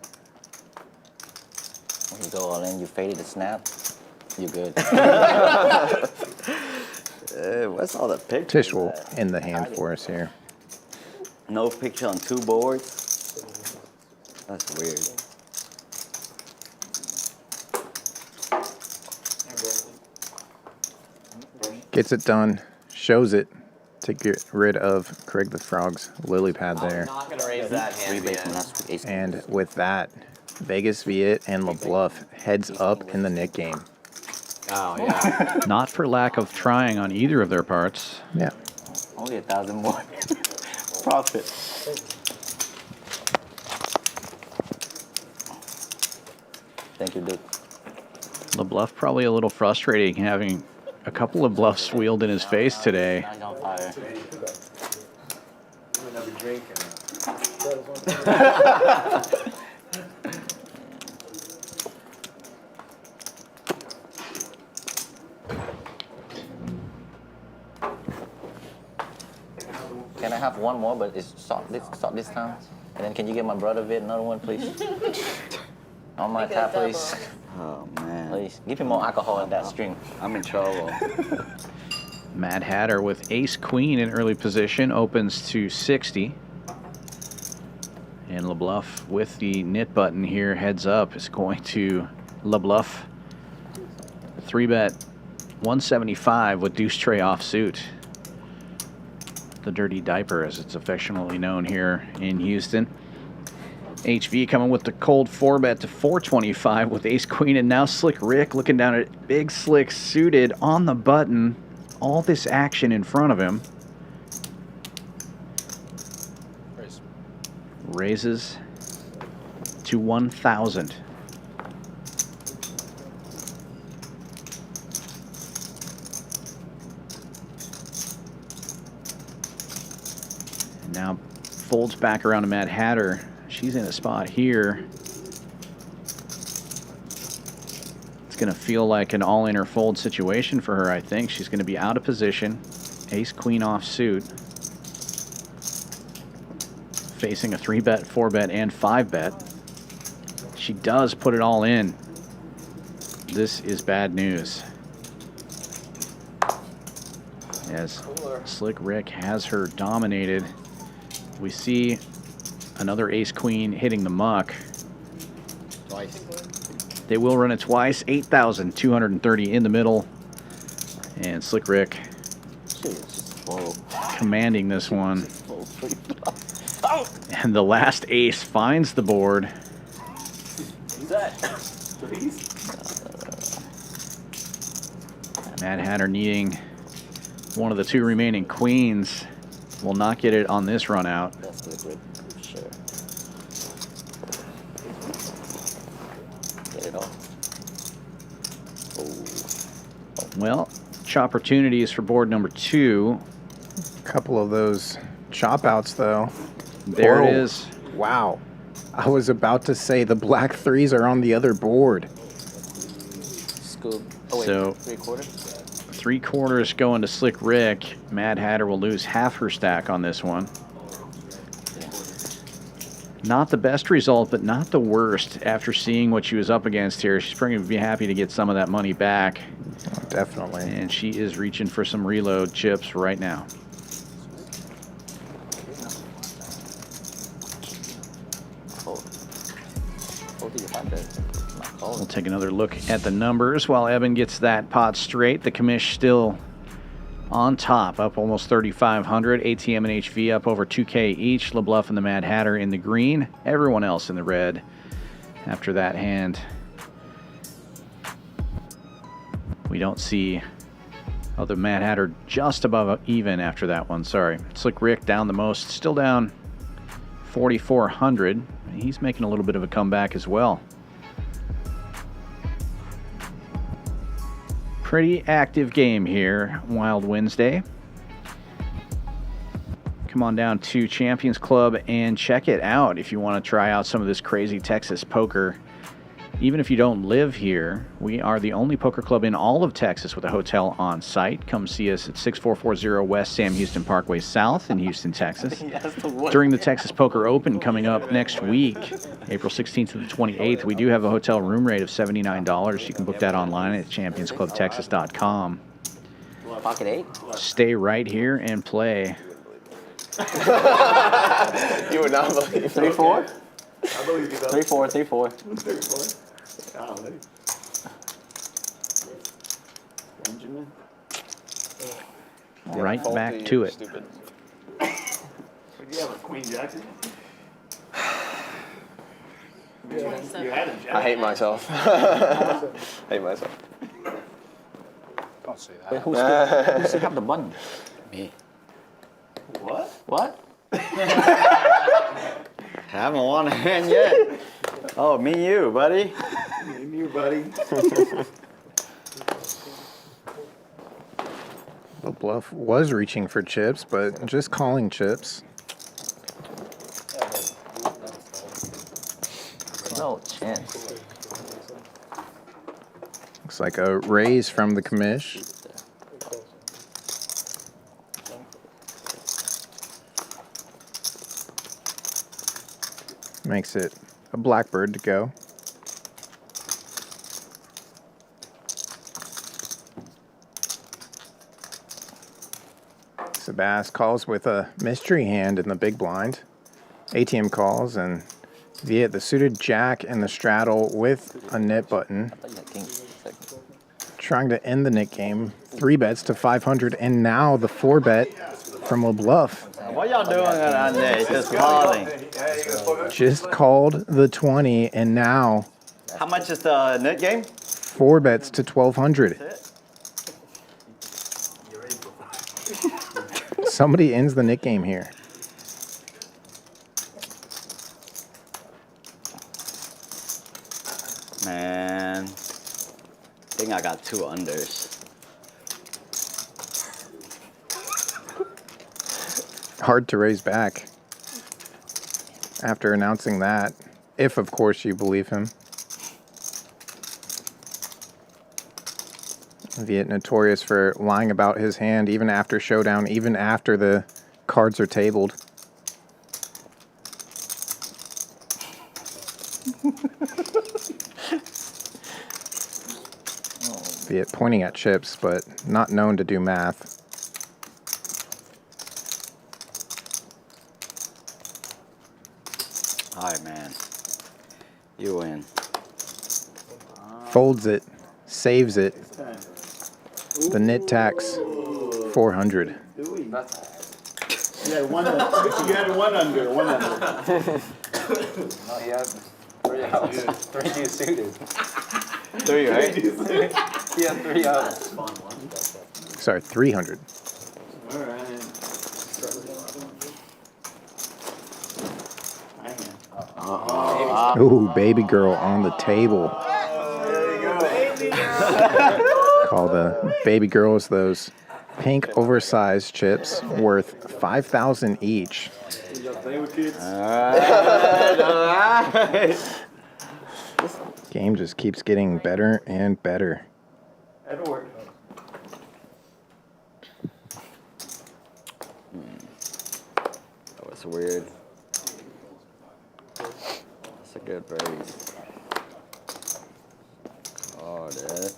When you go all in, you faded the snap. You good? What's all the pictures? Tisch will end the hand for us here. No picture on 2 boards? That's weird. Gets it done, shows it to get rid of Craig the Frog's lily pad there. I'm not gonna raise that hand. And with that, Vegas Viet and Lebluff heads up in the Nick game. Oh, yeah. Not for lack of trying on either of their parts. Yeah. Only 1,000 more. Profit. Thank you, Duke. Lebluff probably a little frustrating having a couple of bluffs wheeled in his face today. Can I have one more, but it's short this time? And then can you get my brother Viet another one, please? On my tap, please. Oh, man. Please. Give me more alcohol in that string. I'm in trouble. Mad Hatter with ace queen in early position opens to 60. And Lebluff with the knit button here heads up is going to Lebluff. 3-bet 175 with deuce tray offsuit. The dirty diaper, as it's affectionately known here in Houston. HV coming with the cold 4-bet to 425 with ace queen, and now Slick Ric looking down at Big Slick suited on the button. All this action in front of him. Raises to 1,000. Now folds back around to Mad Hatter. She's in a spot here. It's going to feel like an all-in or fold situation for her, I think. She's going to be out of position. Ace-queen offsuit. Facing a 3-bet, 4-bet, and 5-bet. She does put it all in. This is bad news, as Slick Ric has her dominated. We see another ace-queen hitting the muck. Twice. They will run it twice. 8,230 in the middle. And Slick Ric commanding this one. And the last ace finds the board. Mad Hatter needing one of the 2 remaining queens. Will not get it on this run out. That's liquid, sure. Get it off. Well, opportunities for board number 2. Couple of those chop outs, though. There it is. Wow. I was about to say the black 3s are on the other board. Scoop. Oh, wait, So 3/4? 3/4 going to Slick Ric. Mad Hatter will lose half her stack on this one. Not the best result, but not the worst after seeing what she was up against here. She's probably going to be happy to get some of that money back. Oh, definitely. And she is reaching for some reload chips right now. We'll take another look at the numbers while Evan gets that pot straight. The commish still on top, up almost 3,500. ATM and HV up over 2K each. Lebluff and the Mad Hatter in the green. Everyone else in the red after that hand. We don't see the Mad Hatter just above even after that one. Sorry. Slick Ric down the most. Still down 4,400. He's making a little bit of a comeback as well. Pretty active game here, Wild Wednesday. Come on down to Champions Club and check it out if you want to try out some of this crazy Texas poker. Even if you don't live here, we are the only poker club in all of Texas with a hotel on site. Come see us at 6440 West Sam Houston Parkway South in Houston, Texas. During the Texas Poker Open coming up next week, April 16th to the 28th. We do have a hotel room rate of $79. You can book that online at championsclubtexas.com. Pocket 8? Stay right here and play. You would not believe. 3-4? I believe you. 3-4, 3-4. 3-4. Golly. Benjamin. Right back to it. Would you have a Queen Jackson? You had a jack. I hate myself. Hate myself. Don't say Wait, who still have the button? Me. What? What? Haven't won a hand yet. Oh, me, you, buddy. Me and you, buddy. Lebluff was reaching for chips, but just calling chips. No chance. Looks like a raise from the commish. Makes it a blackbird to go. Sebas calls with a mystery hand in the big blind. ATM calls, and Viet the suited jack in the straddle with a nit button. Trying to end the nit game. 3 bets to 500, and now the 4 bet from Lebluff. What y'all doing on there? Just calling. Just called the 20, and now How much is the net game? 4 bets to 1,200. Somebody ends the nit game here. Man, I think I got 2 unders. Hard to raise back after announcing that, if of course you believe him. Viet notorious for lying about his hand even after showdown, even after the cards are tabled. Viet pointing at chips, but not known to do math. All right, man. You win. Folds it, saves it. The nit tax, 400. You had one under. You had one under. One under. No, he had 3 outs. 3 dudes suited. 3, right? He had 3 outs. Sorry, 300. All right. Ooh, baby girl on the table. There you go. Baby girl. Call the baby girls those pink oversized chips worth 5,000 each. Play with kids. All right. Game just keeps getting better and better. That'll work. That was weird. That's a good raise. Oh, that.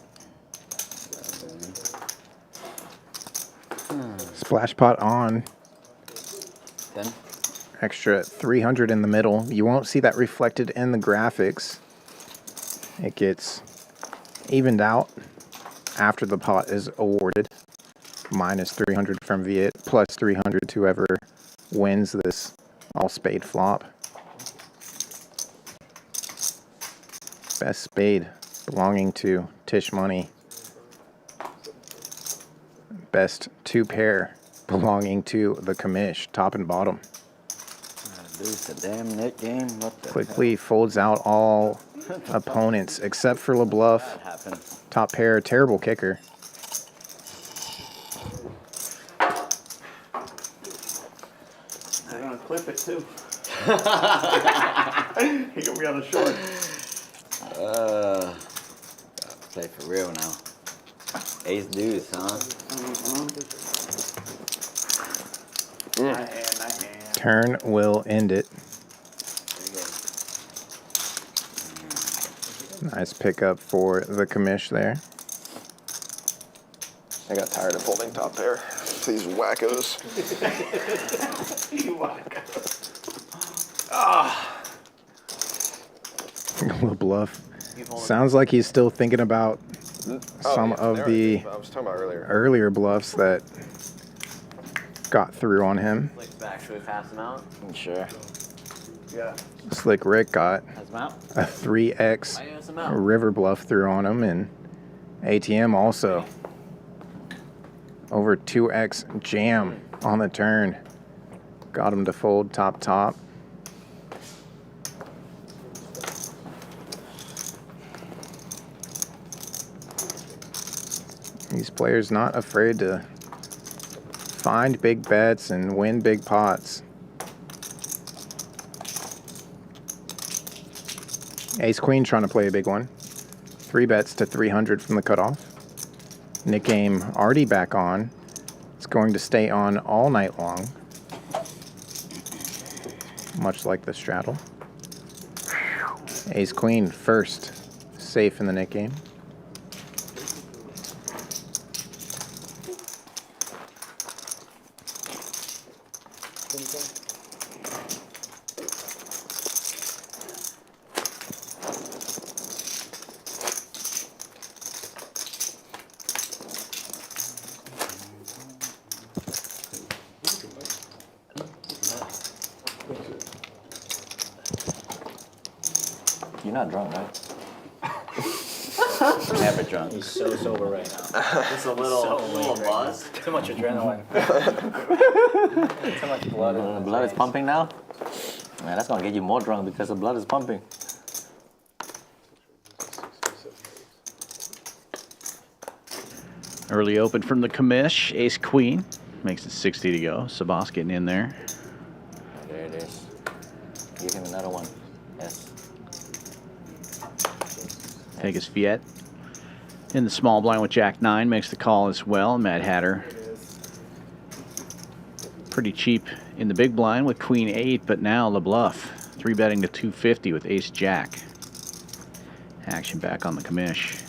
Splash pot on. Then? Extra 300 in the middle. You won't see that reflected in the graphics. It gets evened out after the pot is awarded. Minus 300 from Viet, plus 300 to whoever wins this all spade flop. Best spade belonging to Tisch Money. Best 2 pair belonging to the commish, top and bottom. Lose the damn net game. What the Quickly folds out all opponents except for Lebluff. That happened. Top pair, terrible kicker. They're gonna clip it too. He gonna be on the short. Gotta play for real now. Ace deuce, huh? My hand. Turn will end it. Nice pickup for the commish there. I got tired of holding top pair. These wackos. You wackos. Lebluff. Sounds like he's still thinking about some of the I was talking about earlier bluffs that got through on him. Slick's back. Should we pass him out? Sure. Yeah. Slick Ric got Pass him out. a 3x Pass him out. river bluff through on him, and ATM also over 2x jam on the turn. Got him to fold top. These players not afraid to find big bets and win big pots. Ace Queen trying to play a big one. 3 bets to 300 from the cutoff. Nick game already back on. It's going to stay on all night long, much like the straddle. Ace Queen first, safe in the Nick game. You're not drunk, right? Never drunk. He's so sober right now. Just a little buzz. Too much adrenaline. Too much blood. The blood is pumping now? Man, that's gonna get you more drunk because the blood is pumping. Early open from the commish. Ace Queen. Makes it 60 to go. Sebas getting in there. There it is. Give him another one. Yes. Vegas Viet in the small blind with Jack 9 makes the call as well. Mad Hatter pretty cheap in the big blind with Queen 8, but now Lebluff 3-betting to 250 with Ace Jack. Action back on the commish.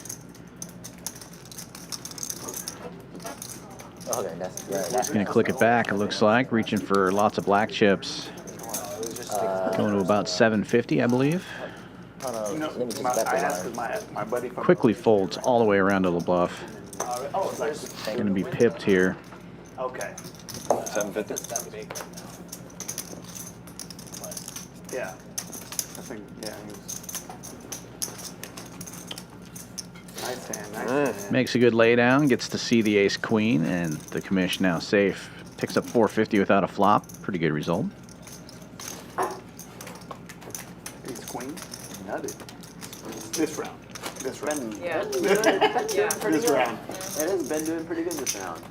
Okay, that's Gonna click it back, it looks like, reaching for lots of black chips. Going to about 750, I believe. You know, I asked my buddy. Quickly folds all the way around to Lebluff. Oh, it's like Gonna be pipped here. okay. 750. Yeah. I think yeah. He was... Nice hand. Nice hand. Makes a good laydown, gets to see the Ace Queen, and the commish now safe. Picks up 450 without a flop. Pretty good result. Ace Queen. Nutted. This round. This round. Yeah. Yeah. Pretty This good. round. It has been doing pretty good this round.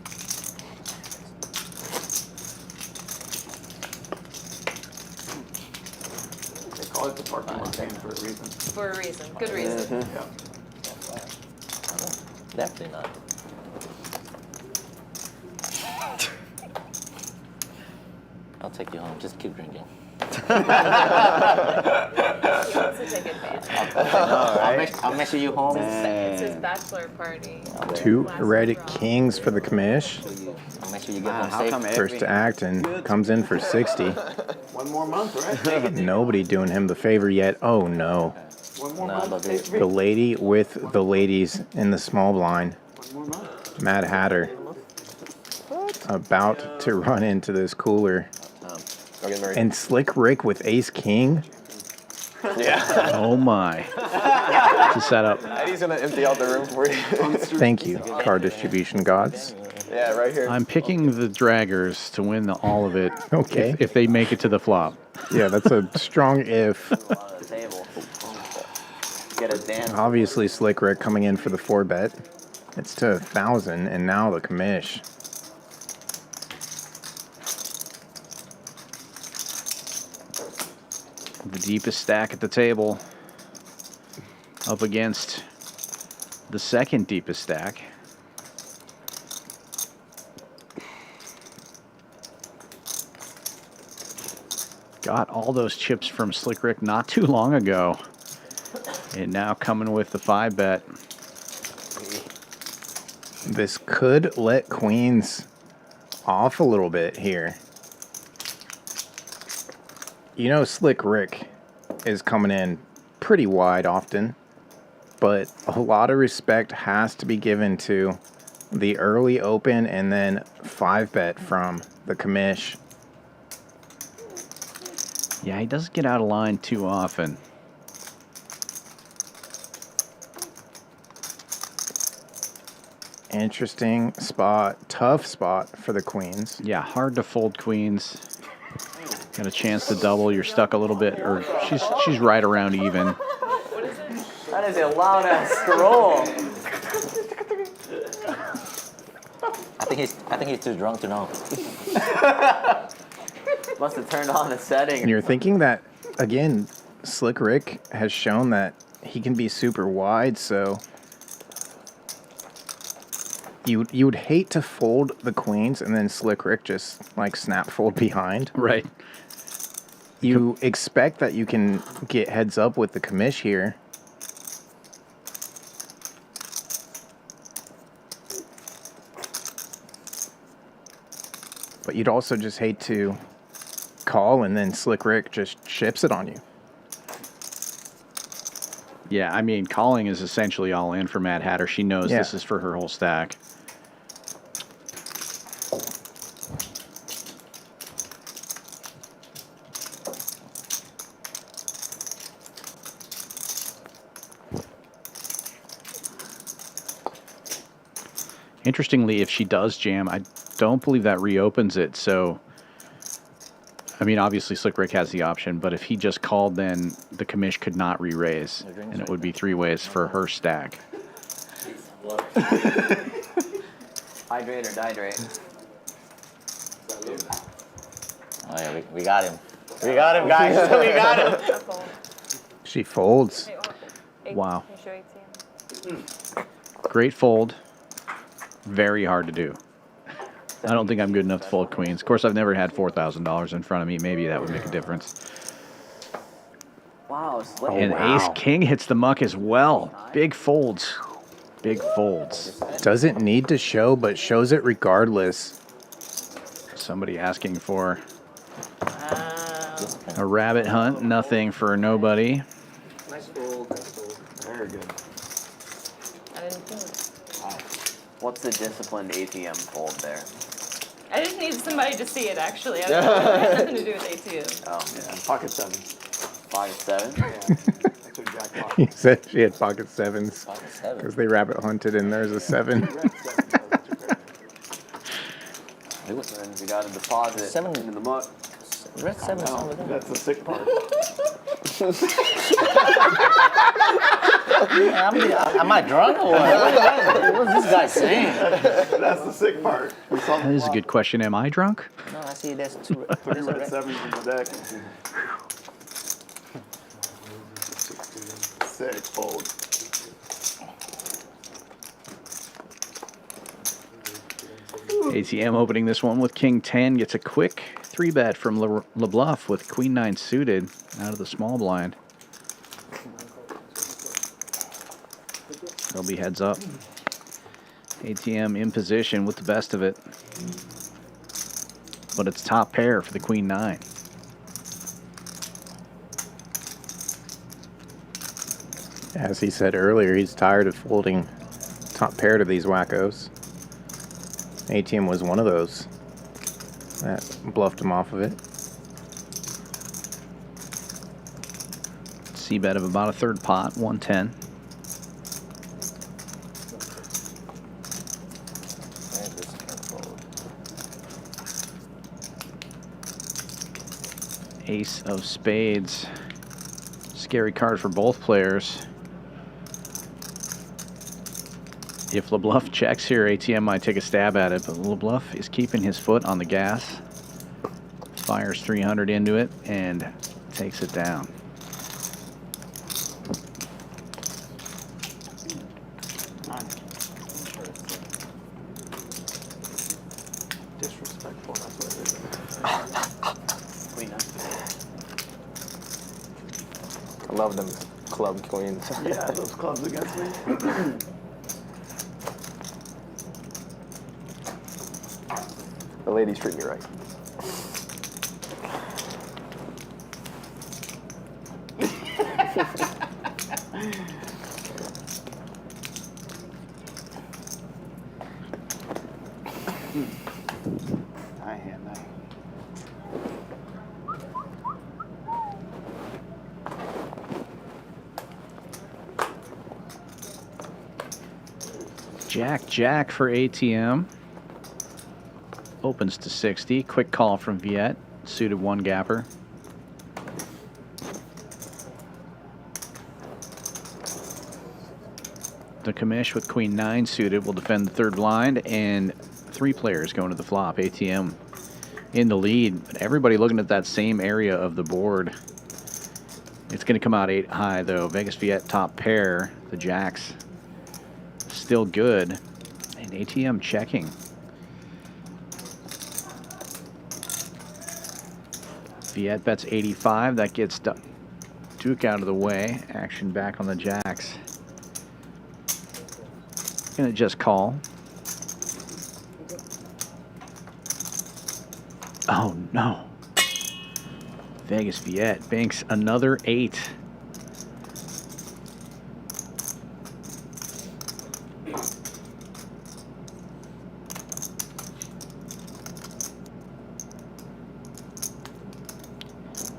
They call it the parking lot game for a reason. For a reason. Good reason. Yeah. definitely not. I'll take you home. Just keep drinking. He wants to take advantage. I'll make sure you home. It's his bachelor party. Two red kings for the commish. I'll make sure you get home safe. First to act and comes in for 60. One more month, right? Nobody doing him the favor yet. Oh no. One more Nah, month. don't do it. The lady with the ladies in the small blind. One more month. Mad Hatter. About to run into this cooler. And Slick Ric with Ace King. Yeah. Oh my. It's a setup. He's gonna empty out the room for you. Thank you, card distribution gods. Yeah, right here. I'm picking the draggers to win all of it. Okay. If they make it to the flop. Yeah, that's a strong if. Get a dance. Obviously, Slick Ric coming in for the 4-bet. It's to 1,000, and now the commish. The deepest stack at the table. Up against the second deepest stack. Got all those chips from Slick Ric not too long ago. And now coming with the 5-bet. This could let queens off a little bit here. You know, Slick Ric is coming in pretty wide often, but a lot of respect has to be given to the early open and then 5-bet from the Commish. Yeah, he doesn't get out of line too often. Interesting spot, tough spot for the queens. Yeah, hard to fold queens. Got a chance to double. You're stuck a little bit, or she's right around even. That is a loud ass scroll. I think he's too drunk to know. Must have turned on the setting. And you're thinking that, again, Slick Ric has shown that he can be super wide, so you would hate to fold the queens and then Slick Ric just like snap fold behind. Right. You expect that you can get heads up with the Commish here. But you'd also just hate to call and then Slick Ric just ships it on you. Yeah, I mean, calling is essentially all in for Mad Hatter. She knows Yeah. this is for her whole stack. Interestingly, if she does jam, I don't believe that reopens it. So, I mean, obviously Slick Ric has the option, but if he just called, then the Commish could not re-raise, and it would be 3 ways for her stack. Hydrate or dihydrate. Oh yeah, we got him. We got him, guys. We got him. She folds. Wow. Great fold. Very hard to do. I don't think I'm good enough to fold queens. Of course, I've never had $4,000 in front of me. Maybe that would make a difference. Wow, Slick. And Ace King hits the muck as well. Big folds. Big folds. Doesn't need to show, but shows it regardless. Somebody asking for a rabbit hunt. Nothing for nobody. Nice fold, nice fold. Very good. What's the disciplined ATM fold there? I just need somebody to see it, actually. I don't know. It has nothing to do with ATM. Oh, Yeah, pocket 7. 5-7? Yeah, that's what jackpot. He said she had pocket 7s Pocket 7. because they rabbit hunted and there's a 7. And we got a deposit 7 In the muck. Red 7 No, that's the sick part. Am I drunk or what? What is this guy saying? That's the sick part. We saw That is a good question. Am I drunk? No, I see there's 2 3 red 7s in the deck. Sick fold. ATM opening this one with King 10. Gets a quick 3-bet from Lebluff with Queen 9 suited out of the small blind. They'll be heads up. ATM in position with the best of it. But it's top pair for the Queen 9. As he said earlier, he's tired of folding top pair to these wackos. ATM was one of those that bluffed him off of it. C-bet of about a third pot, 110. Ace of spades. Scary card for both players. If Lebluff checks here, ATM might take a stab at it, but Lebluff is keeping his foot on the gas. Fires 300 into it and takes it down. Disrespectful, that's what it is. Queen 9. I love them club queens. Yeah, those clubs against me. The ladies treat me right. Jack for ATM. Opens to 60. Quick call from Viet. Suited one gapper. The commish with queen 9 suited will defend the third blind, and 3 players going to the flop. ATM in the lead, but everybody looking at that same area of the board. It's going to come out 8 high though. Vegas Viet top pair. The jacks still good, and ATM checking. Viet bets 85. That gets Duke out of the way. Action back on the jacks. Gonna just call. Oh no. Vegas Viet banks another 8.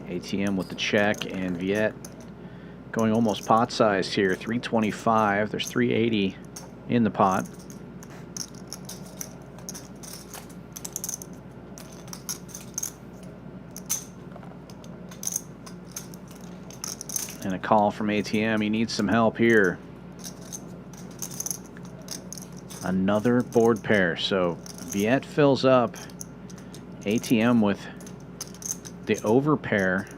ATM with the check, and Viet going almost pot size here. 325. There's 380 in the pot. And a call from ATM. He needs some help here. Another board pair. So Viet fills up. ATM with the over pair.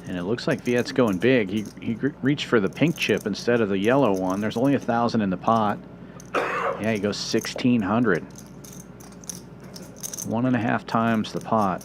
And it looks like Viet's going big. He reached for the pink chip instead of the yellow one. There's only 1,000 in the pot. Yeah, he goes 1,600. 1.5 times the pot.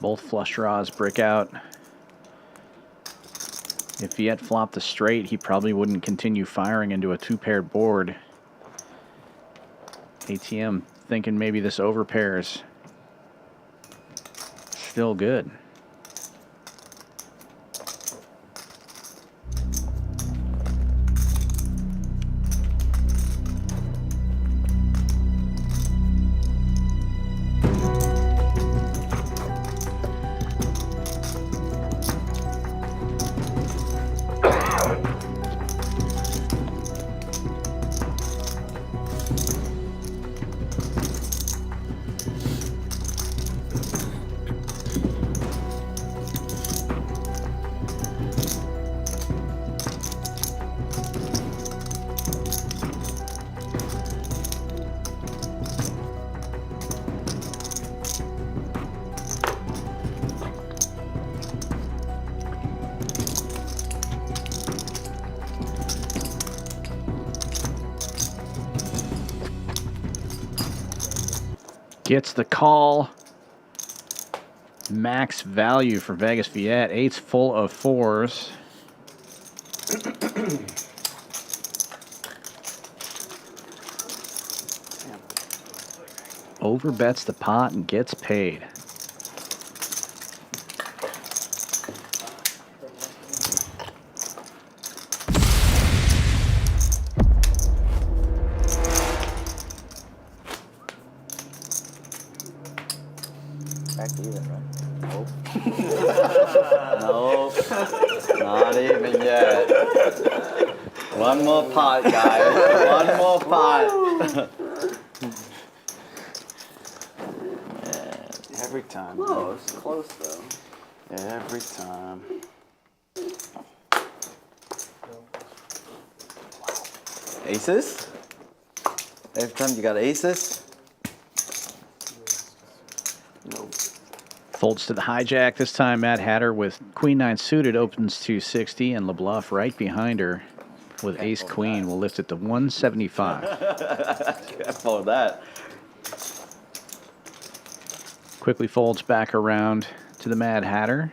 Both flush draws brick out. If Viet flopped the straight, he probably wouldn't continue firing into a 2-paired board. ATM thinking maybe this overpair's still good. Gets the call. Max value for Vegas Viet. 8's full of 4s. Overbets the pot and gets paid. Back even, right? Nope. Nope. Not even yet. One more pot, guys. One more pot. Every time. Close, close though. Every time. Aces? Every time you got aces? Folds to the hijack. This time, Mad Hatter with Queen 9 suited opens 260, and Lebluff right behind her with Ace Queen will lift it to 175. Careful of that. Quickly folds back around to the Mad Hatter.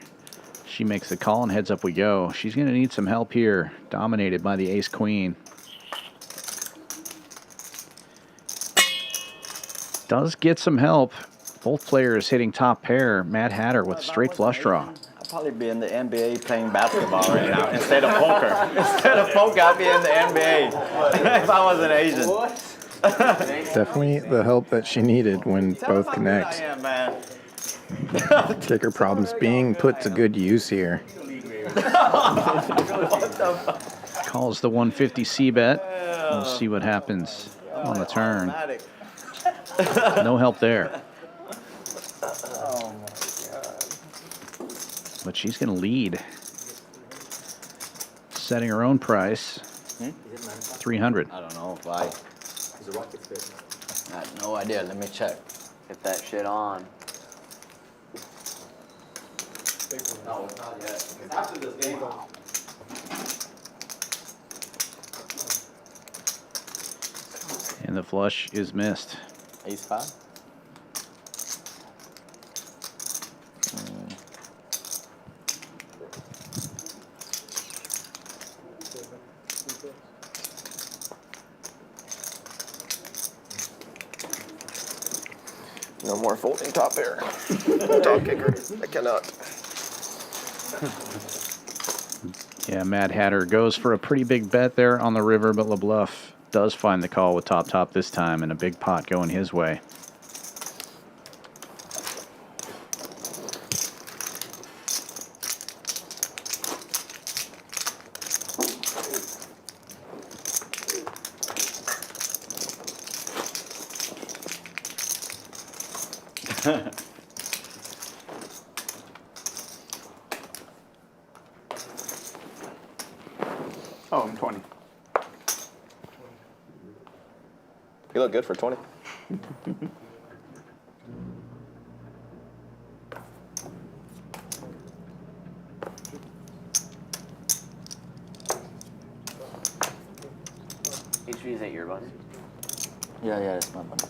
She makes the call and heads up we go. She's going to need some help here, dominated by the Ace Queen. Does get some help. Both players hitting top pair. Mad Hatter with a straight flush draw. I'd probably be in the NBA playing basketball right now instead of poker. Instead of poker, I'd be in the NBA if I was an Asian. Definitely the help that she needed when both connect. I am, man. Kicker problems being put to good use here. Calls the 150 C-bet. We'll see what happens on the turn. No help there. But she's going to lead. Setting her own price. 300. I don't know why. I have no idea. Let me check. Get that shit on. No, it's not yet. It's after this game. And the flush is missed. Ace 5? No more folding top pair. Top kicker. I cannot. Yeah, Mad Hatter goes for a pretty big bet there on the river, but Lebluff does find the call with top this time, and a big pot going his way. Oh, I'm 20. You look good for 20. HV, is that your bus? Yeah, it's my money.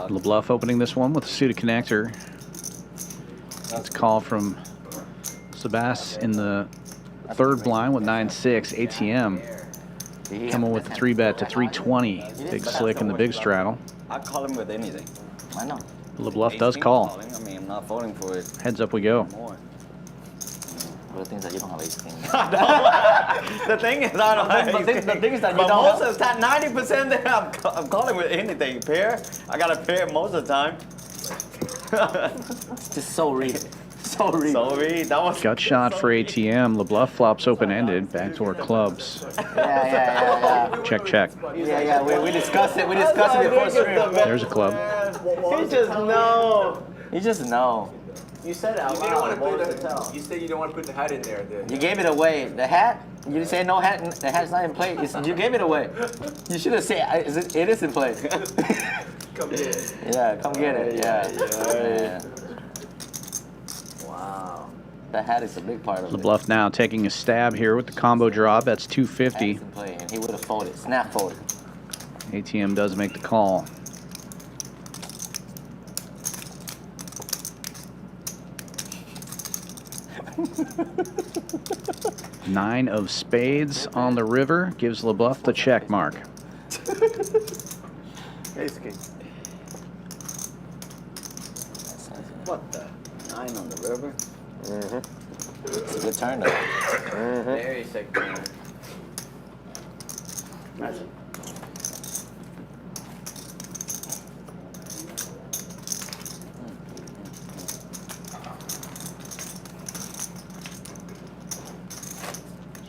Lebluff opening this one with a suited connector. That's a call from Sebas in the third blind with 9-6. ATM coming with the 3-bet to 320. Big Slick in the big straddle. I call him with anything. I know. Lebluff does call. I mean, I'm not voting for it. Heads up we go. But the thing is that you don't have ace king. The thing is, I don't have The thing is that you but don't most of the time, 90% there, I'm calling with anything. Pair, I got a pair most of the time. Just so read. So read. So read. That was Gut shot for ATM. Lebluff flops open-ended. Backdoor clubs. Yeah. Check. Yeah, we discussed it. We discussed it before stream. There's a club. He just know. You just know. You said it out loud. What was to tell? You said you don't want to put the hat in there. You gave it away. The hat? You said no hat. The hat's not in play. You gave it away. You should have said it is in play. Come get it. Yeah, come get it. Yeah. Wow. The hat is a big part of it. Lebluff now taking a stab here with the combo draw. That's 250. In play, and he would have folded. Snap folded. ATM does make the call. Nine of spades on the river gives Lebluff the check mark. Ace king. What the? 9 on the river? It's a good turn though. Very sick man. Imagine.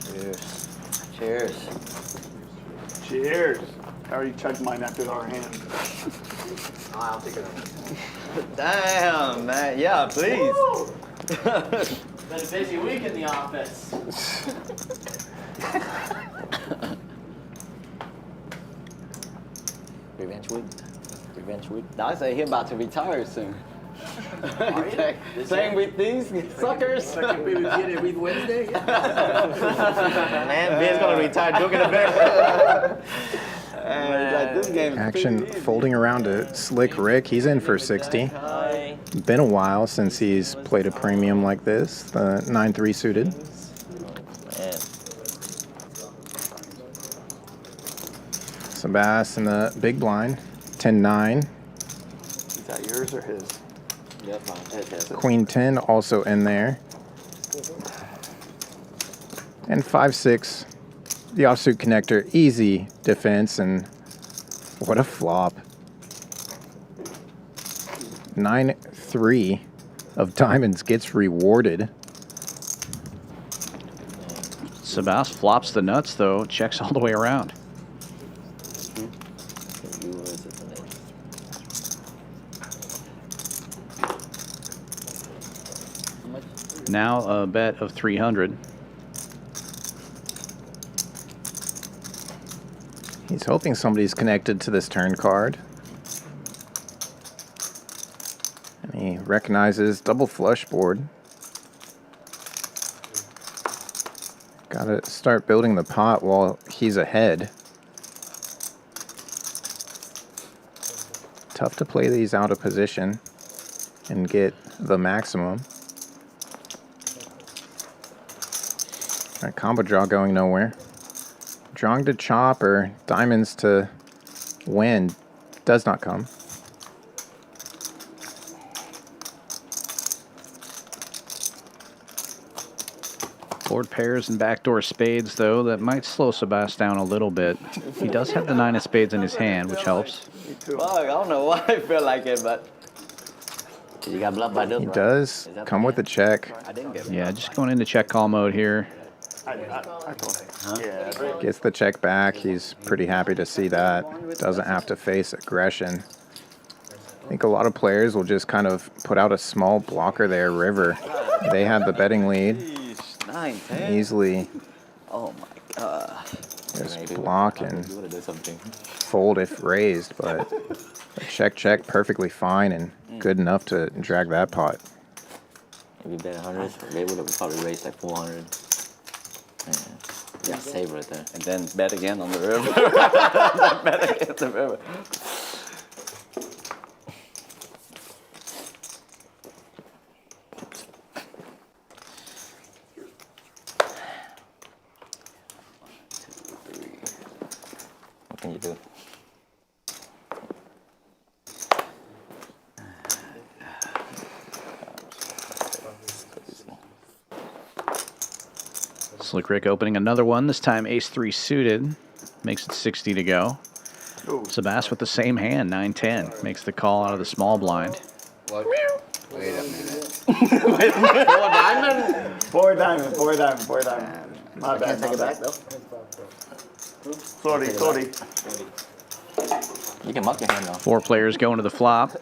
Cheers. Cheers. Cheers. I already chugged mine after our hand. I'll take it. Damn, man. Yeah, please. Been a busy week in the office. Revenge week. Revenge week. I say he about to retire soon. Are you? Playing with these suckers. Second we get it with Wednesday. Man, Viet's gonna retire joking a bit. Like, this game Action folding around to Slick Ric. He's in for 60. Been a while since he's played a premium like this. The 9-3 suited. Man. Sebas in the big blind. 10-9. Is that yours or his? Yep, fine. Queen 10 also in there. And 5-6. The offsuit connector. Easy defense. And what a flop. 9-3 of diamonds gets rewarded. Sebas flops the nuts, though. Checks all the way around. Now a bet of 300. He's hoping somebody's connected to this turn card. And he recognizes double flush board. Gotta start building the pot while he's ahead. Tough to play these out of position and get the maximum. All right, combo draw going nowhere. Drawing to chop or diamonds to win does not come. Board pairs and backdoor spades, though, that might slow Sebas down a little bit. He does have the 9 of spades in his hand, which helps. Fuck, I don't know why I feel like it, but You got bluff by He does come with a check. I didn't get Yeah, just going into check call mode here. I thought, yeah. Gets the check back. He's pretty happy to see that. Doesn't have to face aggression. I think a lot of players will just kind of put out a small blocker there, river. They have the betting lead. 9, 10. Easily Oh my god. just block and You would have done something. fold if raised, but a check perfectly fine and good enough to drag that pot. If you bet 100, they would have probably raised like 400. Yeah, save right there. And then bet again on the river. Bet against the river. What can you do? Slick Ric opening another one, this time ace-3 suited. Makes it 60 to go. Sebas with the same hand, 9-10. Makes the call out of the small blind. What? Wait a minute. Four diamond. My bad. Take it back though. Sorry. You can muck your hand though. 4 players going to the flop.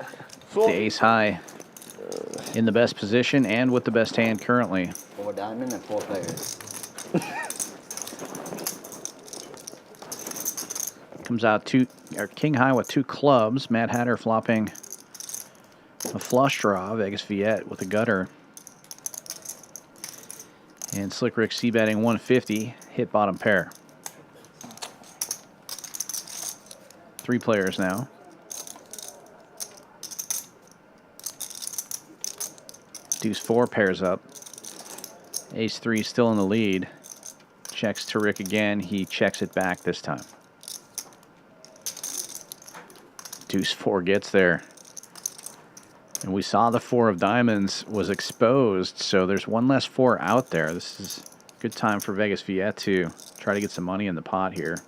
The ace high in the best position and with the best hand currently. 4 diamond and 4 players. Comes out king high with 2 clubs. Mad Hatter flopping a flush draw. Vegas Viet with a gutter. And Slick Ric c-betting 150. Hit bottom pair. 3 players now. Deuce 4 pairs up. Ace 3 still in the lead. Checks to Ric again. He checks it back this time. Deuce 4 gets there. And we saw the 4 of diamonds was exposed, so there's one less 4 out there. This is a good time for Vegas Viet to try to get some money in the pot here.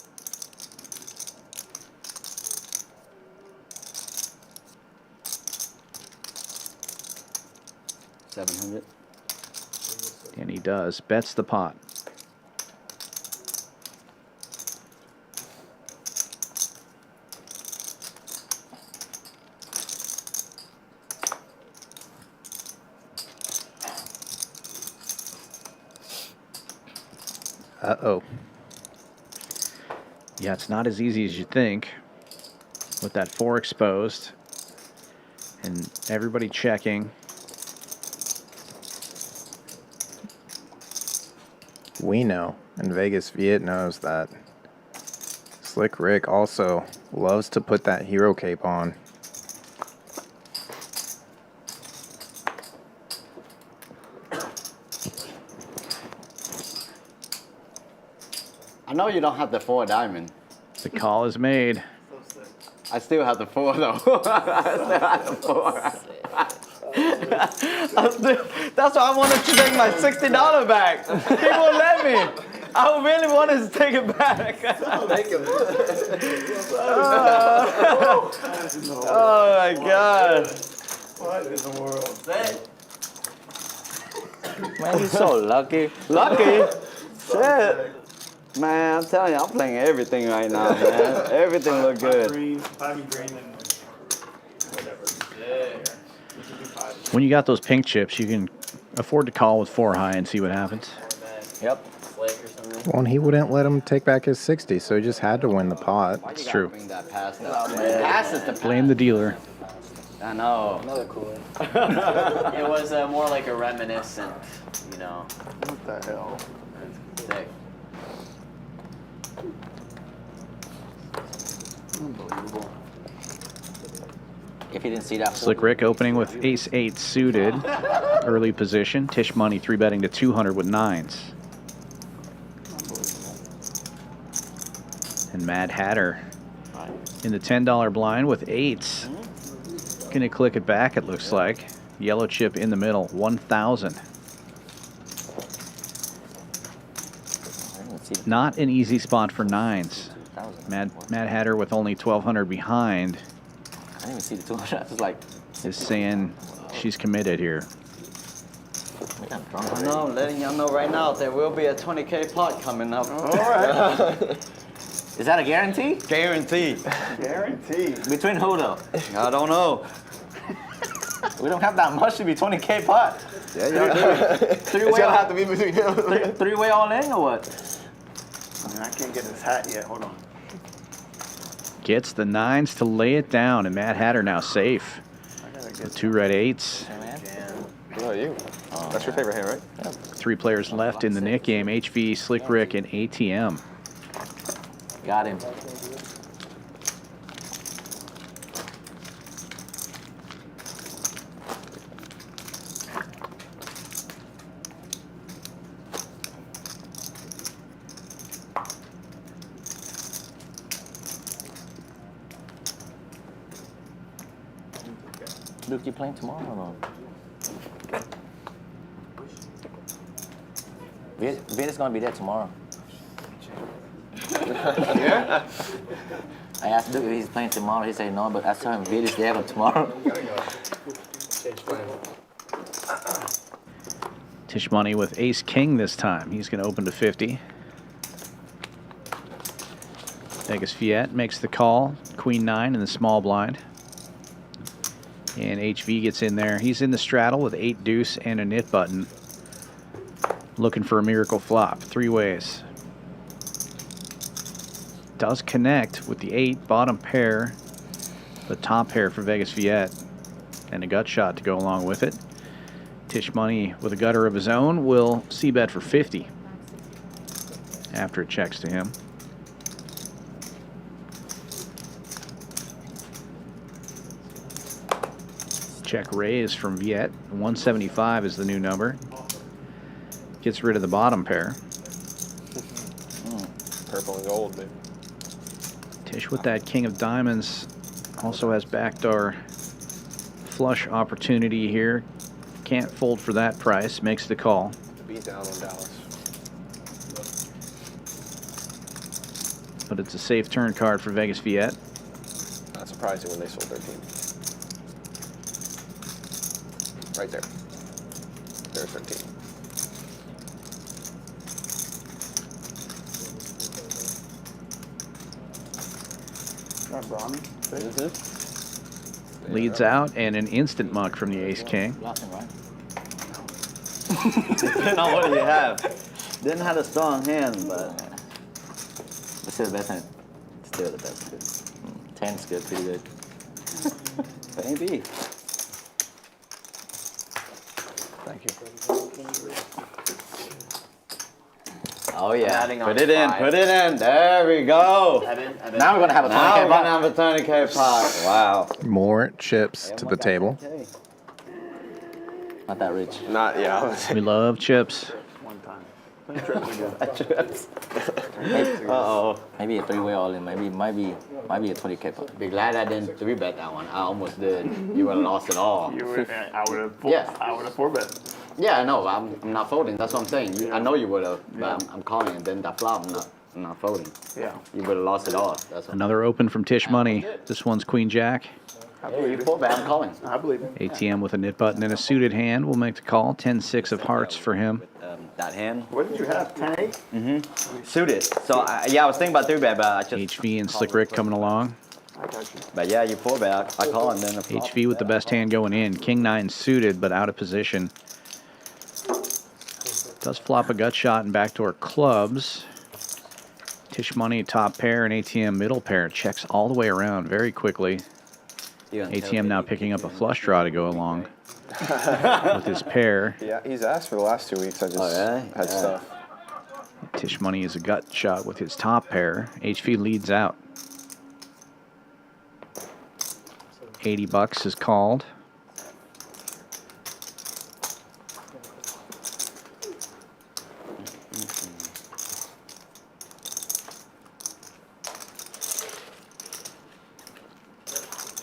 And he does. Bets the pot. Uh-oh. Yeah, it's not as easy as you think with that 4 exposed and everybody checking. We know, and Vegas Viet knows that Slick Ric also loves to put that hero cape on. I know you don't have the 4 diamond. The call is made. I still have the 4 though. I still have the 4. That's why I wanted to take my $60 back. He won't let me. I really wanted to take it back. Oh my God. What in the world? Man, you're so lucky. Lucky? Shit. Man, I'm telling you, I'm playing everything right now, man. Everything look good. When you got those pink chips, you can afford to call with 4 high and see what happens. Yep. Well, and he wouldn't let him take back his 60, so he just had to win the pot. It's true. Bring that pass up, man. Pass is the pass. Blame the dealer. I know. Another cooler. It was more like a reminiscent, you know. What the hell? Sick. Unbelievable. If you didn't see that. Slick Ric opening with ace-8 suited. Early position. Tisch Money 3-betting to 200 with 9s. And Mad Hatter in the $10 blind with 8s. Gonna click it back, it looks like. Yellow chip in the middle, 1,000. Not an easy spot for 9s. Mad Hatter with only 1,200 behind. I didn't even see the 200. I was like, is saying she's committed here. I know, I'm letting y'all know right now there will be a 20K pot coming up. All right. Is that a guarantee? Guarantee. Guarantee. Between who though? I don't know. We don't have that much to be 20K pot. Yeah, y'all do. It's gonna have to be between them. Three-way all in or what? I mean, I can't get this hat yet. Hold on. Gets the 9s to lay it down, and Mad Hatter now safe. The 2 red 8s. Oh, you. That's your favorite hand, right? Yeah. 3 players left in the Nick game. HV, Slick Ric, and ATM. Got him. Luke, you playing tomorrow or no? Viet is gonna be there tomorrow. Yeah? I asked Luke if he's playing tomorrow. He said no, but I told him Viet is there tomorrow. Tisch Money with ace king this time. He's going to open to 50. Vegas Viet makes the call. Queen 9 in the small blind. And HV gets in there. He's in the straddle with 8 deuce and a knit button. Looking for a miracle flop. 3 ways. Does connect with the 8 bottom pair. The top pair for Vegas Viet. And a gut shot to go along with it. Tisch Money with a gutter of his own will c-bet for 50 after it checks to him. Check raise from Viet. 175 is the new number. Gets rid of the bottom pair. Purple and gold, baby. Tisch with that king of diamonds also has backdoor flush opportunity here. Can't fold for that price. Makes the call. Beat down on Dallas. But it's a safe turn card for Vegas Viet. Not surprising when they sold 13. Right there. There's 13. Leads out and an instant muck from the ace king. Lost him, right? Depending on what do you have. Didn't have a strong hand, but It's still the best hand. Still the best. 10's good, pretty good. maybe. Thank you. Oh yeah, adding on put it in, 5. put it in. There we go. Now we're gonna have a 20K Now we're pot. gonna have a 20K pot. Wow. More chips to the table. Not that rich. Not, yeah. We love chips. One time. Uh-oh. Maybe a 3-way all in. Maybe might be a 20K pot. Be glad I didn't 3-bet that one. I almost did. You would have lost it all. I would have Yeah. 4-bet. Yeah, I know. I'm not folding. That's what I'm saying. I know you would have, but I'm calling and then that flop. I'm not folding. Yeah. You would have lost it all. That's what Another open from Tisch Money. This one's Queen Jack. I believe it. I'm calling. I believe it. ATM with a nit button and a suited hand will make the call. 10-6 of hearts for him. That hand. What did you have? 10-8? Suited. So yeah, I was thinking about 3-bet, but I just. HV and Slick Ric coming along. I got you. But yeah, you 4-bet. I call and then a flop. HV with the best hand going in. King 9 suited, but out of position. Does flop a gut shot and backdoor clubs. Tisch Money top pair and ATM middle pair checks all the way around very quickly. ATM now picking up a flush draw to go along with his pair. Yeah, he's asked for the last 2 weeks. I just had stuff. Tisch Money is a gut shot with his top pair. HV leads out. 80 bucks is called.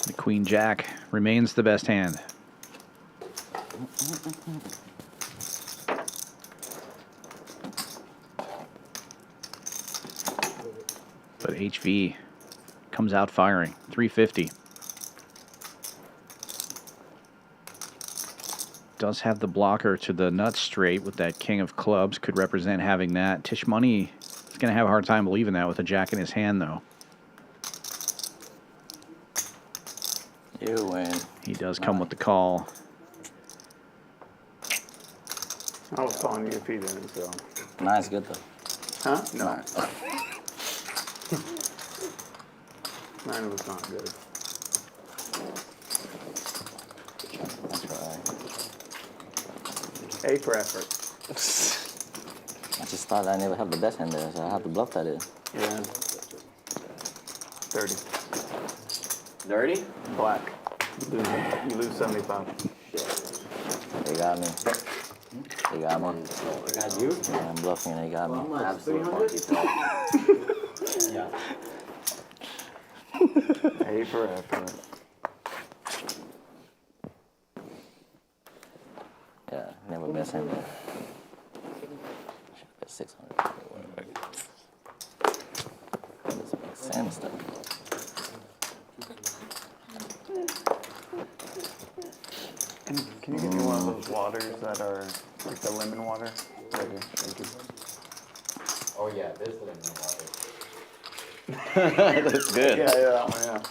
The Queen Jack remains the best hand. But HV comes out firing. 350. Does have the blocker to the nut straight with that king of clubs. Could represent having that. Tisch Money is going to have a hard time believing that with a jack in his hand, though. You win. He does come with the call. I was calling you if he didn't, so. Nice, good though. Huh? No. 9 was not good. A for effort. I just thought I never had the best hand there, so I have to bluff that in. Yeah. 30. Dirty? Black. You lose 75. They got me. They got me. They got you? Yeah, I'm bluffing and they got me. Yeah. A for effort. Yeah, never best hand there. 600. This makes sense though. Can you give me one of those waters that are like the lemon water? Right here. Thank you. Oh yeah, this lemon water. That's good. Yeah, that one, yeah.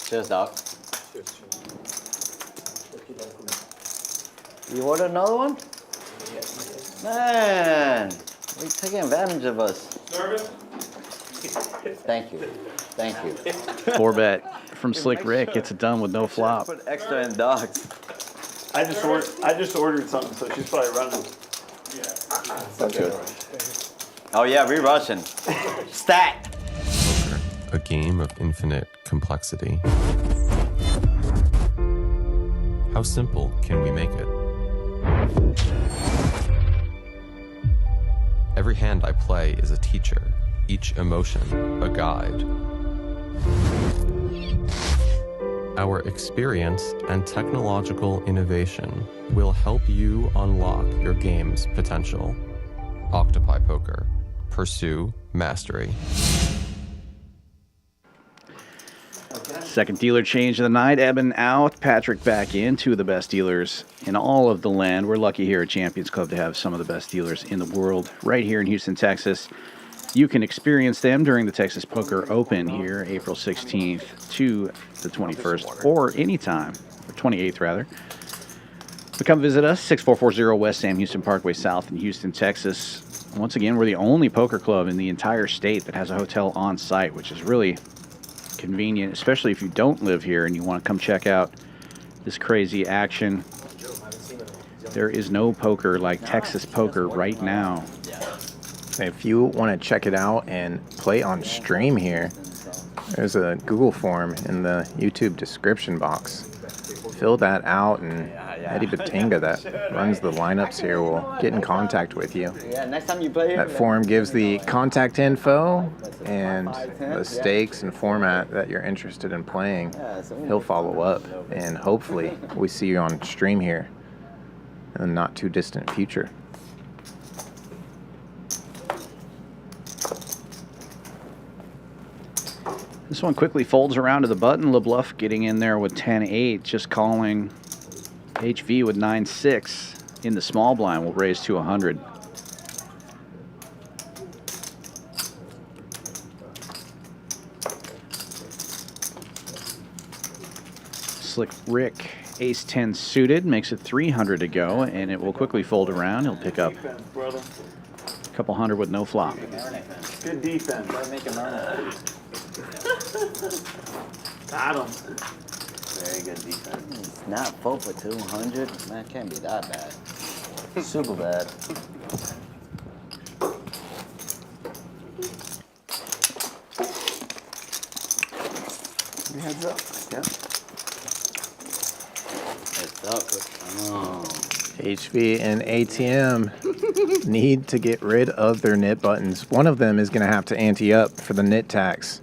Cheers, dog. You ordered another one? Man, you're taking advantage of us. Thank you. Thank you. 4-bet from Slick Ric. Gets it done with no flop. Put extra in dogs. I just ordered something, so she's probably running. That's good. Oh yeah, we Russian. Stack. A game of infinite complexity. How simple can we make it? Every hand I play is a teacher, each emotion a guide. Our experience and technological innovation will help you unlock your game's potential. Octopi Poker. Pursue mastery. Second dealer change of the night. Eben out. Patrick back in. Two of the best dealers in all of the land. We're lucky here at Champions Club to have some of the best dealers in the world right here in Houston, Texas. You can experience them during the Texas Poker Open here, April 16th to the 21st, or anytime, or 28th rather. So come visit us, 6440 West Sam Houston Parkway South in Houston, Texas. Once again, we're the only poker club in the entire state that has a hotel on site, which is really convenient, especially if you don't live here and you want to come check out this crazy action. There is no poker like Texas poker right now. If you want to check it out and play on stream here, there's a Google form in the YouTube description box. Fill that out, and Eddie Batinga, that runs the lineups here, will get in contact with you. Yeah, next time you play. That form gives the contact info and the stakes and format that you're interested in playing. He'll follow up, and hopefully we see you on stream here in the not too distant future. This one quickly folds around to the button. Lebluff getting in there with 10-8, just calling. HV with 9-6 in the small blind will raise to 100. Slick Ric Ace-10 suited makes it 300 to go, and it will quickly fold around. He'll pick up a couple hundred with no flop. Good defense. Got him. Very good defense. Not 4 for 200. Man, can't be that bad. Super bad. Heads up. Yep. Heads up. Oh. HV and ATM need to get rid of their knit buttons. One of them is going to have to ante up for the knit tax.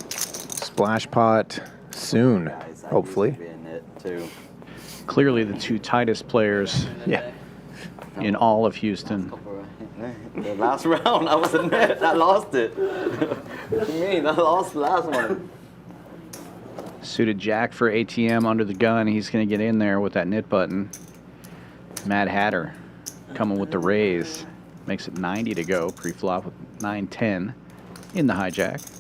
Splash pot soon, hopefully. Clearly the two tightest players in all of Houston. The last round, I was a net. I lost it. What do you mean? I lost the last one. Suited Jack for ATM under the gun. He's going to get in there with that knit button. Mad Hatter coming with the raise. Makes it 90 to go. Pre-flop with 9-10 in the hijack.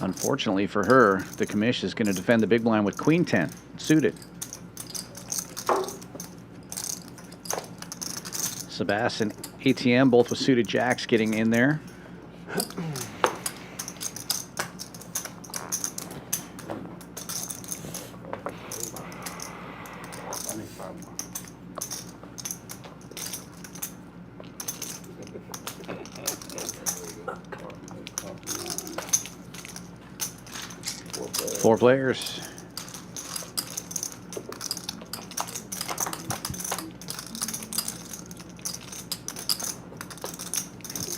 Unfortunately for her, the commish is going to defend the big blind with Queen 10 suited. Sebas and ATM both with suited jacks getting in there. Four players.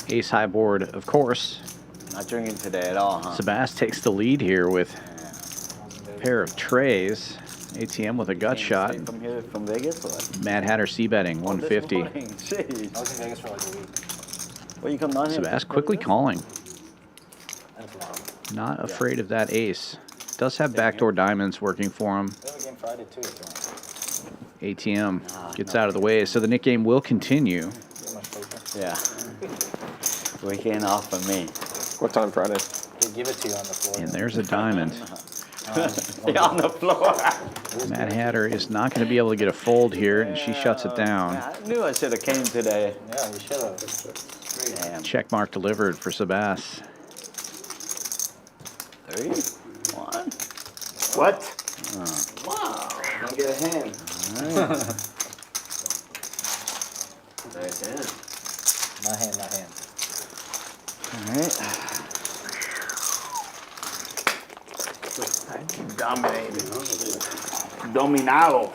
Ace high board, of course. Not drinking today at all, huh? Sebas takes the lead here with a pair of trays. ATM with a gut shot. From here, from Vegas? Or? Mad Hatter c-betting, 150. Jeez. I was in Vegas for like a week. Well, you come down here? Sebas quickly calling. Not afraid of that ace. Does have backdoor diamonds working for him. ATM gets out of the way, so the Nick game will continue. Yeah. Weekend off for me. What time Friday? They give it to you on the floor. And there's a diamond. Yeah, on the floor. Mad Hatter is not going to be able to get a fold here, and she shuts it down. Yeah, I knew I should have came today. Yeah, we should have. Damn. Check mark delivered for Sebas. 3, 1. What? Wow. Don't get a hand. Nice hand. Not hand, not hand. All right. Dominated. Dominado.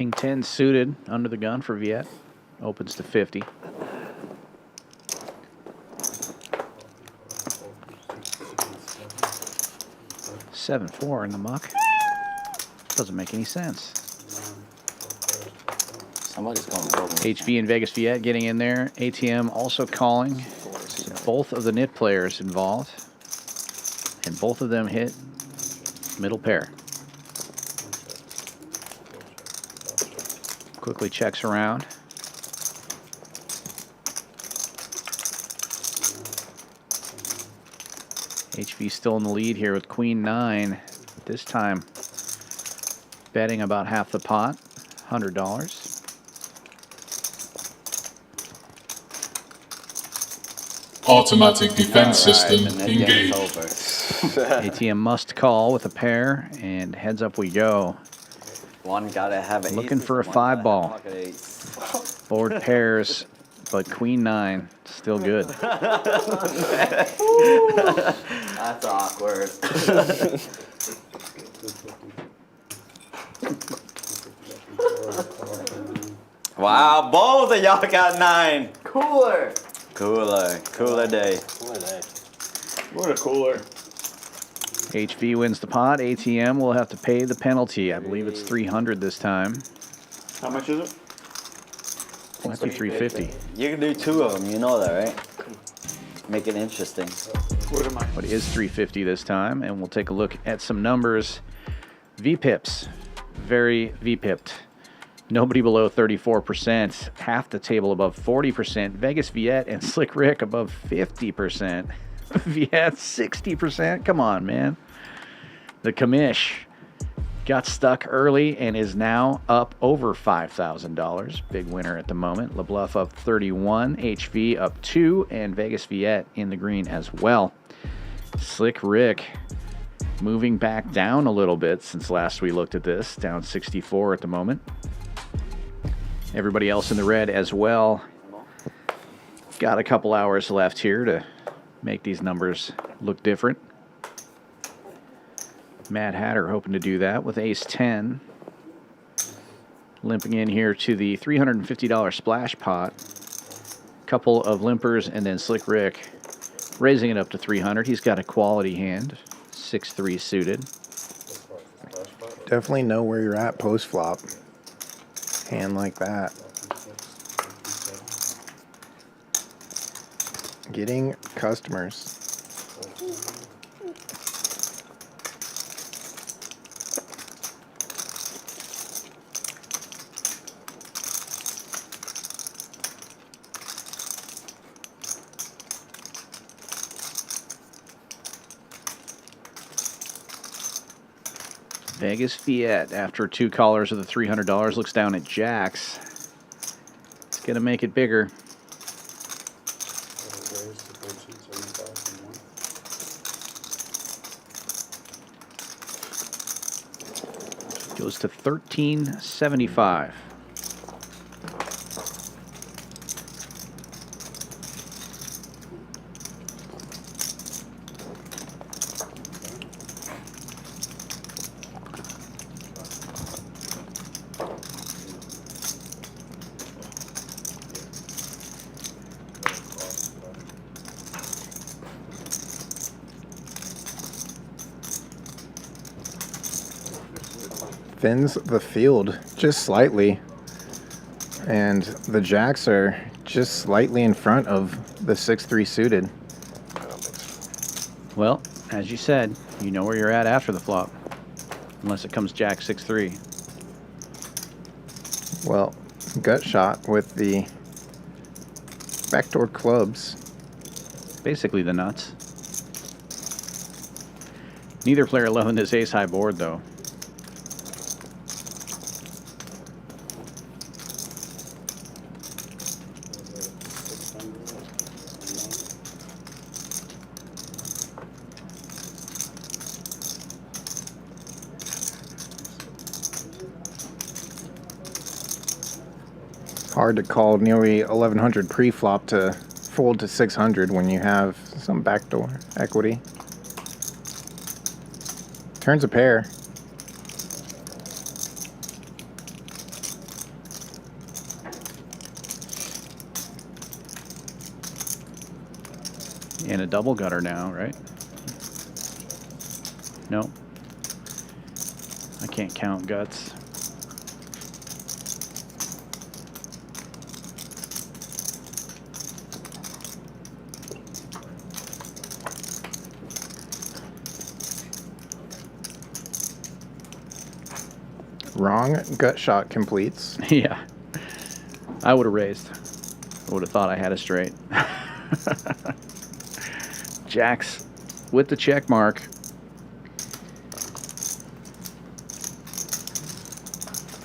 King 10 suited under the gun for Viet. Opens to 50. Seven, 4 in the muck. Doesn't make any sense. Somebody's going broke. HV and Vegas Viet getting in there. ATM also calling. Both of the knit players involved. And both of them hit middle pair. Quickly checks around. HV still in the lead here with Queen 9. This time betting about half the pot, $100. Automatic defense system engaged. ATM must call with a pair, and heads up we go. One gotta have it. Looking for a 5-ball. Board pairs, but Queen 9 still good. That's awkward. Wow, both of y'all got 9. Cooler. Cooler day. What a cooler. HV wins the pot. ATM will have to pay the penalty. I believe it's 300 this time. How much is it? Might be 350. You can do 2 of them, you know that, right? Make it interesting. What am I? But it is 350 this time, and we'll take a look at some numbers. VPIPs, very VPIPed. Nobody below 34%. Half the table above 40%. Vegas Viet and Slick Ric above 50%. Viet 60%. Come on, man. The Commish got stuck early and is now up over $5,000. Big winner at the moment. Lebluff up 31, HV up 2, and Vegas Viet in the green as well. Slick Ric moving back down a little bit since last we looked at this. Down 64 at the moment. Everybody else in the red as well. Got a couple hours left here to make these numbers look different. Mad Hatter hoping to do that with ace 10. Limping in here to the $350 splash pot. Couple of limpers and then Slick Ric raising it up to 300. He's got a quality hand. 6-3 suited. Definitely know where you're at post flop. Hand like that. Getting customers. Vegas Viet, after 2 callers of the $300, looks down at jacks. It's going to make it bigger. Goes to $13.75. Thins the field just slightly, and the jacks are just slightly in front of the 6-3 suited. Well, as you said, you know where you're at after the flop, unless it comes jack 6-3. Well, gut shot with the backdoor clubs. Basically the nuts. Neither player loving this ace-high board, though. Hard to call nearly 1100 pre-flop to fold to 600 when you have some backdoor equity. Turns a pair. In a double gutter now, right? No. I can't count guts. Wrong gut shot completes. Yeah. I would have raised. I would have thought I had a straight. Jacks with the check mark.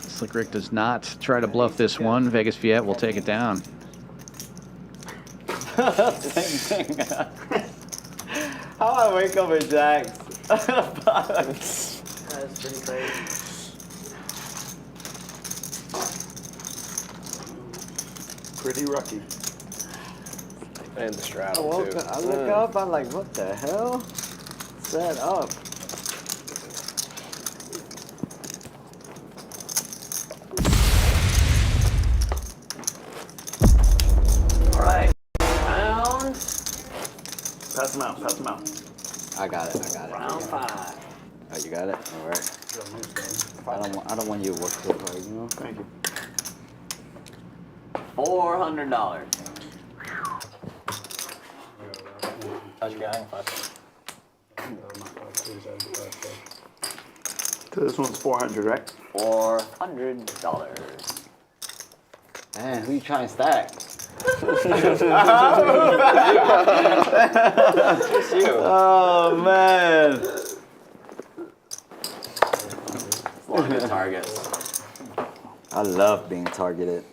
Slick Ric does not try to bluff this one. Vegas Viet will take it down. Same thing. How I wake up with Jacks? That's pretty crazy. Pretty rocky. And the straddle, too. I look up, I'm like, what the hell? Set up. All right. Round. Pass them out. Pass them out. I got it. Round 5. Oh, you got it? All right. I don't want you to work so hard, you know? Thank you. $400. How's your guy? So this one's 400, right? $400. Man, who you trying to stack? Oh, man. Long good targets. I love being targeted.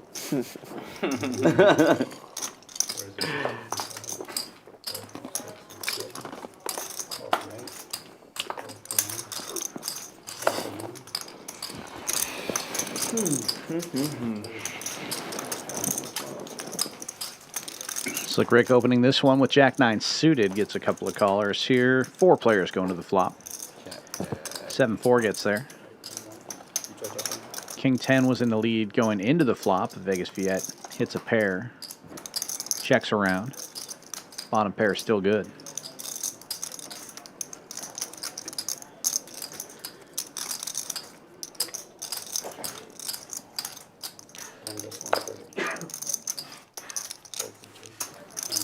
Slick Ric opening this one with Jack 9 suited. Gets a couple of callers here. 4 players going to the flop. 7-4 gets there. King 10 was in the lead going into the flop. Vegas Viet hits a pair. Checks around. Bottom pair is still good.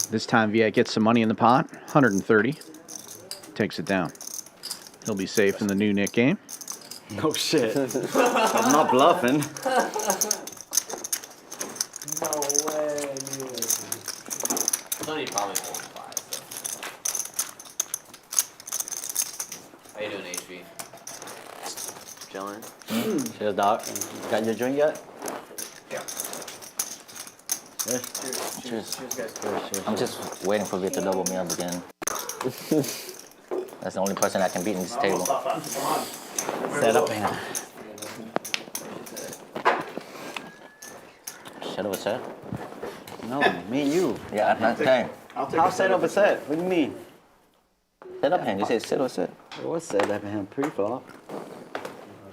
This time Viet gets some money in the pot, 130. Takes it down. He'll be safe in the new Nick game. No shit. I'm not bluffing. No way, dude. It's only probably 4 and 5, so. How you doing, HV? Chilling. Cheers, Doc. Got your drink yet? Yeah. Cheers. Cheers. Cheers, guys. I'm just waiting for Viet to double me up again. That's the only person I can beat in this table. Set up, man. Set up a set? No, me and you. Yeah, I'm not saying. How set up a set? What do you mean? Set up hand. You said set up a set. What set up hand? Pre-flop.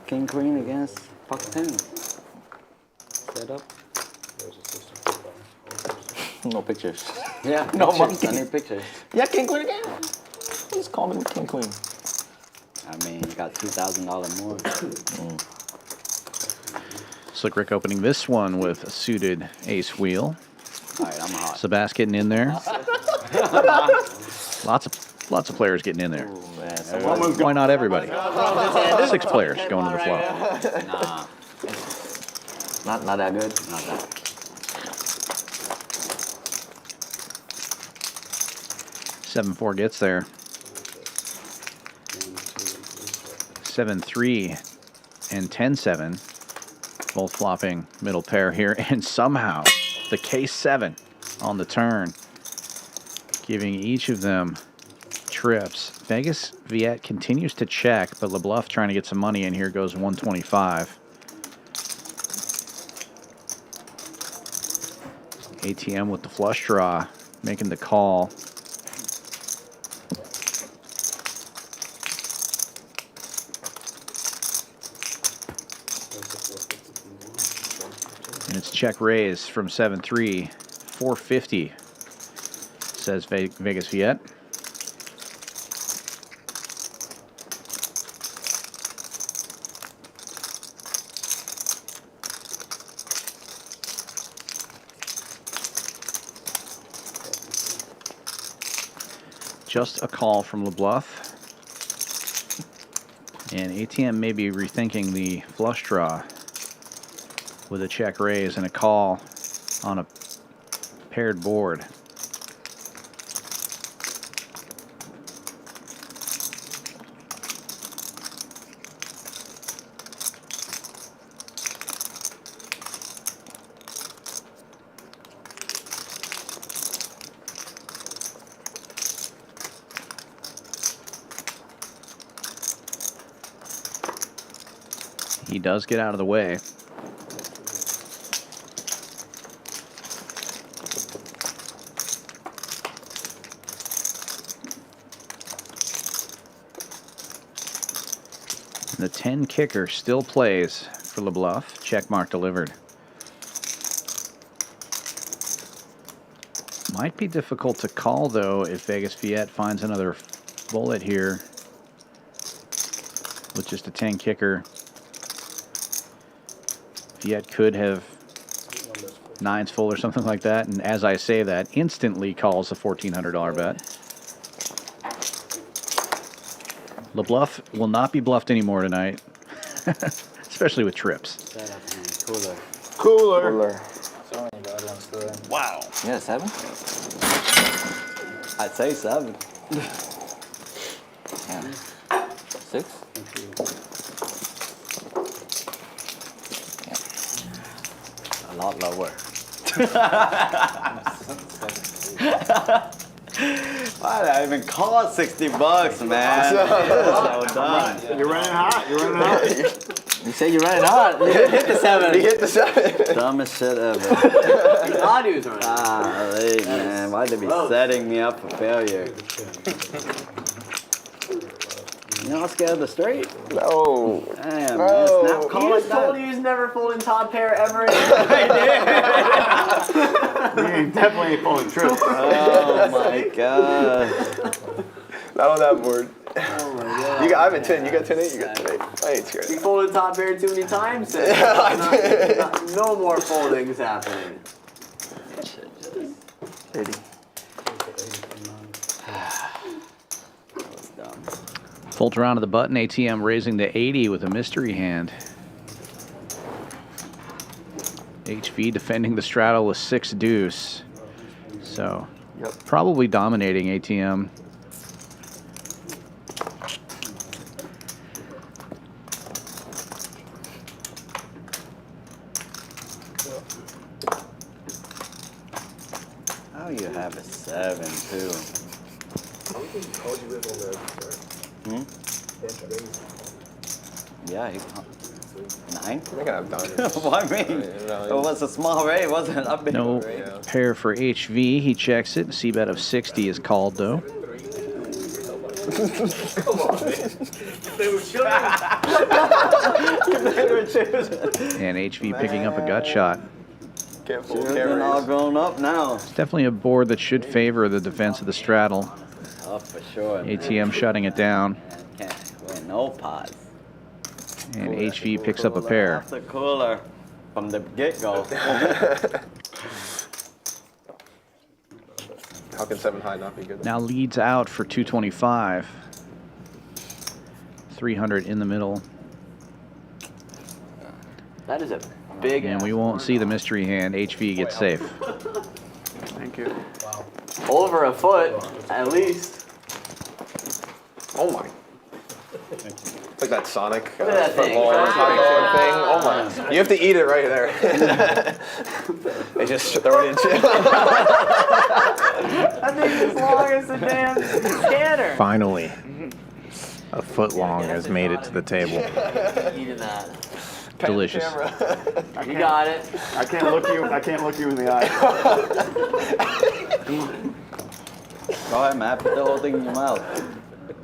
King Queen against Pocket 10. Set up. No pictures. Yeah, No pictures. monkey. I need pictures. Yeah, King Queen again. Please call me King Queen. I mean, you got $2,000 more. Slick Ric opening this one with a suited ace wheel. All right, I'm hot. Sebas getting in there. Lots of players getting in there. Why not everybody? 6 players going to the flop. Nah. Not that good. Not that. 7-4 gets there. 7-3 and 10-7. Both flopping middle pair here. And somehow the K7 on the turn, giving each of them trips. Vegas Viet continues to check, but Lebluff trying to get some money in here goes 125. ATM with the flush draw, making the call. And it's check raise from 7-3, 450. says Vegas Viet. Just a call from Lebluff. And ATM may be rethinking the flush draw with a check raise and a call on a paired board. He does get out of the way. The 10 kicker still plays for Lebluff. Check mark delivered. Might be difficult to call, though, if Vegas Viet finds another bullet here with just a 10 kicker. Viet could have 9s full or something like that, and as I say that, instantly calls a $1,400 bet. Lebluff will not be bluffed anymore tonight, especially with trips. Cooler. Wow. Yeah, 7? I'd say 7. Yeah. 6? A lot lower. Why did I even call 60 bucks, man? So dumb. You're running hot. You're running hot. You say you're running hard. You hit the 7. He hit the 7. Dumbest shit ever. Thought he was running. Golly, man. Why'd they be setting me up for failure? You're not scared of the straight? No. Damn, No. man. Snap call He like just told that? you he's never folding top pair ever. You definitely ain't pulling true. Oh my god. Not on that board. Oh my god. You got, I'm at 10. You got 10-8? You got 10-8. I ain't scared. You folded top pair too many times. So no more foldings happening. 80. Folds around to the button. ATM raising to 80 with a mystery hand. HV defending the straddle with 6 deuce. So, probably dominating ATM. How you have a 7 too? How many things called you with on the start? Yeah, he's 9. I think I've done it. Why me? It was a small raise, it wasn't a big No raise. pair for HV. He checks it. C-bet of 60 is called, though. Come on, man. They were chilling. And HV picking up a gut shot. Children all grown up now. It's definitely a board that should favor the defense of the straddle. Oh, for sure. ATM shutting it down. Can't win no pods. And HV picks up a pair. That's the cooler from the get-go. How can 7 high not be good? Now leads out for 225. 300 in the middle. That is a big. And we won't see the mystery hand. HV gets safe. Thank you. Wow. Over a foot, at least. Oh my. It's like that Sonic Look at that thing. thing. Oh my. You have to eat it right there. They just throw it in jail. That thing's as long as the damn scanner. Finally, a foot long has made it to the table. Eating that. Delicious. You got it. I can't look you in the eye. Go ahead, Matt. Put the whole thing in your mouth.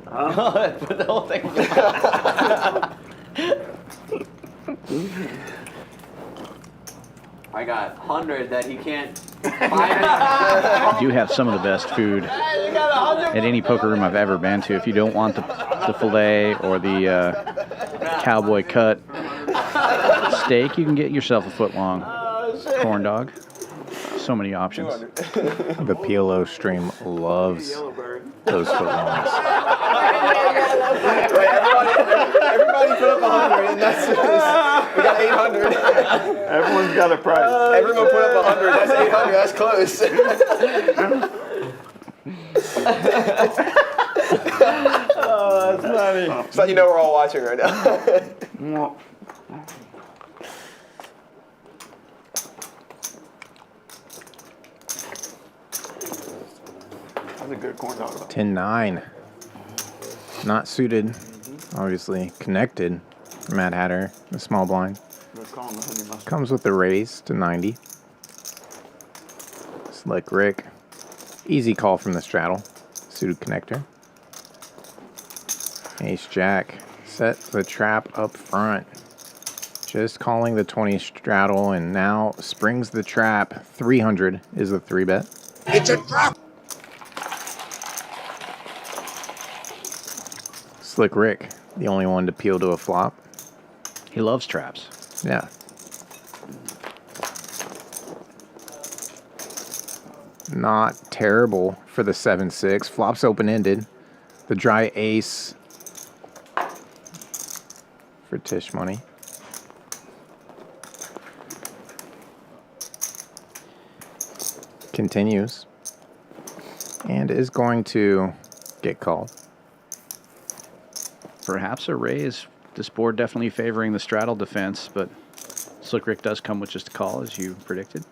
Go ahead. Put the whole thing in your mouth. I got 100 that he can't You do have some of the best food at any poker room I've ever been to. If you don't want the fillet or the cowboy cut steak, you can get yourself a foot-long corn dog. So many options. The PLO stream loves those footlongs. Everybody put up 100, and that's we got 800. Everyone's got a price. Everyone put up 100. That's 800. That's close. Oh, that's funny. It's like you know we're all watching right now. That's a good corn dog. 10-9. Not suited, obviously connected. Mad Hatter, the small blind. Comes with the raise to 90. Slick Ric. Easy call from the straddle. Suited connector. Ace Jack. Set the trap up front. Just calling the 20 straddle and now springs the trap. 300 is the 3-bet. It's a drop. Slick Ric, the only one to peel to a flop. He loves traps. Yeah. Not terrible for the 7-6. Flops open-ended. The dry ace for Tisch Money. Continues. And is going to get called. Perhaps a raise. This board definitely favoring the straddle defense, but Slick Ric does come with just a call, as you predicted.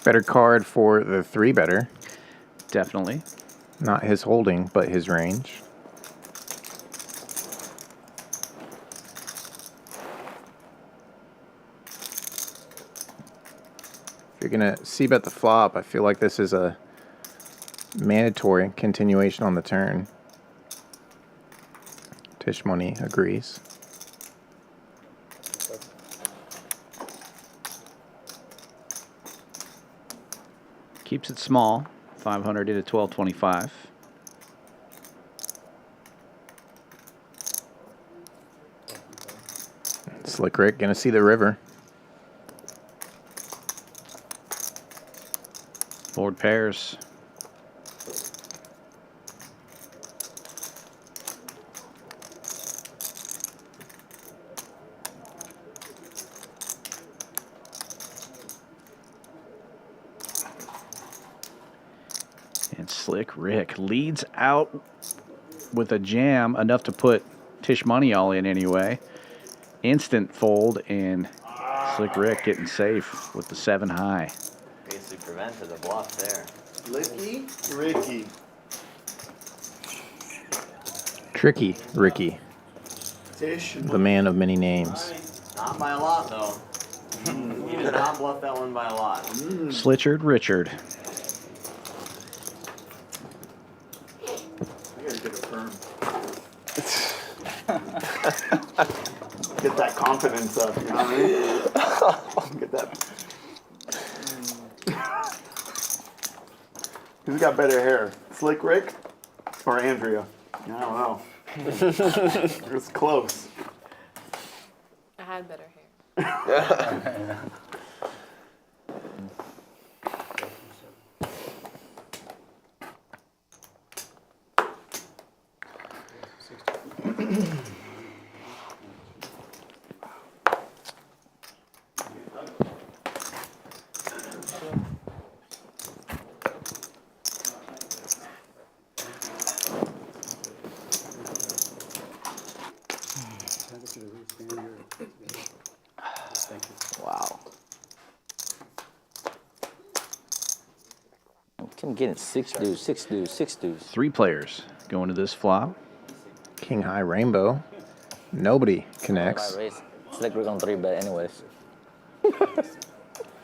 Better card for the 3-better. Definitely. Not his holding, but his range. If you're going to c-bet the flop, I feel like this is a mandatory continuation on the turn. Tisch Money agrees. Keeps it small. 500 at 1225. Slick Ric gonna see the river. Board pairs. And Slick Ric leads out with a jam, enough to put Tisch Money all in anyway. Instant fold, and Slick Ric getting safe with the 7 high. Basically prevented the bluff there. Slicky Ricky. Tricky Ricky. Tisch. The man of many names. Not by a lot, though. He did not bluff that one by a lot. Slitchard Richard. Get that confidence up, you know what I mean? Get that. Who's got better hair, Slick Ric or Andrea? I don't know. It's close. I had better hair. Wow. I'm getting 6 dudes, 6 dudes, 6 dudes. 3 players going to this flop. King High Rainbow. Nobody connects. Slick Ric on 3-bet anyways.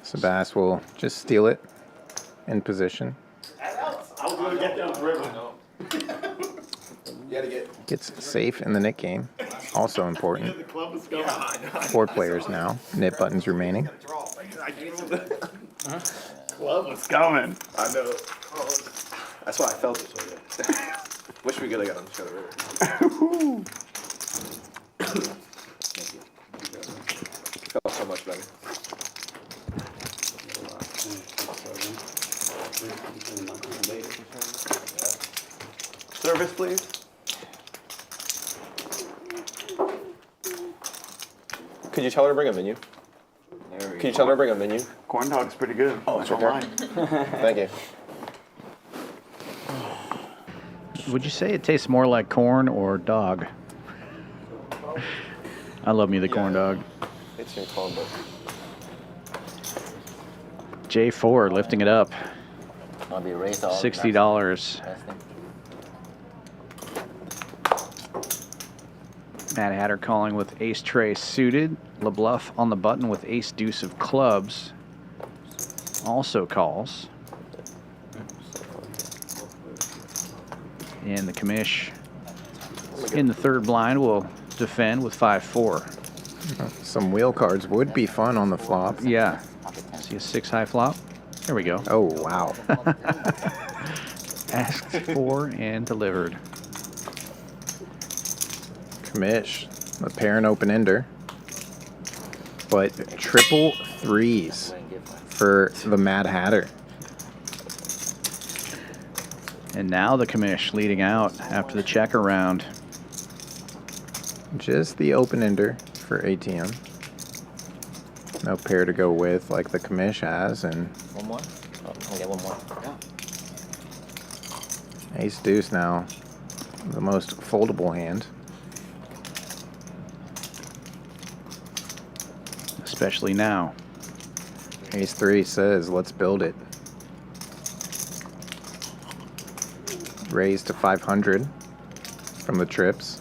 Sebas will just steal it in position. I was going to get down the river. Gets safe in the nit game. Also important. 4 players now. Nit buttons remaining. Club was coming. I know. Oh, that's why I felt it. Wish we could have got on the show river. Felt so much better. Service, please. Could you tell her to bring a menu? Can you tell her to bring a menu? Corn dog's pretty good. Oh, it's right there. Thank you. Would you say it tastes more like corn or dog? I love me the corn dog. It's your call, but J4 lifting it up. I'll be raised all $60. Mad Hatter calling with ace tray suited. Lebluff on the button with ace deuce of clubs. Also calls. And the commish in the third blind will defend with 5-4. Some wheel cards would be fun on the flop. Yeah. See a 6 high flop? There we go. Oh, wow. Asked for and delivered. Commish, a pair and open ender. But triple threes for the Mad Hatter. And now the commish leading out after the checker round. Just the open ender for ATM. No pair to go with like the commish has, and One more? Oh, I'll get one more. Yeah. ace deuce now, the most foldable hand. Especially now. Ace three says, let's build it. Raise to 500 from the trips.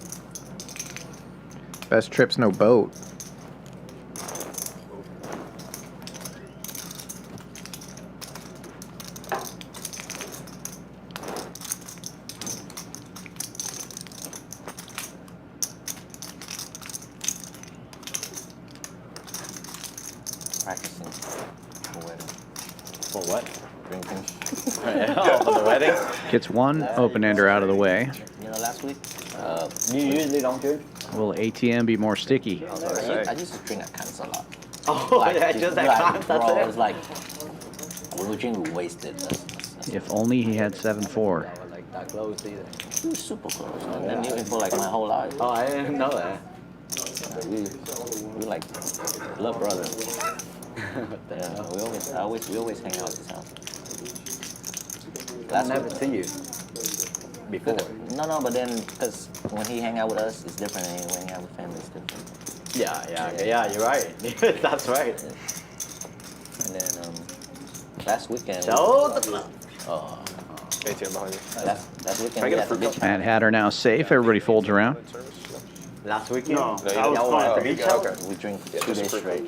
Best trips, no boat. Practicing for wedding. For what? Drinking. Oh, for the wedding? Gets one open ender out of the way. You know, last week, You usually don't drink? Will ATM be more sticky? I used to drink at cans a lot. Oh, yeah, just at cans, that's bro, it? it's like, when we drink, we waste it. If only he had 7-4. Like that close either. We were super close. And then even for like my whole life. Oh, I didn't know that. We like love brothers. Yeah, we always hang out at his house. I never see you before. No, but then because when he hang out with us, it's different, and when he hang out with family, it's different. Yeah, you're right. That's right. And then last weekend. Show the love. Oh. ATM behind you. Last weekend we had the beach. Mad Hatter now safe. Everybody folds around. Last weekend? No, that was fun. at the beach house? Okay. We drink 2 days straight.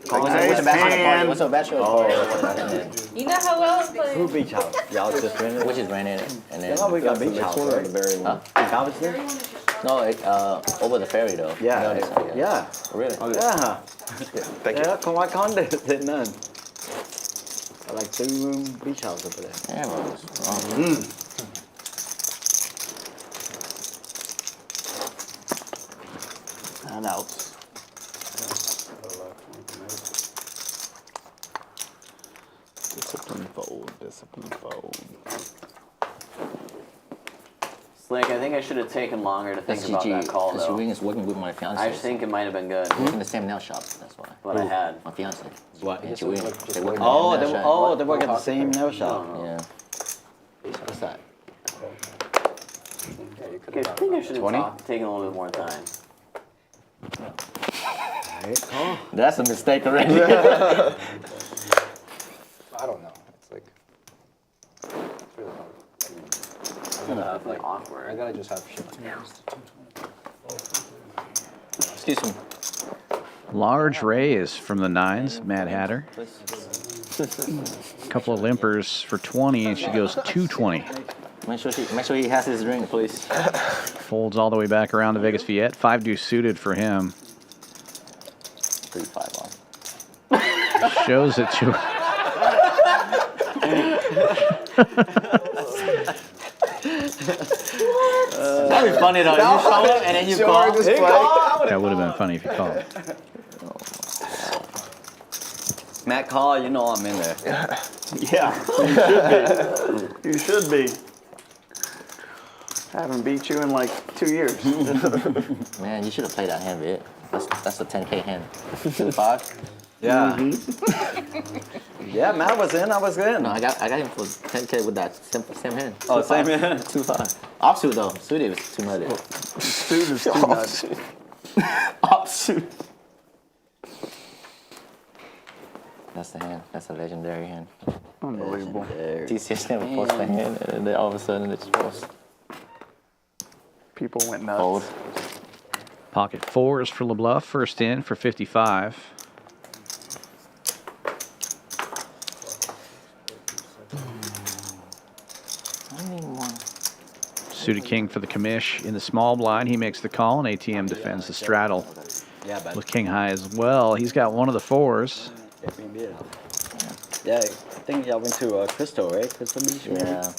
Nice hand. What's a bachelor party? You know how well it's playing. Who beach house? Y'all just rented? We just ran in it, and then Yeah, we got beach house, right? Huh? Salvage there? No, over the ferry though. Yeah, You know this one, yeah. Really? Yeah. Thank you. Yeah, come on, did none. Like 3-room beach house over there. Yeah, bro. And out. Discipline fold, discipline fold. Slick, I think I should have taken longer to think about that call, Because though. Ring is working with my fiance. I just think it might have been good. We work in the same nail shop, that's why. What I had. My fiance. What? And Chiwing. They work in the Oh, nail shop. they work at the same nail shop. Yeah. What's that? Okay, I think I should have taken a little bit more time. That's a mistake already. I don't know. It's like, it's really hard. Like awkward. I gotta just have shit like Excuse me. Large raise from the 9s. Mad Hatter. Couple of limpers for 20, and she goes 220. Make sure he has his drink, please. Folds all the way back around to Vegas Viet. 5 deuce suited for him. 3-5 on. shows it to. That'd be funny though. You show it and then you call. That would have been funny if you called. Matt call, you know I'm in there. Yeah, you should be. I haven't beat you in like 2 years. Man, you should have played that hand, Viet. That's a 10K hand. 2-5. Yeah. Yeah, Matt was in, I was in. No, I got him for 10K with that same hand. Oh, same hand? 2-5. Offsuit though. Suited was too nutty. Suit is too nuts. Offsuit. That's the hand. That's a legendary hand. Unbelievable. TCS never post the hand, and then all of a sudden it's post. People went nuts. Fold. Pocket 4s for Lebluff. First in for 55. Suited king for the commish in the small blind. He makes the call, and ATM defends the straddle with king high as well. He's got one of the 4s. Yeah, I think y'all went to Crystal, right? Crystal Beach? Yeah.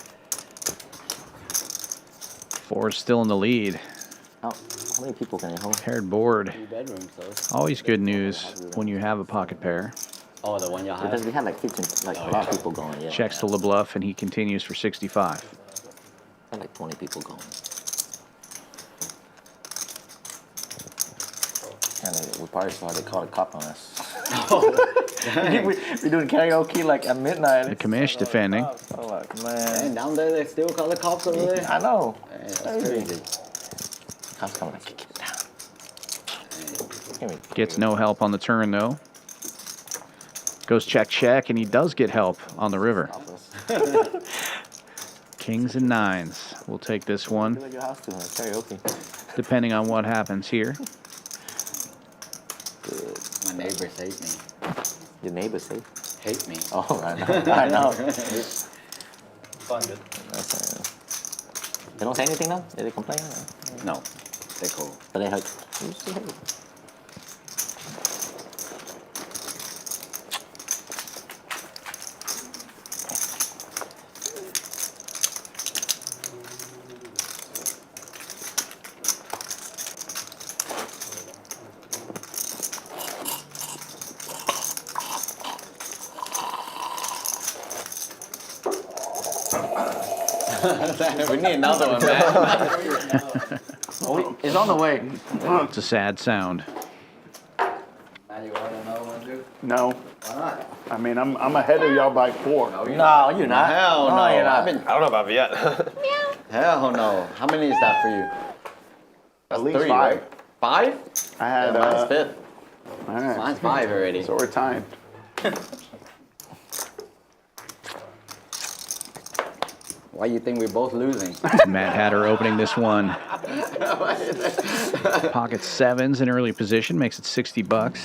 4's still in the lead. How many people can you hold? Paired board. 3 bedrooms, though. Always good news when you have a pocket pair. Oh, the one y'all had? Because we had like 15, like a lot of people going, yeah. Checks to Lebluff, and he continues for 65. Had like 20 people going. And we probably saw they called a cop on us. we doing karaoke like at midnight. The commish defending. Oh, like, man. And down there, they still call the cops over there? I know. Man, that's crazy. Cops coming like, kick it down. Gets no help on the turn, though. Goes check, check, and he does get help on the river. Kings and 9s. We'll take this one, depending on what happens here. My neighbors hate me. Your neighbors hate me. Oh, I know. I know. Funded. They don't say anything now? Did they complain? No, they're cool. But they hurt. We need another one, man. It's on the way. It's a sad sound. No. Why not? I mean, I'm ahead of y'all by 4. No, you're not. Hell no. No, you're not. I don't know about Viet. Hell no. How many is that for you? At least 3, 5. right? 5? I had. Mine's 5th. All right. Mine's 5 already. So we're tied. Why you think we're both losing? Mad Hatter opening this one. Pocket 7's in early position, makes it $60.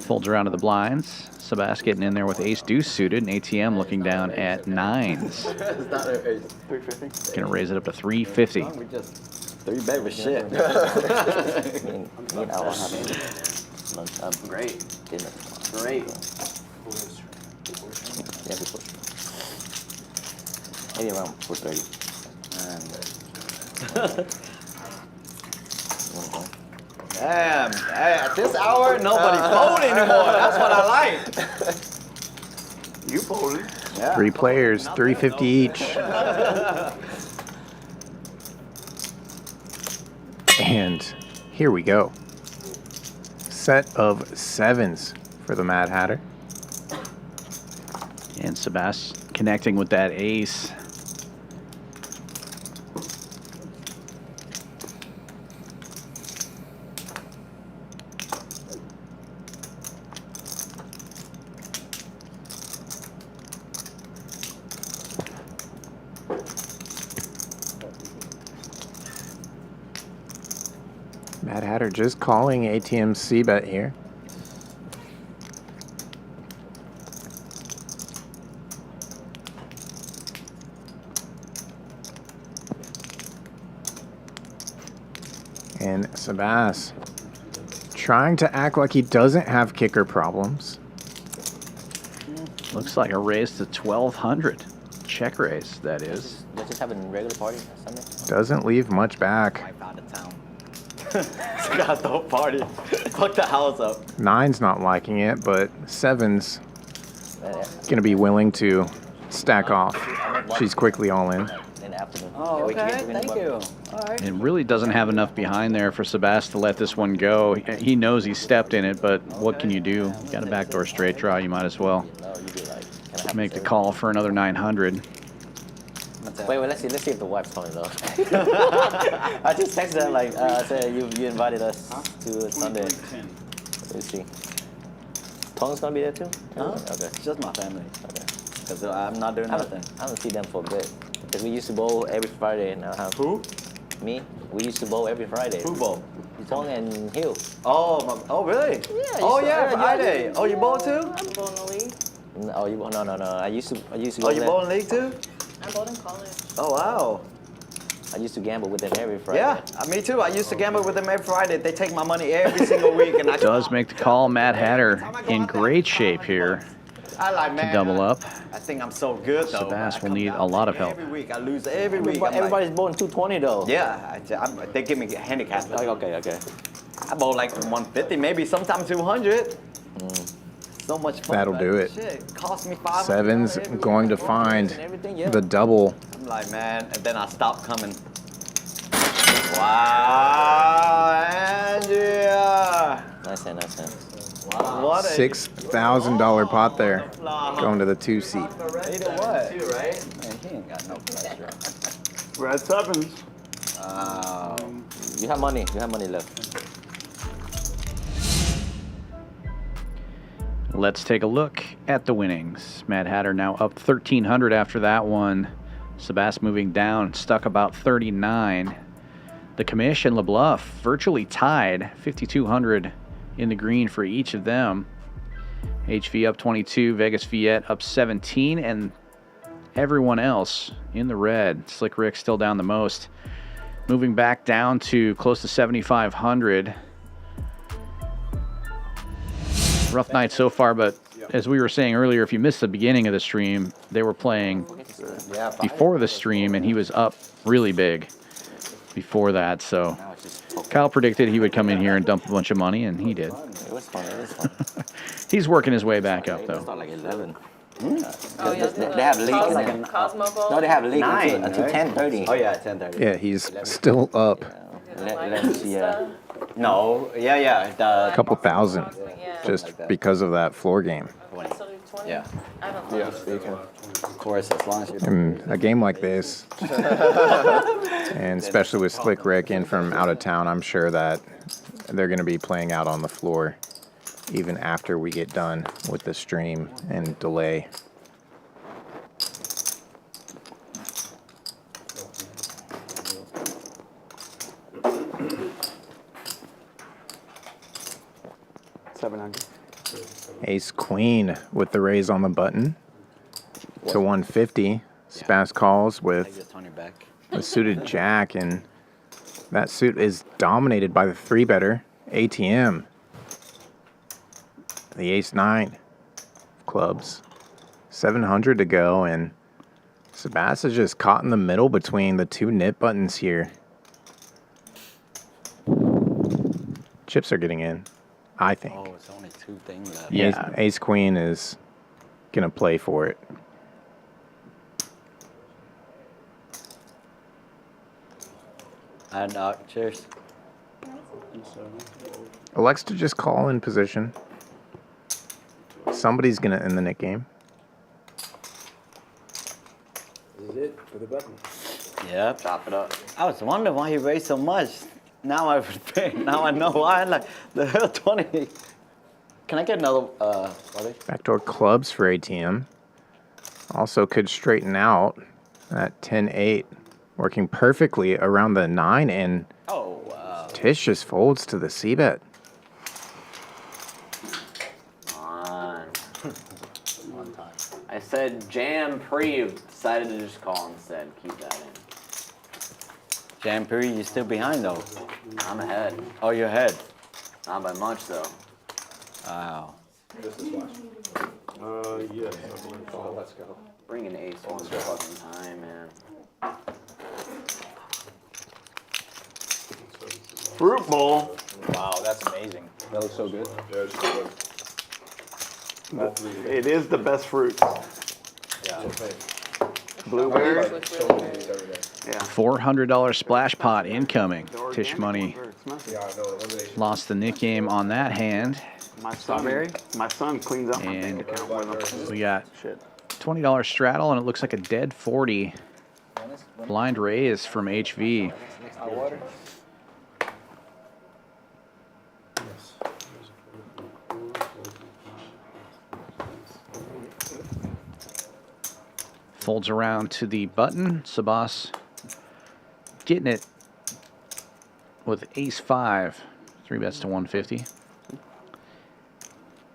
Folds around to the blinds. Sebas getting in there with ace deuce suited, and ATM looking down at 9s. It's not a 350. Gonna raise it up to 350. We just 3-bet with shit. Me and Al have Great. dinner. Great. Yeah, before. Maybe around 4:30. Damn. Hey, at this hour, nobody fold anymore. That's what I like. You folded. Yeah. 3 players, 350 each. And here we go. Set of 7s for the Mad Hatter. And Sebas connecting with that ace. Mad Hatter just calling ATM C-bet here. And Sebas trying to act like he doesn't have kicker problems. Looks like a raise to 1,200. Check raise, that is. They're just having a regular party or Sunday. Doesn't leave much back. Out of town. Got the whole party. Fuck the house up. 9's not liking it, but 7's gonna be willing to stack off. She's quickly all in. In the afternoon. Oh, okay. Thank you. All right. It really doesn't have enough behind there for Sebas to let this one go. He knows he stepped in it, but what can you do? You got a backdoor straight draw, you might as well make the call for another 900. Wait, let's see if the wife's calling though. I just texted her like, said you invited us to Sunday. Let's see. Tong's gonna be there too? Huh? Okay. It's just my family. Okay. Because I'm not doing nothing. I haven't seen them for a bit. Because we used to bowl every Friday in our house. Who? Me. We used to bowl every Friday. Who bowl? Tong and Hill. Oh, really? Yeah. Oh, yeah, Friday. Oh, you bowl too? I'm bowling the league. Oh, you no. I used to go Oh, you there. bowling league too? I bowled in college. Oh, wow. I used to gamble with them every Friday. Yeah, me too. I used to gamble with them every Friday. They take my money every single week, and I Does make the call. Mad Hatter in great shape here to double up. I think I'm so good though. Sebas will need a lot of help. Every week I lose every week. Everybody's bowling 220 though. Yeah, they give me a handicap. Like, okay. I bowl like 150, maybe sometimes 200. So much fun. That'll do it. Shit, cost me 500. 7's going to find the double. I'm like, man, and then I stopped coming. Wow, Andrea. Nice hand. Wow. What a $6,000 pot there, going to the 2 seat. Either what? Man, he ain't got no pressure. We're at 7s. You have money left. Let's take a look at the winnings. Mad Hatter now up 1,300 after that one. Sebas moving down, stuck about 39. The Commish and Lebluff virtually tied, 5,200 in the green for each of them. HV up 22, Vegas Viet up 17, and everyone else in the red. Slick Ric still down the most. Moving back down to close to 7,500. Rough night so far, but as we were saying earlier, if you missed the beginning of the stream, they were playing before the stream, and he was up really big before that. So Kyle predicted he would come in here and dump a bunch of money, and he did. It was fun. He's working his way back up, though. It's not like 11. Oh, yeah, They have league Cosmo, in Cosmo Bowl. No, they have league 9, until right? 10:30. Oh yeah, 10:30. Yeah, he's still up Yeah. No, yeah. a couple thousand just because of that floor game. Yeah. I don't know. Yes, you can. Of course, as long as you're. In a game like this, and especially with Slick Ric in from out of town, I'm sure that they're going to be playing out on the floor even after we get done with the stream and delay. $700. Ace Queen with the raise on the button to 150. Sebas calls with a suited jack, and that suit is dominated by the 3-better ATM. The ace 9 clubs. 700 to go, and Sebas is just caught in the middle between the 2 nip buttons here. Chips are getting in, I think. Oh, it's only 2 things left. Yeah. Ace Queen is going to play for it. And cheers. Elects to just call in position. Somebody's going to end the Nick game. This is it for the button. Yep. Chop it up. I was wondering why he raised so much. Now I know why. Like the hell 20. Can I get another buddy? Backdoor clubs for ATM. Also could straighten out at 10-8. Working perfectly around the 9, and Tisch just folds to the C-bet. One time. I said jam pre, decided to just call instead. Keep that in. Jam Puri, you're still behind though. I'm ahead. Oh, you're ahead. Not by much though. Wow. Just a splash. Yes. Oh, let's go. Bring an ace one fucking time, man. Fruit bowl. Wow, that's amazing. That looks so good. Yeah, it's so good. It is the best fruit. Yeah. Blueberry. Yeah. $400 splash pot incoming. Tisch Money lost the Nick game on that hand. My son cleans up my bank account with them. We got $20 straddle, and it looks like a dead 40. Blind raise from HV. Folds around to the button. Sebas getting it with ace-5. 3 bets to 150.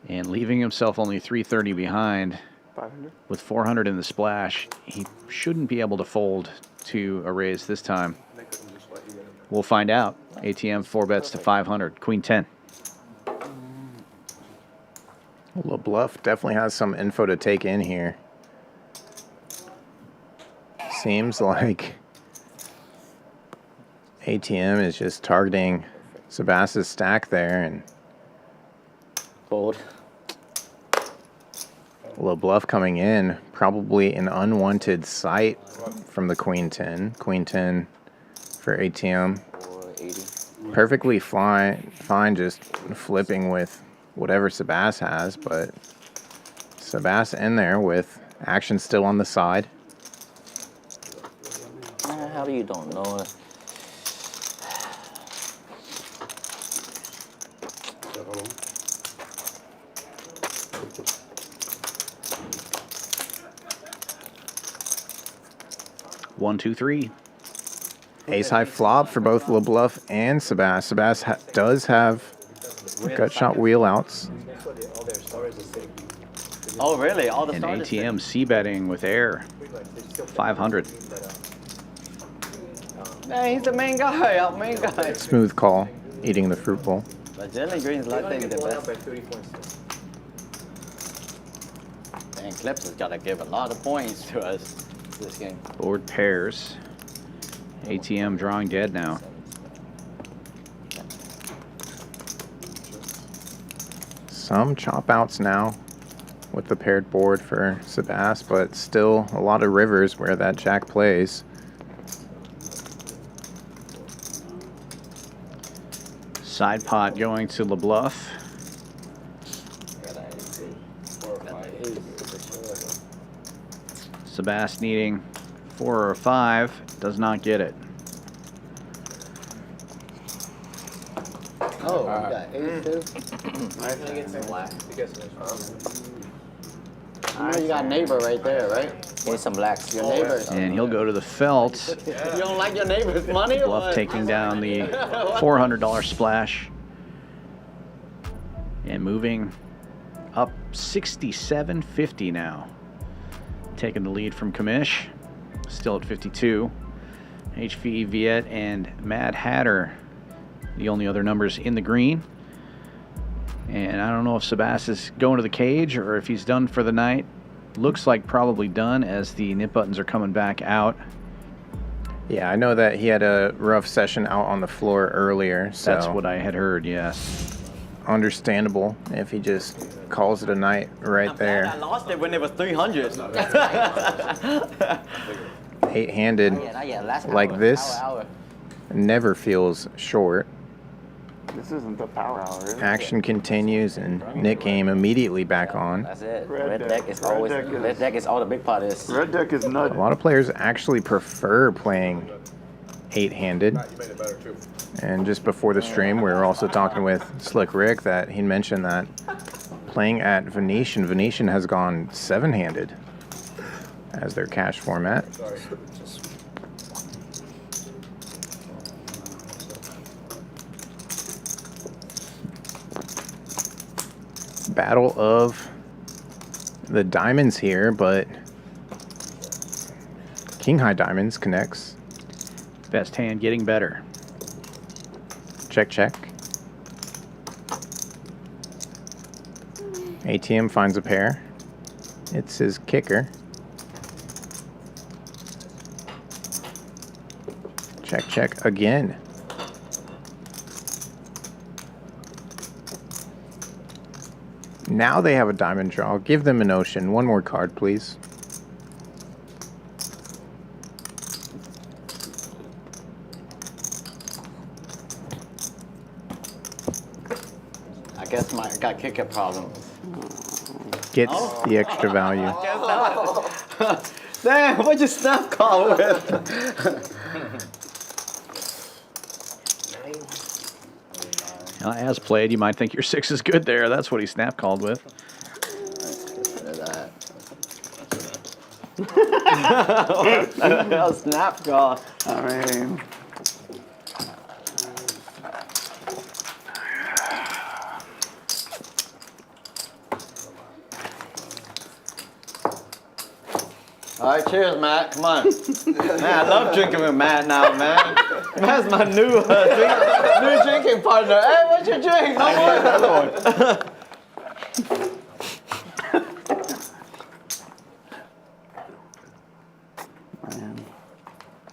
And leaving himself only 330 behind. 500. With 400 in the splash, he shouldn't be able to fold to a raise this time. We'll find out. ATM 4 bets to 500. Queen 10. Lebluff definitely has some info to take in here. Seems like ATM is just targeting Sebas's stack there, and fold. Lebluff coming in, probably an unwanted sight from the Queen 10. Queen 10 for ATM. Perfectly fine just flipping with whatever Sebas has, but Sebas in there with action still on the side. How do you don't know? One, two, three. Ace high flop for both Lebluff and Sebas. Sebas does have gut shot wheel outs. Oh, really? All the And starters? ATM c-betting with air. 500. Man, he's the main guy, our main guy. Smooth call, eating the fruit bowl. But generally, Green's like the best. And Clips has got to give a lot of points to us this game. Board pairs. ATM drawing dead now. Some chop outs now with the paired board for Sebas, but still a lot of rivers where that jack plays. Side pot going to Lebluff. Sebas needing 4 or 5. Does not get it. Oh, you got ace too? You got neighbor right there, right? Get some blacks. Your neighbor. And he'll go to the felt. You don't like your neighbor's money? Or Bluff what? taking down the $400 splash. And moving up 67.50 now. Taking the lead from Commish. Still at 52. HV, Viet, and Mad Hatter, the only other numbers in the green. And I don't know if Sebas is going to the cage or if he's done for the night. Looks like probably done as the nip buttons are coming back out. Yeah, I know that he had a rough session out on the floor earlier. So that's what I had heard, yes. Understandable if he just calls it a night right there. I lost it when it was 300. 8-handed like this never feels short. This isn't the power hour, is it? Action continues and Nick game immediately back on. That's it. Red deck is always red deck is all the big pot is. Red deck is nut. A lot of players actually prefer playing 8-handed. And just before the stream, we were also talking with Slick Ric that he mentioned that playing at Venetian has gone 7-handed as their cash format. Battle of the diamonds here, but King High Diamonds connects. Best hand getting better. Check, check. ATM finds a pair. It's his kicker. Check, check again. Now they have a diamond draw. Give them an ocean. One more card, please. I guess I got kicker problem. Gets the extra value. Damn, what'd you snap call with? Now, as played, you might think your 6 is good there. That's what he snap called with. That snap call. I mean, All right, cheers, Matt. Come on. Man, I love drinking with Matt now, man. Matt's my new drinking partner. Hey, what's your drink? No more. man.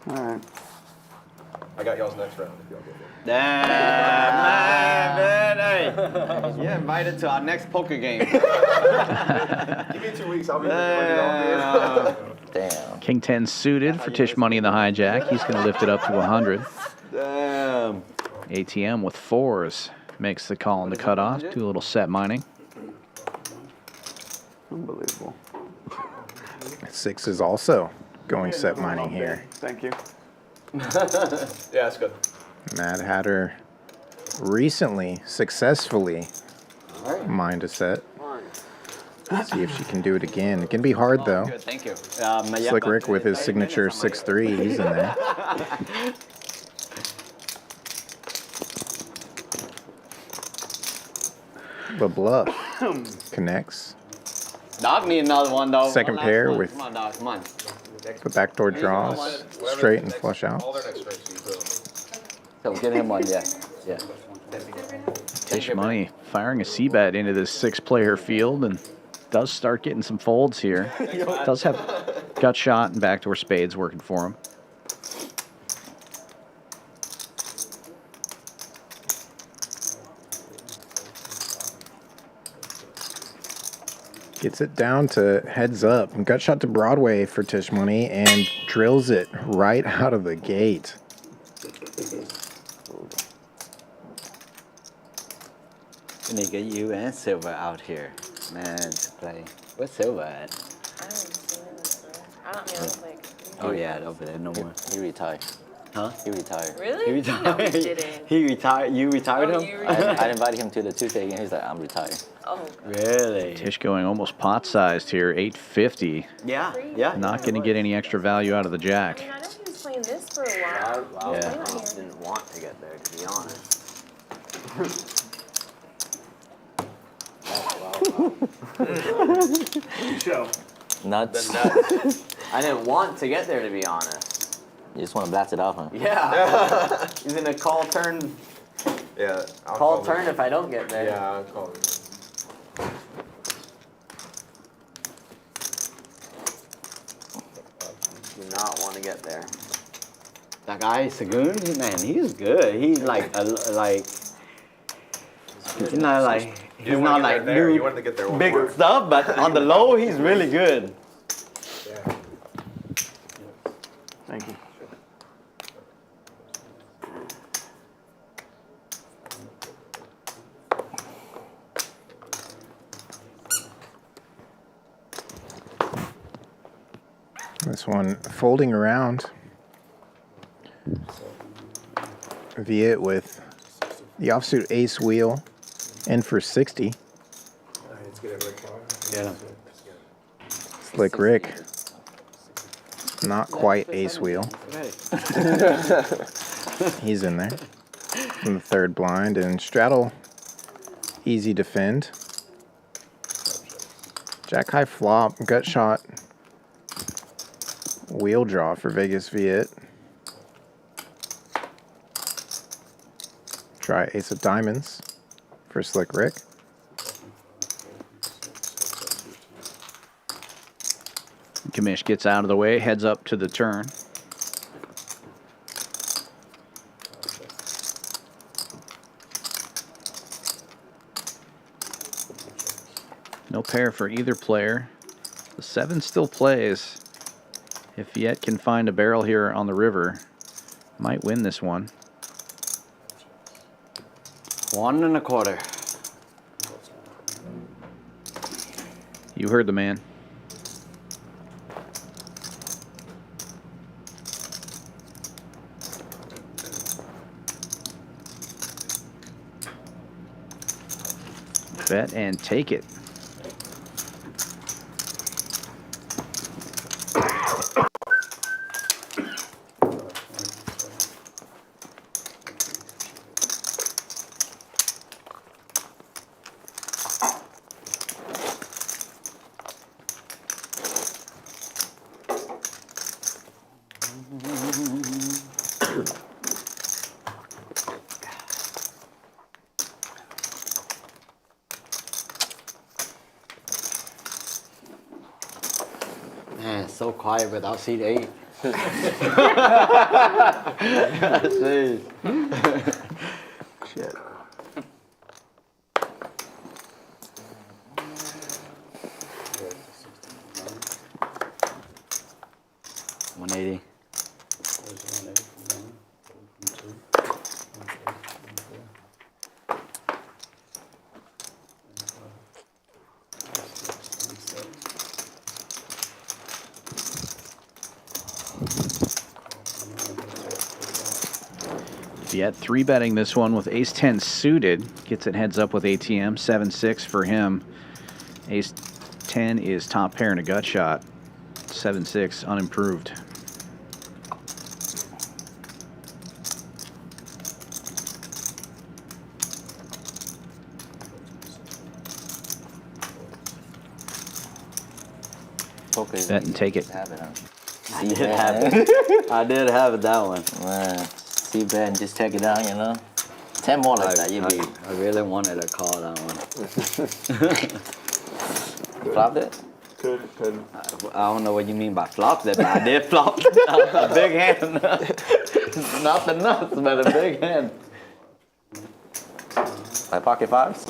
All right. I got y'all's next round if y'all get it. Damn, man, hey. You're invited to our next poker game. Give me 2 weeks, I'll be ready all Damn. King 10 suited for Tisch Money in the hijack. He's going to lift it up to 100. Damn. ATM with 4s makes the call on the cutoff. Do a little set mining. Unbelievable. 6 is also going set mining here. Thank you. Yeah, that's good. Mad Hatter recently successfully mined a set. See if she can do it again. It can be hard though. Good, thank you. Slick Ric with his signature 6-3. He's in there. Lebluff connects. Dog need another one though. Second One last pair one. with Come on, dog. Come on. the backdoor draws, straight and flush out. All their next strikes, So get him one, yeah. Yeah. Tisch Money firing a C-bet into this 6-player field and does start getting some folds here. Does have gut shot and backdoor spades working for him. Gets it down to heads up. Gut shot to Broadway for Tisch Money and drills it right out of the gate. Nigga, you and Silver out here, man, to play. Where's Silver at? I don't know, like. Oh yeah, over there, no more. He retired. Huh? He retired. Really? He retired. No, he didn't. He retired. You retired Oh, him? you I invited him to the Tuesday game. He's like, I'm retired. Oh. Really? Tisch going almost pot-sized here, 850. Yeah, yeah. Not going to get any extra value out of the jack. I know he was playing this for a while. Yeah. Playing on here. Didn't want to get there, to be honest. Show. Nuts. I didn't want to get there, to be honest. You just want to blast it off, huh? Yeah. He's gonna call turn. Yeah. Call turn if I don't get there. Yeah, I'll call him. Do not want to get there. That guy Sagoon, man, he's good. He's like he's not like You not wanted to like get there. new You wanted to get there one big more. stuff, but on the low, he's really good. Yeah. Thank you. This one folding around. Viet with the offsuit ace wheel and for 60. Yeah. Slick Ric. Not quite ace wheel. He's in there. From the third blind and straddle. Easy defend. Jack high flop, gut shot. Wheel draw for Vegas Viet. Try ace of diamonds for Slick Ric. Commish gets out of the way, heads up to the turn. No pair for either player. The 7 still plays. If Viet can find a barrel here on the river, might win this one. 1 1/4. You heard the man. Bet and take it. Man, it's so quiet without seat 8. Jeez. 180. Viet 3-betting this one with ace-10 suited. Gets it heads up with ATM. 7-6 for him. Ace-10 is top pair and a gut shot. 7-6 unimproved. Bet and take it. I did have it. I did have it, that one. Man, see bet and just take it down, you know? 10 more like that, you'd be. I really wanted to call that one. Flopped it? Couldn't. I don't know what you mean by flopped it, but I did flop it. A big hand. Not the nuts, but a big hand. Like pocket 5s?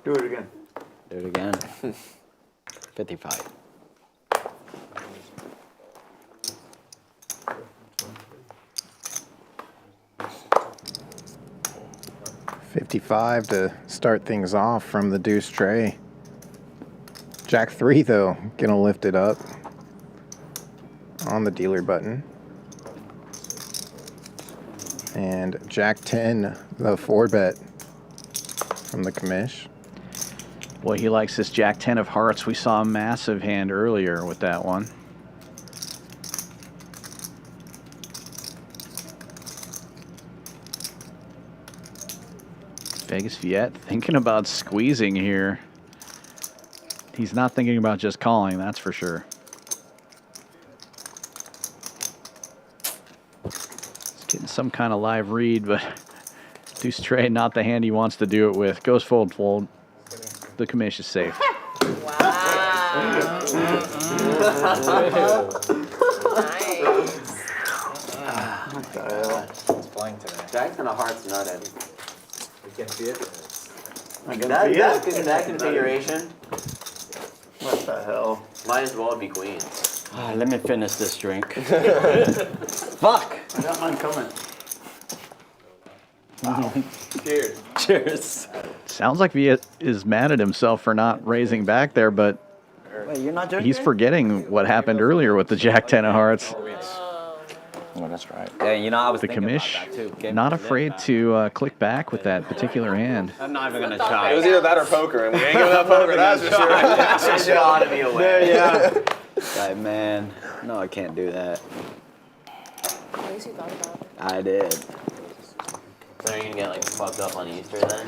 Do it again. Do it again. 55. $55 to start things off from the deuce tray. Jack 3 though, gonna lift it up on the dealer button. And Jack 10, the 4-bet from the commish. Boy, he likes this Jack 10 of hearts. We saw a massive hand earlier with that one. Vegas Viet thinking about squeezing here. He's not thinking about just calling, that's for sure. He's getting some kind of live read, but deuce tray, not the hand he wants to do it with. Goes fold, fold. The commish is safe. It's playing today. Jack's and a heart's not in. Against Viet? That configuration. What the hell? Might as well be queens. Let me finish this drink. Fuck! I got mine coming. Wow. Cheers. Cheers. Sounds like Viet is mad at himself for not raising back there, but wait, you're not joking? he's forgetting what happened earlier with the Jack 10 of hearts. Oh, that's right. Yeah, you know, I was The thinking commish, about that too. not afraid to click back with that particular hand. I'm not even gonna try. It was either that or poker, and we ain't giving up poker, that's for sure. That's gotta be a win. Yeah. Like, man, no, I can't do that. At least you thought about it. I did. So you're gonna get like fucked up on Easter then?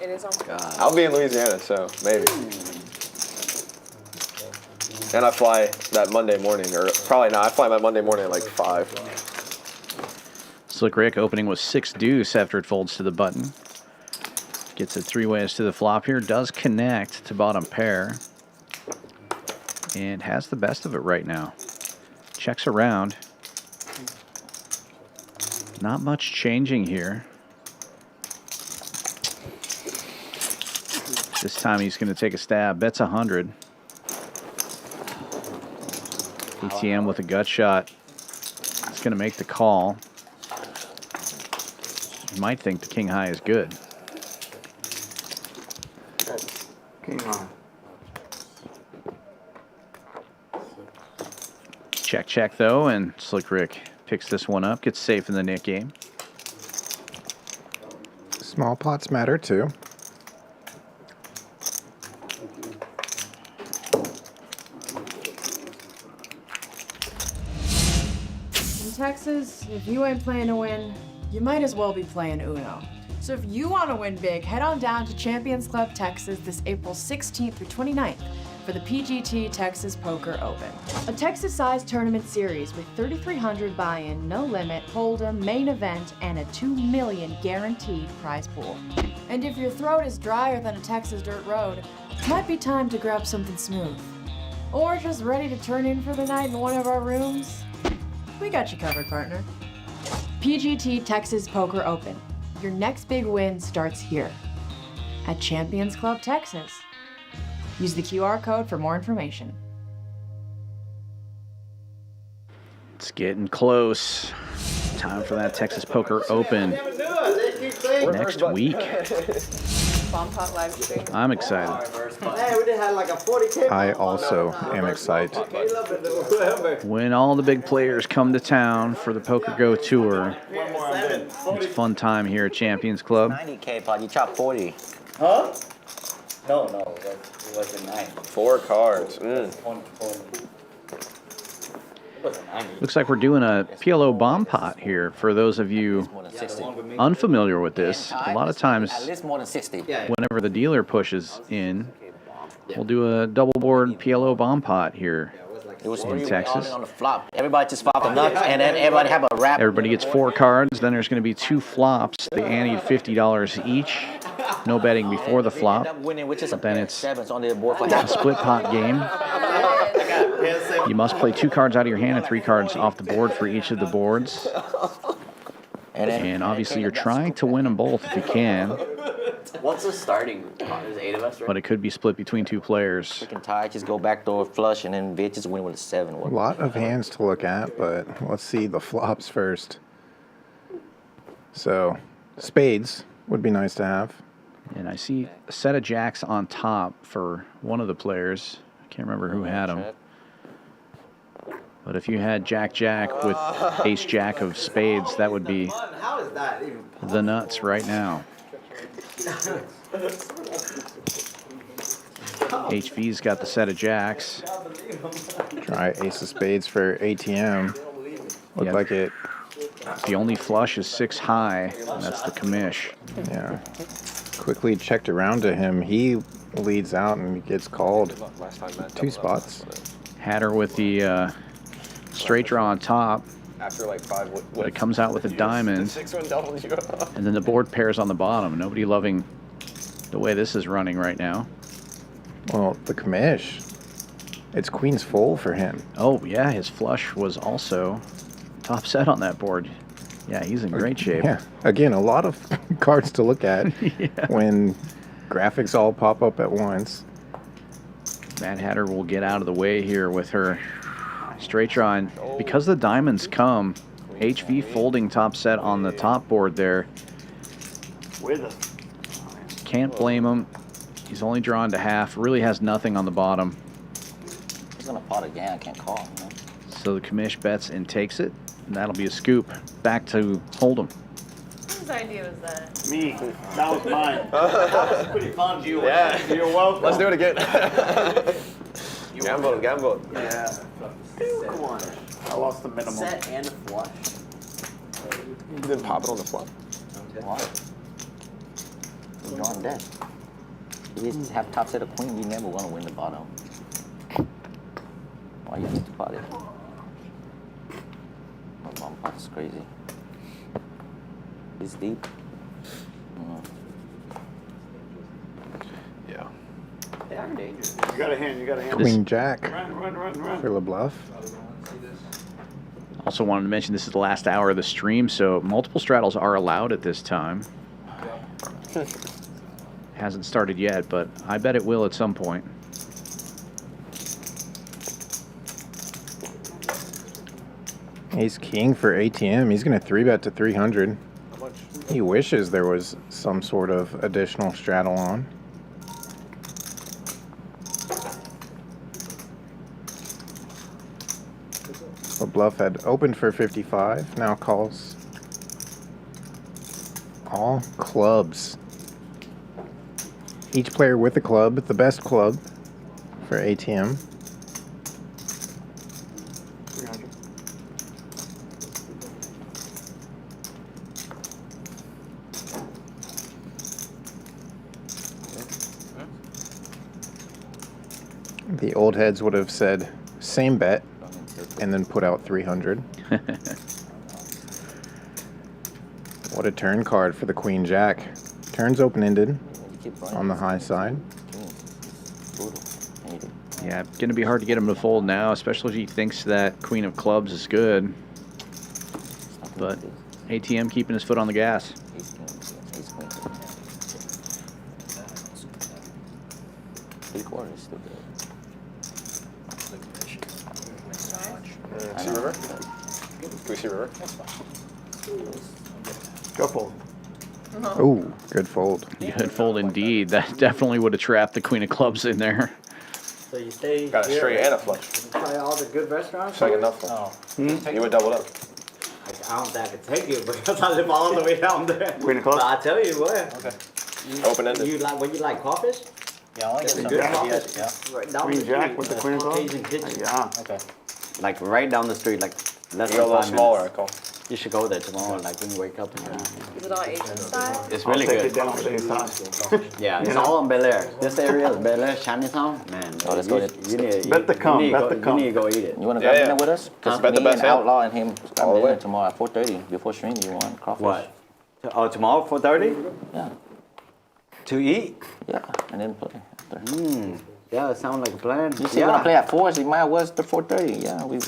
It is on. I'll be in Louisiana, so maybe. And I fly that Monday morning, or probably not. I fly my Monday morning at like 5. Slick Ric opening with 6 deuce after it folds to the button. Gets it 3 ways to the flop here. Does connect to bottom pair. And has the best of it right now. Checks around. Not much changing here. This time he's going to take a stab. Bets 100. ATM with a gut shot. It's going to make the call. You might think the king high is good. King high. Check, check, though, and Slick Ric picks this one up. Gets safe in the Nick game. Small pots matter, too. In Texas, if you ain't playing to win, you might as well be playing Uno. So if you want to win big, head on down to Champions Club Texas this April 16th through 29th for the PGT Texas Poker Open. A Texas-sized tournament series with 3,300 buy-in, no limit, hold'em, main event, and a $2 million guaranteed prize pool. And if your throat is drier than a Texas dirt road, it might be time to grab something smooth. Or just ready to turn in for the night in one of our rooms? We got you covered, partner. PGT Texas Poker Open. Your next big win starts here at Champions Club Texas. Use the QR code for more information. It's getting close. Time for that Texas Poker Open next week. Bomb pot live stream. I'm excited. I also am excited. When all the big players come to town for the Poker Go Tour, it's a fun time here at Champions Club. 90K pot, you chopped 40. Huh? No, it wasn't 9. 4 cards. Looks like we're doing a PLO bomb pot here. For those of you unfamiliar with this, a lot of times At least more than 60. whenever the dealer pushes in, we'll do a double board PLO bomb pot here It was in Texas. on the flop. Everybody just flopped the nuts, and then everybody have a wrap. Everybody gets 4 cards. Then there's going to be 2 flops. They ante $50 each. No betting before the flop. But then it's a split pot game. You must play 2 cards out of your hand and 3 cards off the board for each of the boards. And obviously you're trying to win them both if you can. What's the starting? There's 8 of us, right? But it could be split between 2 players. Freaking tie, just go backdoor flush, and then Viet just win with a 7. A lot of hands to look at, but let's see the flops first. So, spades would be nice to have. And I see a set of jacks on top for one of the players. I can't remember who had them. But if you had Jack-Jack with Ace-Jack of spades, that would be the nuts right now. HV's got the set of jacks. Try ace of spades for ATM. Looked like it. The only flush is 6 high, and that's the commish. Yeah. Quickly checked around to him. He leads out and gets called 2 spots. Hatter with the straight draw on top. After like 5 But it comes out with a diamond. The 6-1 doubled you up. And then the board pairs on the bottom. Nobody loving the way this is running right now. Well, the commish. It's queen's full for him. Oh, yeah, his flush was also top set on that board. Yeah, he's in great shape. Yeah. Again, a lot of cards to look at when graphics all pop up at once. Mad Hatter will get out of the way here with her straight draw. And because the diamonds come, HV folding top set on the top board there. Can't blame him. He's only drawn to half. Really has nothing on the bottom. He's going to pot again. I can't call. You know? So the commish bets and takes it. And that'll be a scoop. Back to Hold'em. Whose idea was that? Me. That was mine. That was pretty fun. Yeah. You're welcome. Let's do it again. Gamble. Yeah. Come on. I lost the minimum. Set and a flush. You didn't pop it on the flop. Okay. You're drawing dead. If you have top set of queen, you never want to win the bottom. Why you need to pot it? My bomb pot's crazy. It's deep. Yeah. They are dangerous. You got a hand, you got a hand. Queen Jack Run. for Lebluff. Also wanted to mention this is the last hour of the stream, so multiple straddles are allowed at this time. Hasn't started yet, but I bet it will at some point. Ace King for ATM. He's going to 3-bet to 300. He wishes there was some sort of additional straddle on. Lebluff had opened for 55, now calls all clubs. Each player with a club, the best club for ATM. 300. The old heads would have said same bet and then put out 300. What a turn card for the Queen Jack. Turns open-ended on the high side. Yeah, going to be hard to get him to fold now, especially if he thinks that Queen of Clubs is good. But ATM keeping his foot on the gas. See river? Can we see river? Go fold. Oh, good fold. Good fold indeed. That definitely would have trapped the Queen of Clubs in there. So you stay Got a here, straight right? and a flush. Try all the good restaurants? It's like enough. Oh. You would double up. I don't think I could take it because I live all the way down there. Queen of clubs? But I tell you what. Okay. Open-ended. You like, what you like, crawfish? Yeah, I want to get some Good Viet, crawfish. yeah. Right down Queen the Jack street, with the Queen of clubs? Caucasian kitchen. Yeah. Okay. Like right down the street, like less You than go a little 5 smaller, I minutes. call. You should go there tomorrow, like when you wake up. Is it all Asian style? It's really I'll take good. it down with inside. Yeah, it's You know? all on Bel Air. This area is Bel Air, Chinatown. Man, Oh, let's go there. you need Bet the cum, you need, bet go, the cum. you need to go eat it. You want to Yeah, grab yeah. dinner with us? Because Bet the me best and hand. Outlaw and him All grab the way. dinner tomorrow at 4:30 before stream. You want crawfish? What? Oh, tomorrow 4:30 Yeah. to eat. Yeah, and then play after. Yeah, it sounds like a plan. You see, yeah. when I play at 4, so you might as well to 4:30. Yeah, we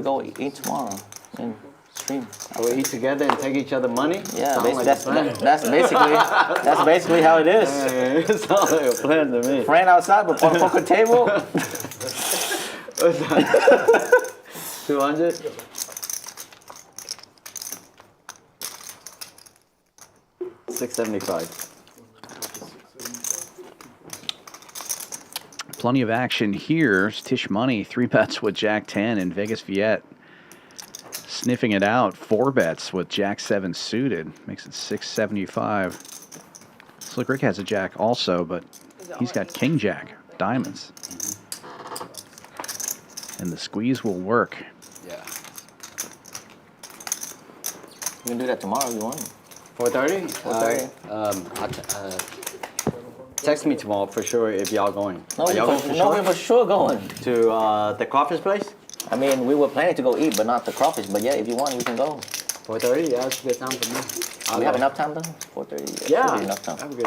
go eat tomorrow and stream. We eat together and take each other money. Yeah, Sound like a plan. that's basically how it is. It sounds like a plan to me. Friend outside, but on a poker table. What's that? 200. $675. Plenty of action here. Tisch Money, 3-bets with Jack 10 and Vegas Viet sniffing it out. 4-bets with Jack 7 suited. Makes it $675. Slick Ric has a Jack also, but he's got King Jack, diamonds. And the squeeze will work. Yeah. You can do that tomorrow if you want. 4:30? 4:30. Text me tomorrow for sure if y'all going. No, Are y'all going we're for sure going. To the crawfish place? I mean, we were planning to go eat, but not the crawfish. But yeah, if you want, we can go. 4:30? Yeah, it's a good time for me. Do we have enough time though? 4:30. Yeah, should be enough time. I'm good.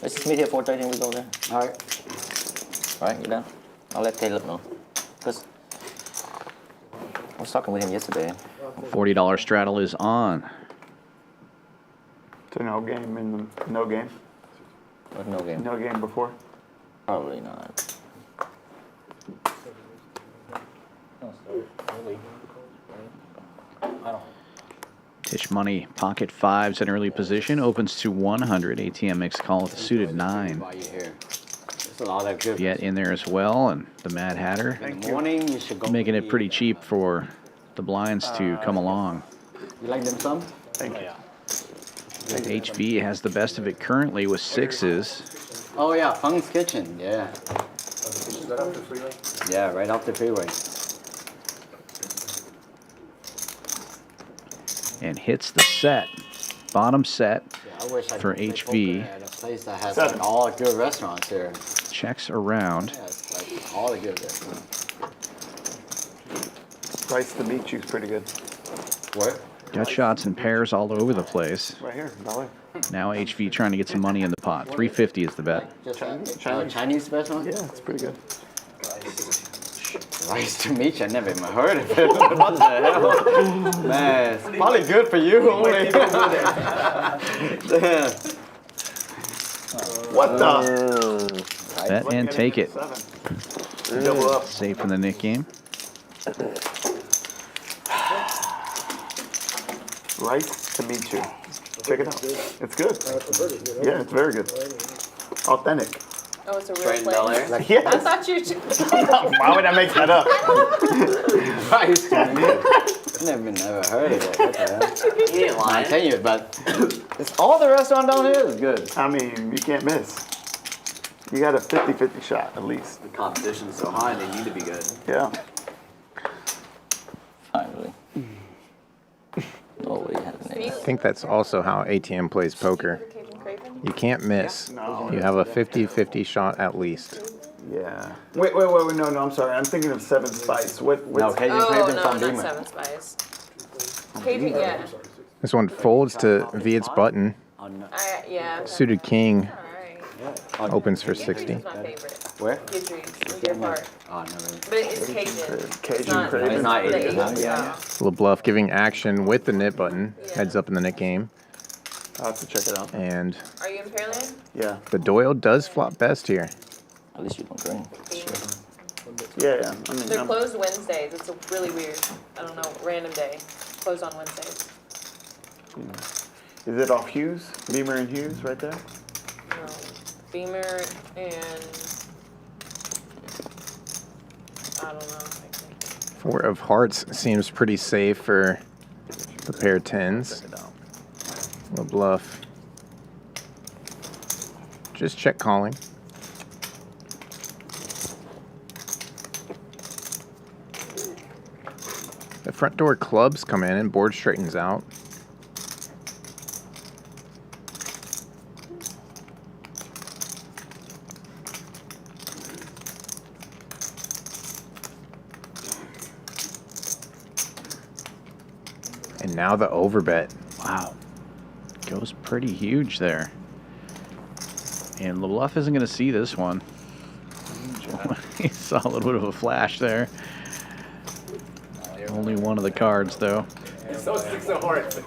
Let's just meet here at 4:30 and we go there. All right. All right, you done? I'll let Caleb know. Cause I was talking with him yesterday. $40 straddle is on. So no game in the no game. What no game? No game before. Probably not. Tisch Money, pocket 5's in early position, opens to 100. ATM makes a call with a suited 9. While you're here. There's a lot of good. Viet in there as well, and the Mad Hatter In the morning, you should go. making it pretty cheap for the blinds to come along. You like them some? Thank you. HV has the best of it currently with 6s. Oh yeah, Fung's Kitchen. Yeah. Right off the freeway? Yeah, right off the freeway. And hits the set. Bottom set. I wish I for could HV. at a place that has like all the good restaurants here. Checks around. Yeah, it's like all the good restaurants. Rice to meet you's pretty good. What? Got shots and pairs all over the place. Right here, dollar. Now HV trying to get some money in the pot. 350 is the bet. Chinese restaurant? Yeah, it's pretty good. Rice to meet you, I never even heard of it. What the hell? Man, it's probably good for you only. Damn. What the? Bet and take it. Double up. Safe in the Nick game. Rice to meet you. Check it out. It's good. Yeah, it's very good. Authentic. Oh, it's a real Straight in place? Bel Air? Yes. I thought you... Why would I make that up? Rice to meet. Never heard of it. What the hell? You didn't lie. I tell you, but it's all the restaurant down here is good. I mean, you can't miss. You got a 50-50 shot at least. The competition's so high, they need to be good. Yeah. Finally. Oh, we have an I think that's also how ATM plays poker. You can't miss. You have a 50-50 shot at least. Yeah. Wait, no, I'm sorry. I'm thinking of Seven Spice. What's No, Cajun Oh, Craven's no, on not Beamer. Seven Spice. Cajun, yeah. This one folds to Viet's button. Yeah. Okay. Suited king Alright. opens for Guidry's 60. my favorite. Where? Guidry's, your part. Oh, never. But it's Cajun. Cajun It's not, Craven. It's not the Asian, Asian yeah. style. Lebluff giving action with the nit button. Heads up in the nit game. I'll have to check it out. And Are you in Pearland? Yeah. the Doyle does flop best here. At least you don't drink. Yeah. I mean, They're closed Wednesdays. It's a really weird, I don't know, random day. Closed on Wednesdays. Is it off Hughes? Beamer and Hughes right there? No. Beamer and I don't know. Four of hearts seems pretty safe for the pair tens. Lebluff. Just check calling. The front door clubs come in and board straightens out. And now the overbet. Wow. Goes pretty huge there. And Lebluff isn't going to see this one. He saw a little bit of a flash there. Only one of the cards, though. It's so six of hearts.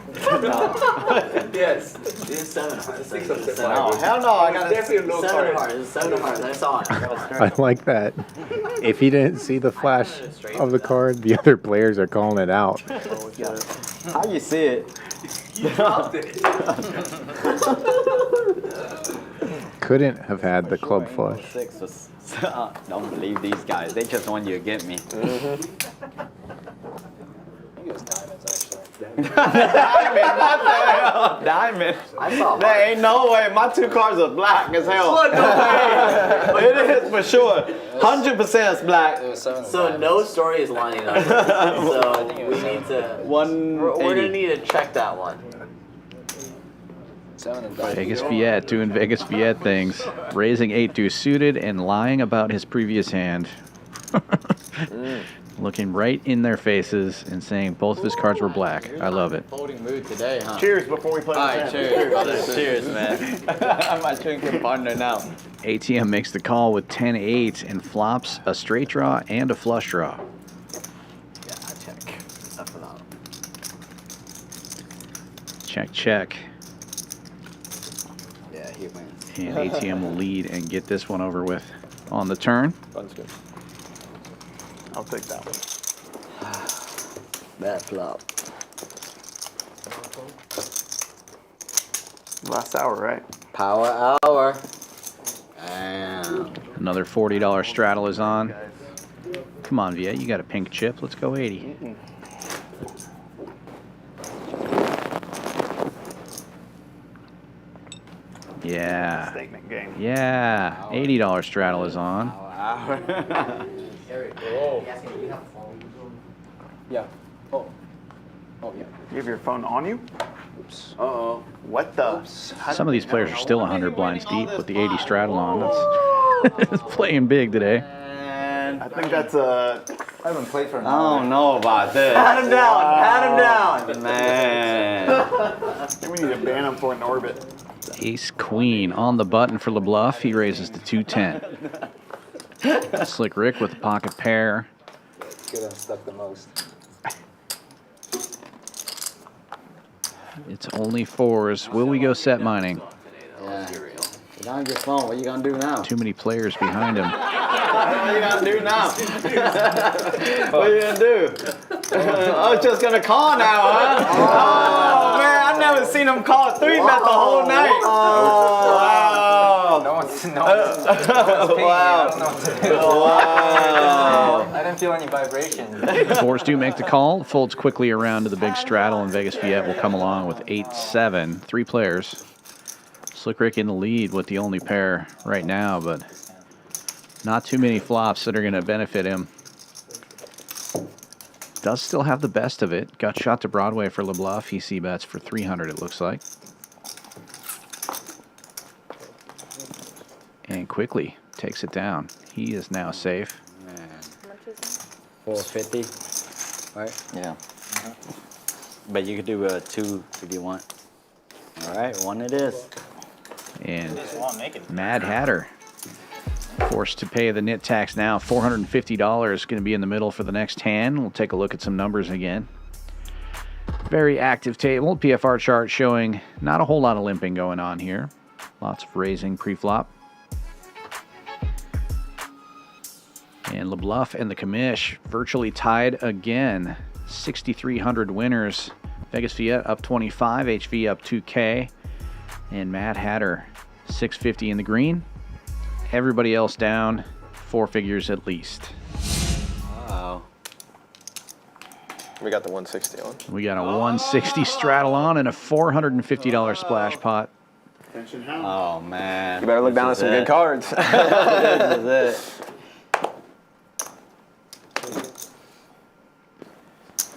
Yes. It's 7 of hearts. 6 of hearts. No, hell no, I got Definitely a low 7 card. of hearts. It's 7 of hearts. I saw it. I like that. If he didn't see the flash of the card, the other players are calling it out. How you see it? You dropped it. Couldn't have had the club flush. 6 was, don't believe these guys. They just want you to get me. Diamond, what the hell? Diamond. I saw There ain't no way. My 2 cards are black as hell. It is for sure. 100% it's black. So no story is lining up. So we need to. We're gonna need to check that one. Vegas Viet doing Vegas Viet things. Raising 8-2 suited and lying about his previous hand. Looking right in their faces and saying both of his cards were black. I love it. Folding mood today, huh? Cheers before we play. All right, cheers, brother. Cheers, man. I'm my drinking partner now. ATM makes the call with 10-8 and flops a straight draw and a flush draw. Yeah, I check. That's enough. Check, check. Yeah, he wins. And ATM will lead and get this one over with on the turn. Sounds good. I'll take that one. Bad flop. Last hour, right? Power hour. Damn. Another $40 straddle is on. Come on, Viet, you got a pink chip. Let's go 80. Yeah. Statement game. Yeah. $80 straddle is on. Yeah. Oh. Oh, yeah. You have your phone on you? Uh-oh. What the? Some of these players are still 100 blinds deep with the 80 straddle on. That's playing big today. I think that's a... I haven't played for an hour. I don't know about this. Pat him down. Pat him down. Man. I think we need to ban him for an orbit. Ace Queen on the button for Lebluff. He raises to 210. Slick Ric with a pocket pair. It's good I'm stuck the most. It's only fours. Will we go set mining? Yeah. You're on your phone. What are you going to do now? Too many players behind him. What are you going to do now? What are you going to do? I'm just going to call now, huh? Oh, man. I've never seen him call a 3-bet the whole night. Oh, wow. No one's wow. Wow. I didn't feel any vibrations. Fours do make the call. Folds quickly around to the big straddle, and Vegas Viet will come along with 8-7. 3 players. Slick Ric in the lead with the only pair right now, but not too many flops that are going to benefit him. Does still have the best of it. Gut shot to Broadway for Lebluff. He c-bets for 300, it looks like. And quickly takes it down. He is now safe. Man. 450, right? Yeah. But you could do a 2 if you want. All right, 1 it is. And Mad Hatter forced to pay the nit tax now. $450 going to be in the middle for the next hand. We'll take a look at some numbers again. Very active table. PFR chart showing not a whole lot of limping going on here. Lots of raising pre-flop. And Lebluff and the Commish virtually tied again. 6,300 winners. Vegas Viet up 25, HV up 2K. And Mad Hatter, 650 in the green. Everybody else down 4 figures at least. Wow. We got the 160 on. We got a 160 straddle on and a $450 splash pot. Oh, man. You better look down at some good cards. This is it.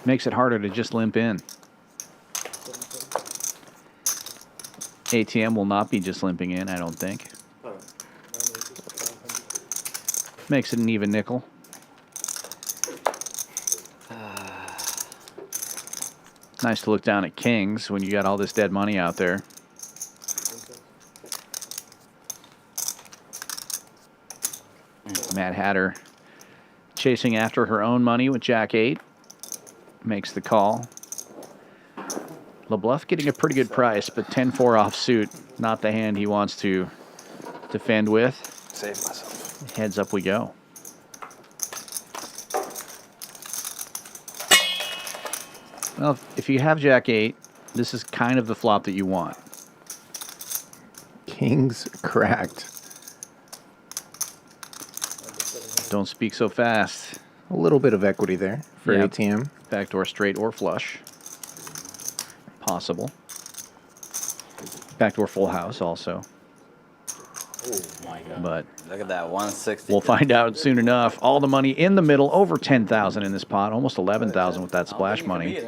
Makes it harder to just limp in. ATM will not be just limping in, I don't think. Makes it an even nickel. Nice to look down at kings when you got all this dead money out there. Mad Hatter chasing after her own money with Jack 8. Makes the call. Lebluff getting a pretty good price, but 10-4 offsuit, not the hand he wants to defend with. Save myself. Heads up we go. Well, if you have Jack 8, this is kind of the flop that you want. Kings cracked. Don't speak so fast. A little bit of equity there for Yep. ATM. Backdoor straight or flush. Possible. Backdoor full house also. Oh, my God. But look at that 160. we'll find out soon enough. All the money in the middle, over 10,000 in this pot, almost 11,000 with that splash money.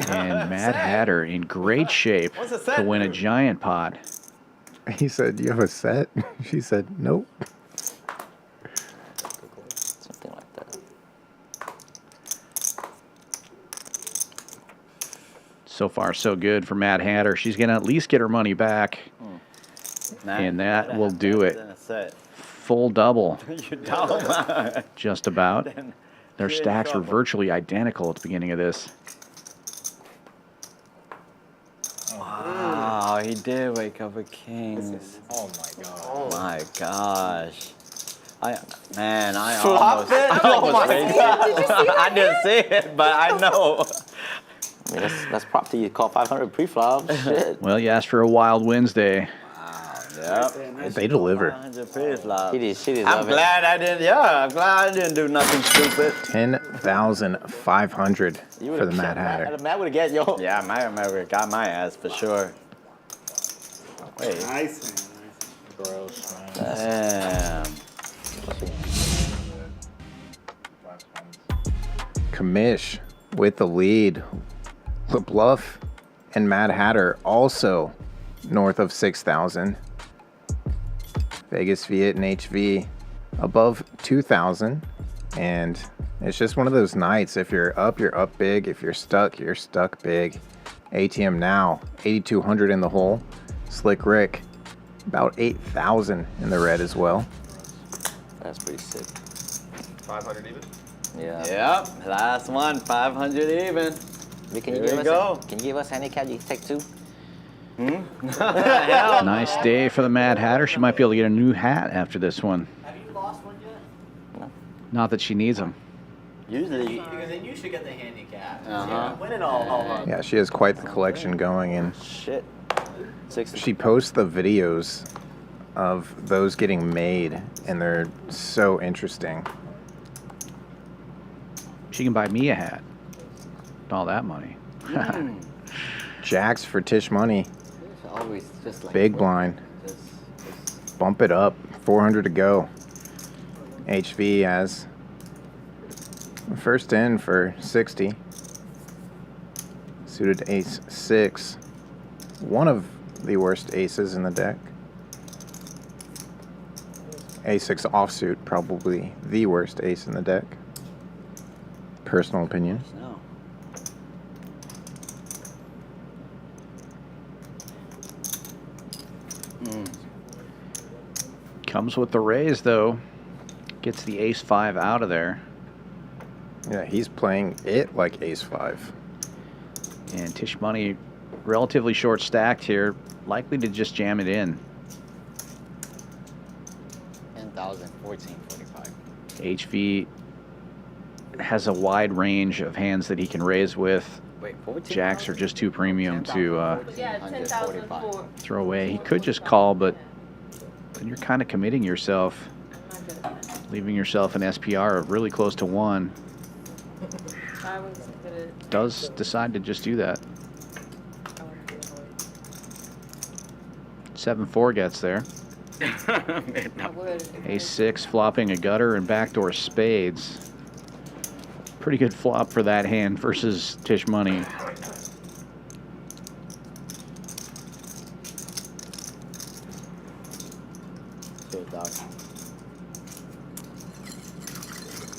And Mad Hatter in great shape to win a giant pot. He said, "You have a set?" She said, "Nope." Something like that. So far, so good for Mad Hatter. She's going to at least get her money back. And that will do it. Full double. Just about. Their stacks were virtually identical at the beginning of this. Wow, he did wake up with kings. Oh my god. Oh my gosh. I almost. Oh my God. Did you see that? I didn't see it, but I know. I mean, that's prop to you. Call 500 pre-flop. Shit. Well, you asked for a wild Wednesday. Yep. They deliver. She did I'm glad I didn't. Yeah, I'm glad I didn't do nothing stupid. 10,500 for the Mad Hatter. Matt would have got yo. Yeah, Matt would have got my ass for sure. Wait. Nice. Gross, man. Damn. Commish with the lead. Lebluff and Mad Hatter also north of 6,000. Vegas Viet and HV above 2,000. And it's just one of those nights. If you're up big. If you're stuck big. ATM now, 8,200 in the hole. Slick Ric, about 8,000 in the red as well. That's pretty sick. 500 even? Yeah. Yep. Last one. 500 even. Can Here we go. Can you give us handicap? You take 2. Nice day for the Mad Hatter. She might be able to get a new hat after this one. Have you lost one yet? No. Not that she needs them. Usually. Because then you should get the handicap. Uh-huh. Win it all. Yeah, she has quite the collection going, and Shit. 60. she posts the videos of those getting made, and they're so interesting. She can buy me a hat. All that money. Jacks for Tisch Money. It's always just like Big blind. Bump it up. 400 to go. HV has first in for 60. Suited ace 6. One of the worst aces in the deck. A6 offsuit, probably the worst ace in the deck. Personal opinion. No. Comes with the raise, though. Gets the ace 5 out of there. Yeah, he's playing it like ace 5. And Tisch Money relatively short stacked here. Likely to just jam it in. 10,000, 1445. HV has a wide range of hands that he can raise with. Wait, 14? Jacks are just too premium to Yeah, 10,004. throw away. He could just call, but then you're kind of committing yourself, leaving yourself an SPR of really close to 1. I was gonna. Does decide to just do that. 7-4 gets there. I would. Ace 6 flopping a gutter and backdoor spades. Pretty good flop for that hand versus Tisch Money.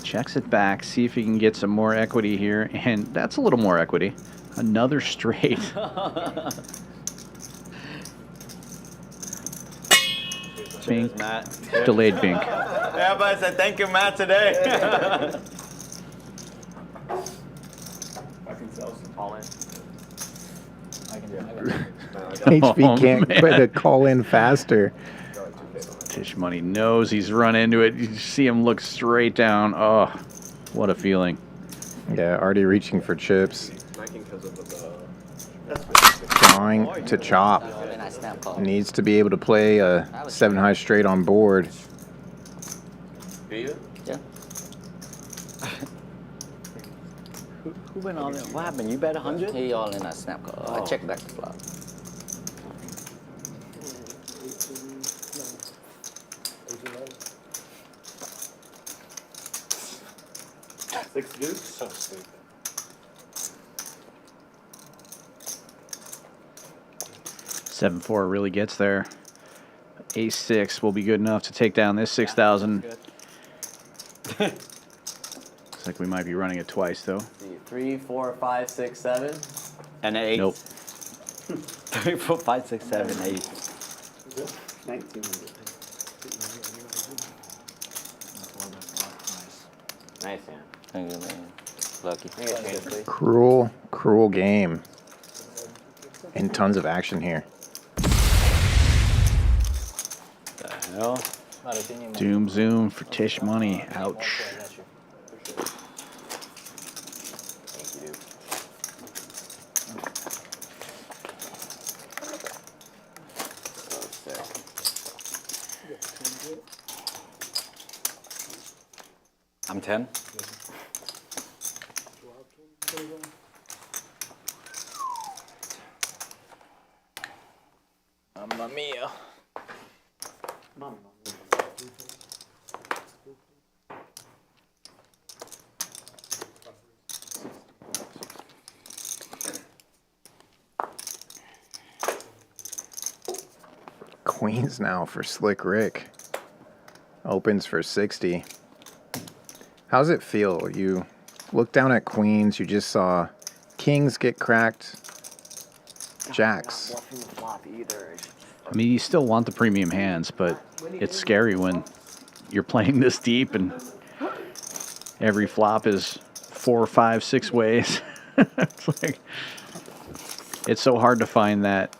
Checks it back, see if he can get some more equity here, and that's a little more equity. Another straight. Bink. Matt. Delayed bink. Everybody said thank you, Matt, today. I can sell some all in. HV can't quit a call in faster. Tisch Money knows he's run into it. You see him look straight down. Oh, what a feeling. Yeah, already reaching for chips. Trying to chop. Needs to be able to play a 7-high straight on board. Yeah. Who went all in? What happened? You bet 100? He all in that snap call. I checked back the flop. Six deuce? So stupid. 7-4 really gets there. Ace 6 will be good enough to take down this 6,000. Looks like we might be running it twice, though. 3, 4, 5, 6, 7. And an 8. Nope. 3, 4, 5, 6, 7, 8. 1900. Nice, man. Thank you, man. Lucky. Cruel, cruel game. And tons of action here. The hell? Doom zoom for Tisch Money. Ouch. I'm 10. Mamma mia. queens now for Slick Ric. Opens for 60. How's it feel? You look down at queens, you just saw kings get cracked, jacks. I mean, you still want the premium hands, but it's scary when you're playing this deep and every flop is 4, 5, 6 ways. It's like, it's so hard to find that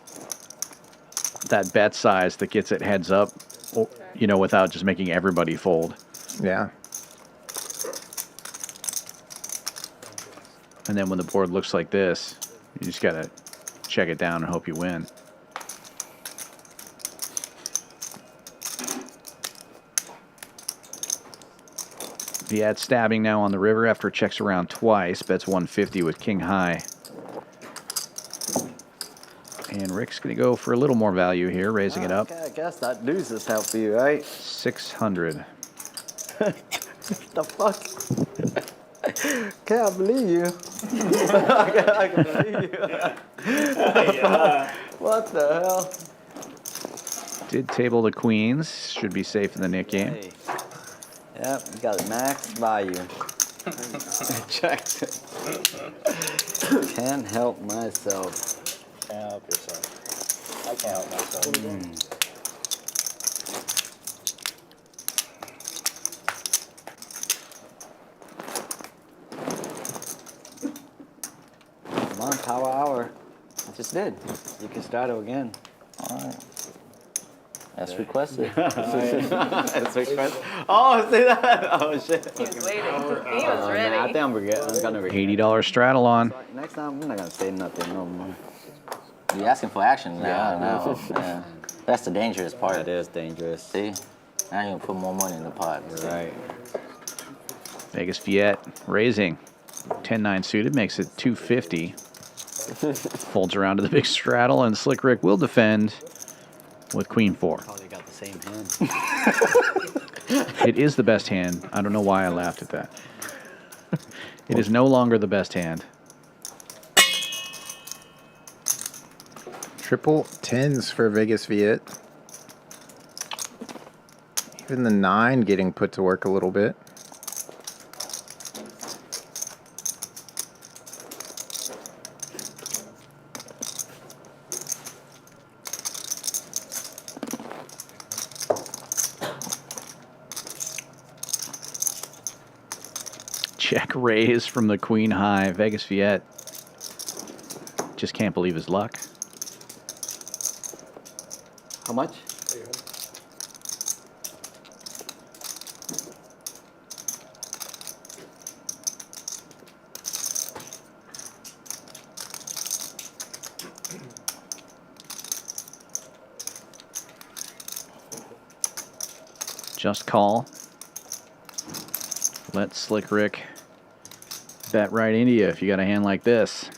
bet size that gets it heads up, you know, without just making everybody fold. Yeah. And then when the board looks like this, you just got to check it down and hope you win. Viet stabbing now on the river after it checks around twice. Bets 150 with king high. And Ric's going to go for a little more value here, raising it up. I guess that loses help you, right? 600. The fuck? Can't believe you. I can't believe you. What the hell? Did table the queens. Should be safe in the Nick game. Hey. Yep, you got max value. Checked. Can't help myself. Can't help yourself. I can't help myself. Come on, power hour. I just did. You can start it again. All right. As requested. As requested. Oh, see that? Oh, shit. He was waiting. He was ready. I think I'm gonna regret. $80 straddle on. Next time, I'm not gonna say nothing no more. You're asking for action now. Yeah, I know. Yeah. That's the dangerous part. It is dangerous. See? Now you're gonna put more money in the pot. Right. Vegas Viet raising. 10-9 suited makes it 250. Folds around to the big straddle, and Slick Ric will defend with queen 4. Probably got the same hand. It is the best hand. I don't know why I laughed at that. It is no longer the best hand. Triple tens for Vegas Viet. Even the 9 getting put to work a little bit. Check raise from the queen high. Vegas Viet just can't believe his luck. How much? Just call. Let Slick Ric bet right into you if you got a hand like this.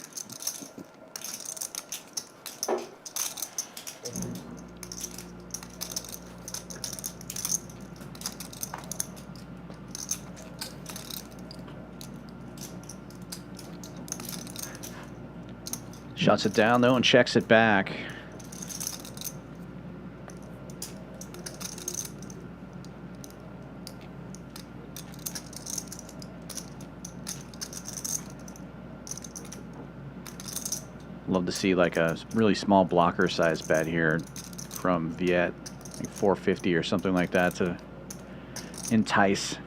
Shuts it down though and checks it back. Love to see like a really small blocker size bet here from Viet, like 450 or something like that to entice.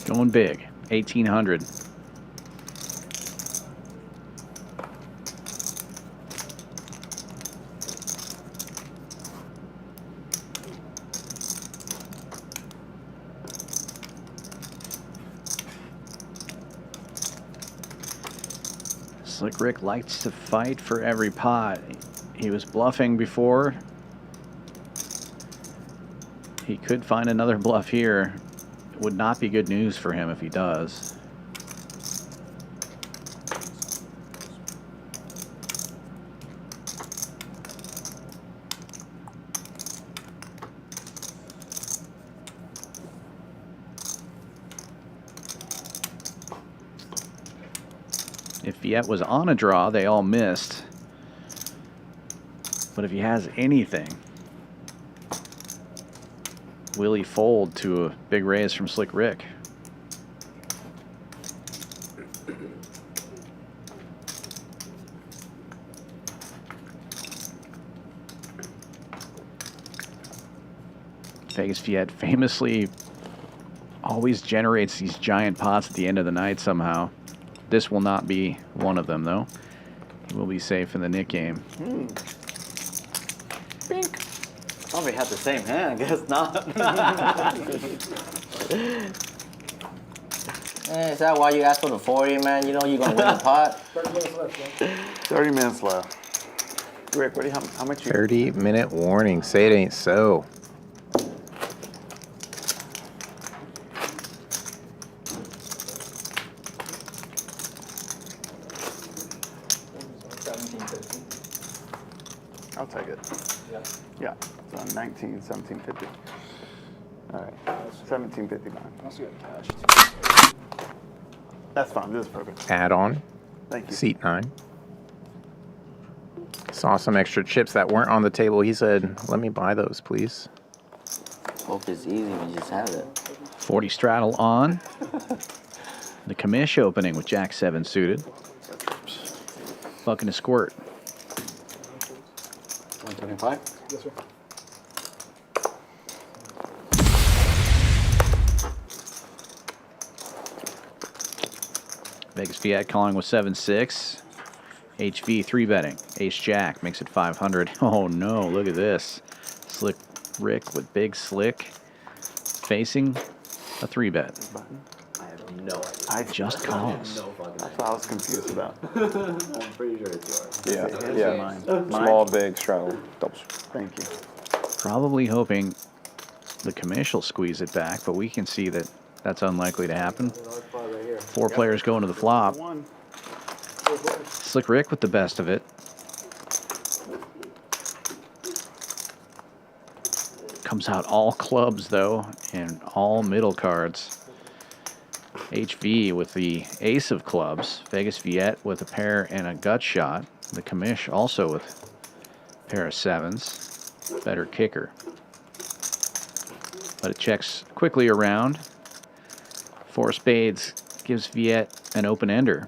Going big, 1,800. Slick Ric likes to fight for every pot. He was bluffing before. He could find another bluff here. It would not be good news for him if he does. If Viet was on a draw, they all missed. But if he has anything, will he fold to a big raise from Slick Ric? Vegas Viet famously always generates these giant pots at the end of the night somehow. This will not be one of them, though. He will be safe in the Nick game. Pink. Probably had the same hand, I guess not. Is that why you asked for the 40, man? You know you're going to win the pot? 30 minutes left. Rick, what do you, how much you... 30-minute warning. Say it ain't so. I'll take it. Yeah. So 19, 1750. All right. 1759. That's good cash. That's fine. This is perfect. Add on. Thank you. Seat 9. Saw some extra chips that weren't on the table. He said, let me buy those, please. Hope it's easy. We just have it. 40 straddle on. The Commish opening with Jack 7 suited. Bucking a squirt. 125? Yes, sir. Vegas Viet calling with 7-6. HV 3-betting. Ace Jack makes it 500. Oh no, look at this. Slick Ric with Big Slick facing a 3-bet. I have no idea. I just calls. No fucking That's what I was confused about. I'm pretty sure it's yours. Yeah. Mine. Small, big, straddle, double. Thank you. Probably hoping the Commish will squeeze it back, but we can see that that's unlikely to happen. 4 players going to the flop. Slick Ric with the best of it. Comes out all clubs, though, and all middle cards. HV with the ace of clubs. Vegas Viet with a pair and a gut shot. The Commish also with a pair of 7s. Better kicker. But it checks quickly around. 4 spades gives Viet an open ender.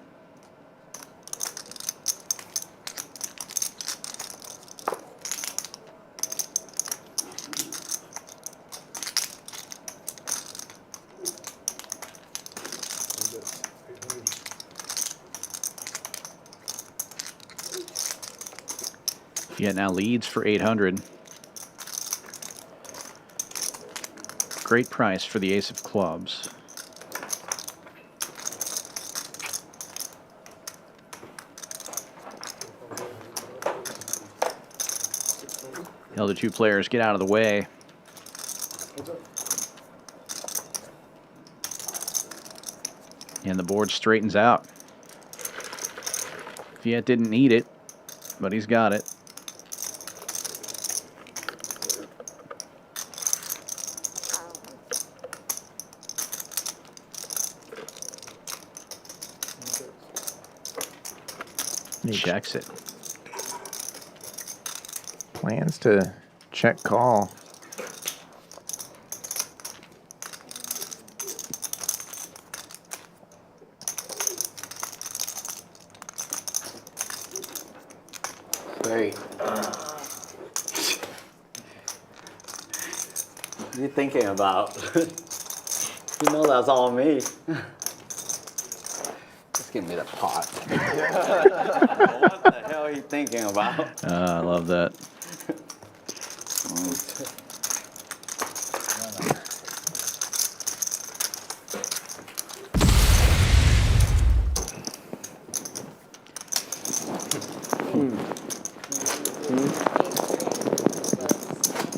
Viet now leads for 800. Great price for the ace of clubs. The other 2 players get out of the way. And the board straightens out. Viet didn't need it, but he's got it. He checks it. Plans to check call. Great. What are you thinking about? You know that's all me. Just give me the pot. What the hell are you thinking about? I love that.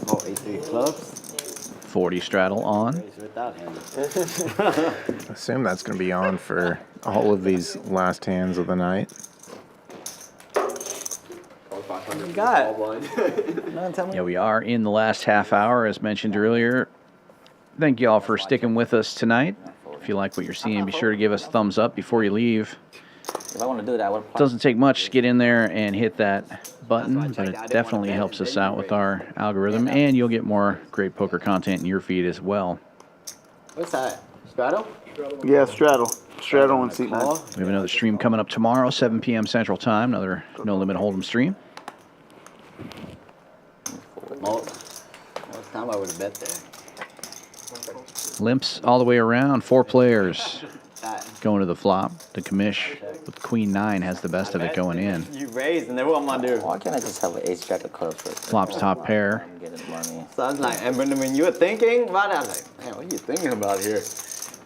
Oh, 8-3 clubs. 40 straddle on. Assume that's going to be on for all of these last hands of the night. Yeah, we are in the last half hour, as mentioned earlier. Thank you all for sticking with us tonight. If you like what you're seeing, be sure to give us a thumbs up before you leave. If I want to do that, I would. Doesn't take much to get in there and hit that button, but it definitely helps us out with our algorithm, and you'll get more great poker content in your feed as well. What's that? Straddle? Yeah, straddle. Straddle and seat 9. We have another stream coming up tomorrow, 7 p.m. Central Time, another No Limit Hold'em stream. Most time I would have bet there. Limps all the way around, 4 players going to the flop. The commish with Queen 9 has the best of it going in. You raised, and then what am I do? Why can't I just have an ace jack of clubs first? Flop's top pair. So I was like, and when you were thinking about it, I was like, man, what are you thinking about here?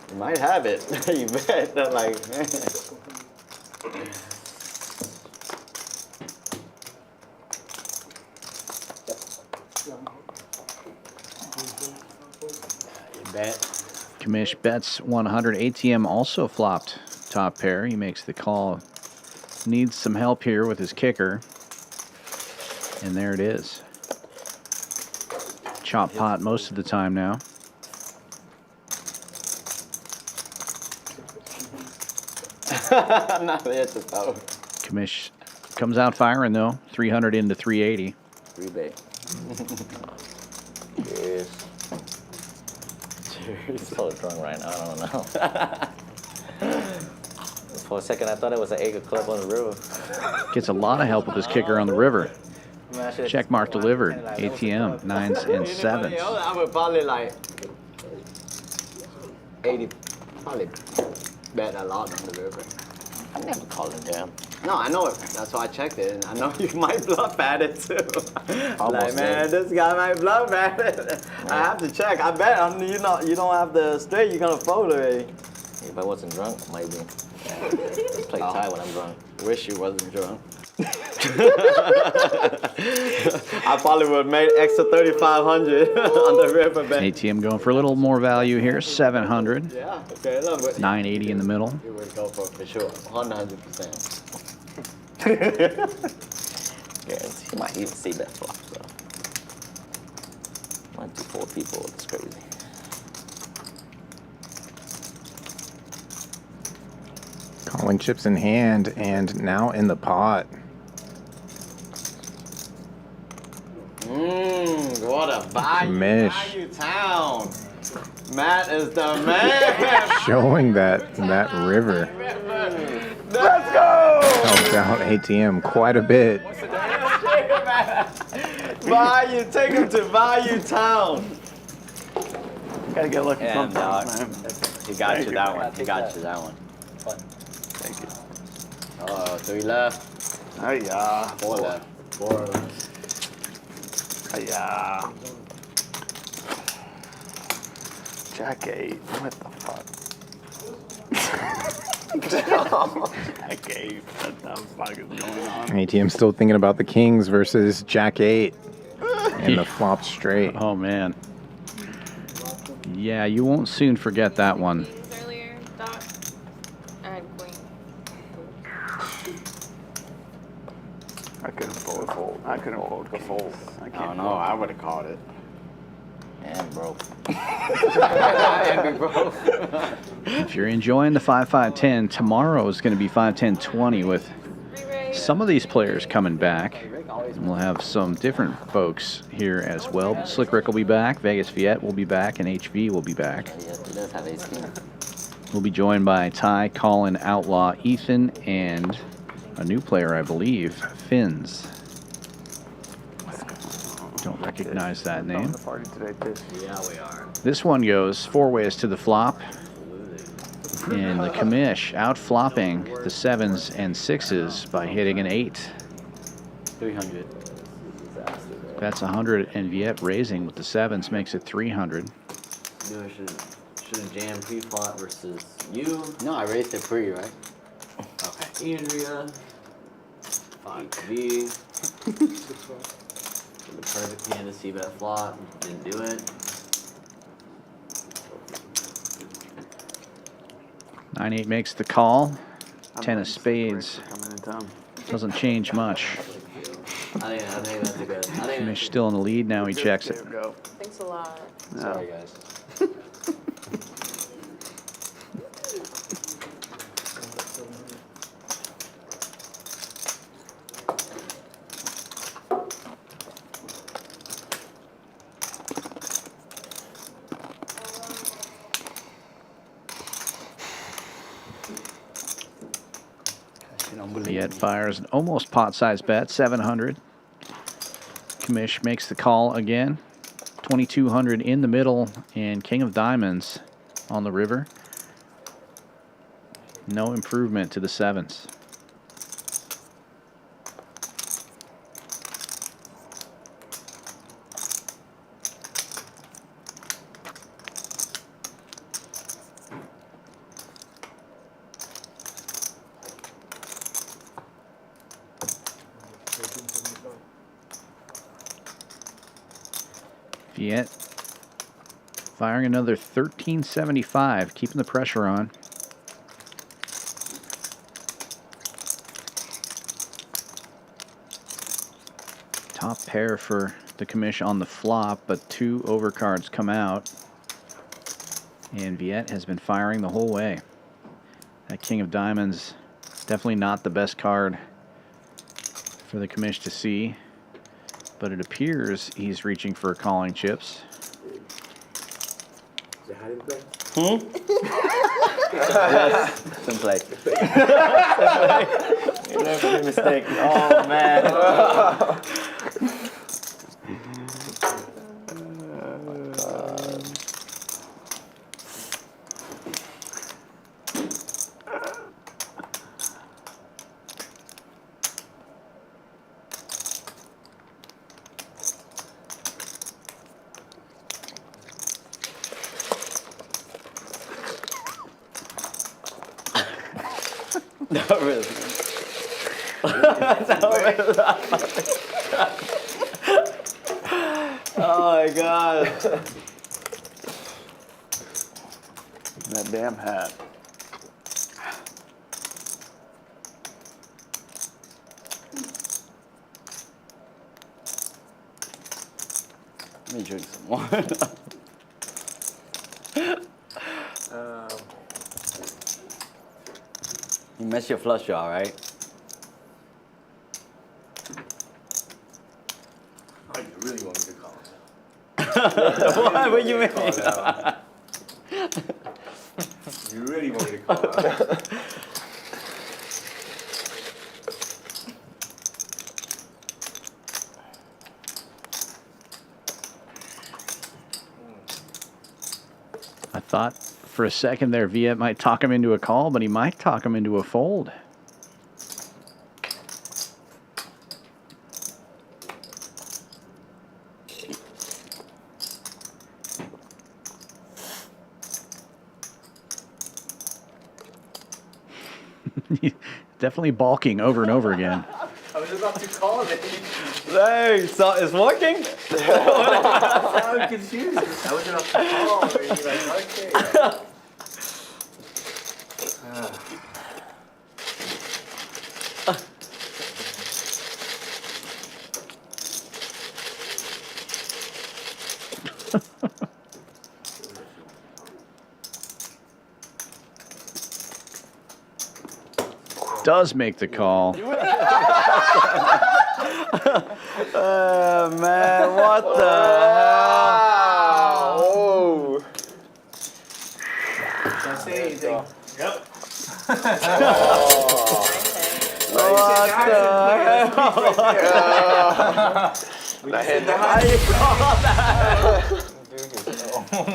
You might have it. You bet. I'm like, Bet. Commish bets 100. ATM also flopped top pair. He makes the call. Needs some help here with his kicker. And there it is. Chop pot most of the time now. not there to go. Commish comes out firing though. 300 into 380. 3-bet. Yes. He's so drunk right now. I don't know. For a second, I thought it was an acre club on the river. Gets a lot of help with his kicker on the river. Check mark delivered. ATM 9s and 7s. I would probably like 80, probably bet a lot on the river. I never called him down. No, I know it. That's why I checked it, and I know you might bluff at it too. Like, man, did. this guy might bluff at it. I have to check. I bet you don't have the straight. You're gonna fold already. If I wasn't drunk, maybe. Just play tie when I'm drunk. Wish you wasn't drunk. I probably would have made extra 3,500 on the river bet. ATM going for a little more value here. 700. Yeah, okay, a little bit. 980 in the middle. You would go for sure, 100%. Guarantee you might even see that flop. So. 1 to 4 people. It's crazy. Calling chips in hand and now in the pot. What a value town. Matt is the man. Showing that river Let's go. helped out ATM quite a bit. Value, take him to Value Town. Gotta get lucky And sometimes, man. he got you that one. He got you that one. Thank you. 3 left. Hiya. 4 left. 4 left. Hiya. Jack 8. What the fuck? Jack 8. What the fuck is going on? ATM still thinking about the Kings versus Jack 8 and the flop straight. Oh, man. Yeah, you won't soon forget that one. Earlier, Doc, I had queen. I couldn't fold. I couldn't fold. I can't. know. I would have called it. And broke. And be broke. If you're enjoying the 5-5-10, tomorrow is going to be 5-10-20 with some of these players coming back. And we'll have some different folks here as well. Slick Ric will be back, Vegas Viet will be back, and HV will be back. Yes, he does have ace king. We'll be joined by Ty, Colin, Outlaw, Ethan, and a new player, I believe, Finns. Don't recognize that name. Party today, Tisch. Yeah, we are. This one goes 4 ways to the flop. And the commish out flopping the 7s and 6s by hitting an 8. 300. That's 100, and Viet raising with the 7s makes it 300. You know, should have jammed pre-flop versus you. No, I raised it pre, right? Okay. Andrea. 5V. The perfect hand to see bet flop. Didn't do it. 9-8 makes the call. 10 of spades. Doesn't change much. I think that's a good. Commish still in the lead. Now he checks it. Thanks a lot. Sorry, guys. Viet fires an almost pot-sized bet, 700. Commish makes the call again. 2,200 in the middle, and King of Diamonds on the river. No improvement to the sevens. Viet firing another 1375, keeping the pressure on. Top pair for the Commish on the flop, but 2 overcards come out. And Viet has been firing the whole way. That King of Diamonds, definitely not the best card for the Commish to see. But it appears he's reaching for calling chips. Yes, simply. You never made a mistake. Oh, man. No, really. Oh my God. That damn hat. Let me drink some more. You missed your flush draw, right? Oh, you really want me to call it? What do you mean? You really want me to call it? I thought for a second there Viet might talk him into a call, but he might talk him into a fold. Definitely balking over and over again. I was about to call it. Hey, so it's working? I'm confused. I was about to call. And you're like, okay. Does make the call. Oh, man, what the hell? Oh. Don't say anything. Yep. What the hell?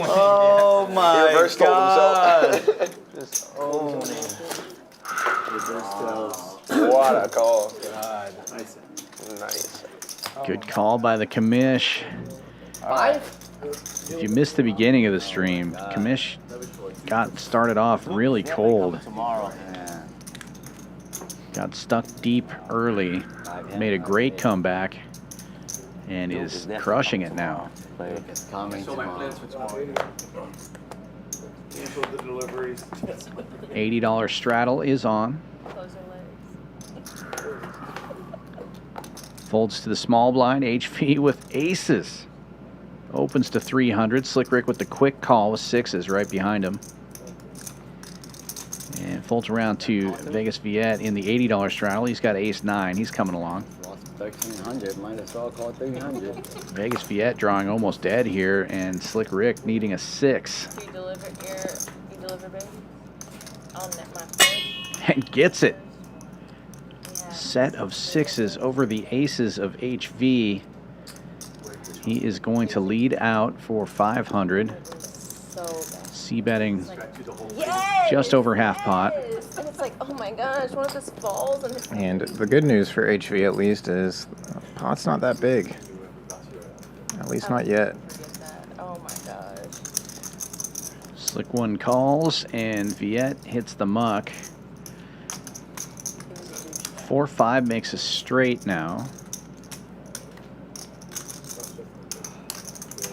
Oh my God. What a call. God. Nice. Good call by the Commish. If you missed the beginning of the stream, Commish got started off really cold. Got stuck deep early, made a great comeback, and is crushing it now. So my plans for tomorrow. Cancel the deliveries. $80 straddle is on. Folds to the small blind. HV with aces. Opens to 300. Slick Ric with the quick call with sixes right behind him. And folds around to Vegas Viet in the $80 straddle. He's got ace-9. He's coming along. Lost 1,300. Might as well call it 300. Vegas Viet drawing almost dead here, and Slick Ric needing a 6. You deliver, baby? On that, my phone. And gets it. Set of sixes over the aces of HV. He is going to lead out for 500. C betting just over half pot. And it's like, oh my gosh, what if this falls? And the good news for HV at least is pot's not that big. At least not yet. Oh my gosh. Slick one calls, and Viet hits the muck. 4-5 makes a straight now.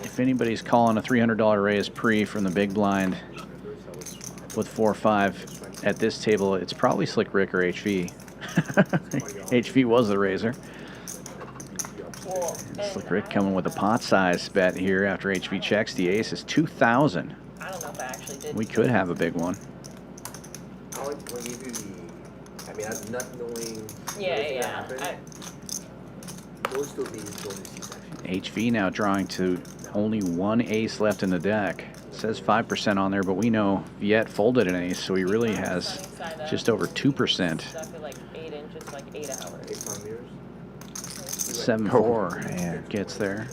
If anybody's calling a $300 raise pre from the big blind with 4-5 at this table, it's probably Slick Ric or HV. HV was the raiser. Slick Ric coming with a pot size bet here after HV checks. The ace is 2,000. I don't know if I actually did. We could have a big one. I would give you the, I mean, I'm not knowing what's Yeah. gonna happen. Those still be bonuses actually. HV now drawing to only one ace left in the deck. It says 5% on there, but we know Viet folded an ace, so he really has just over 2%. I feel like 8 inches, like 8 hours. 7-4 gets there.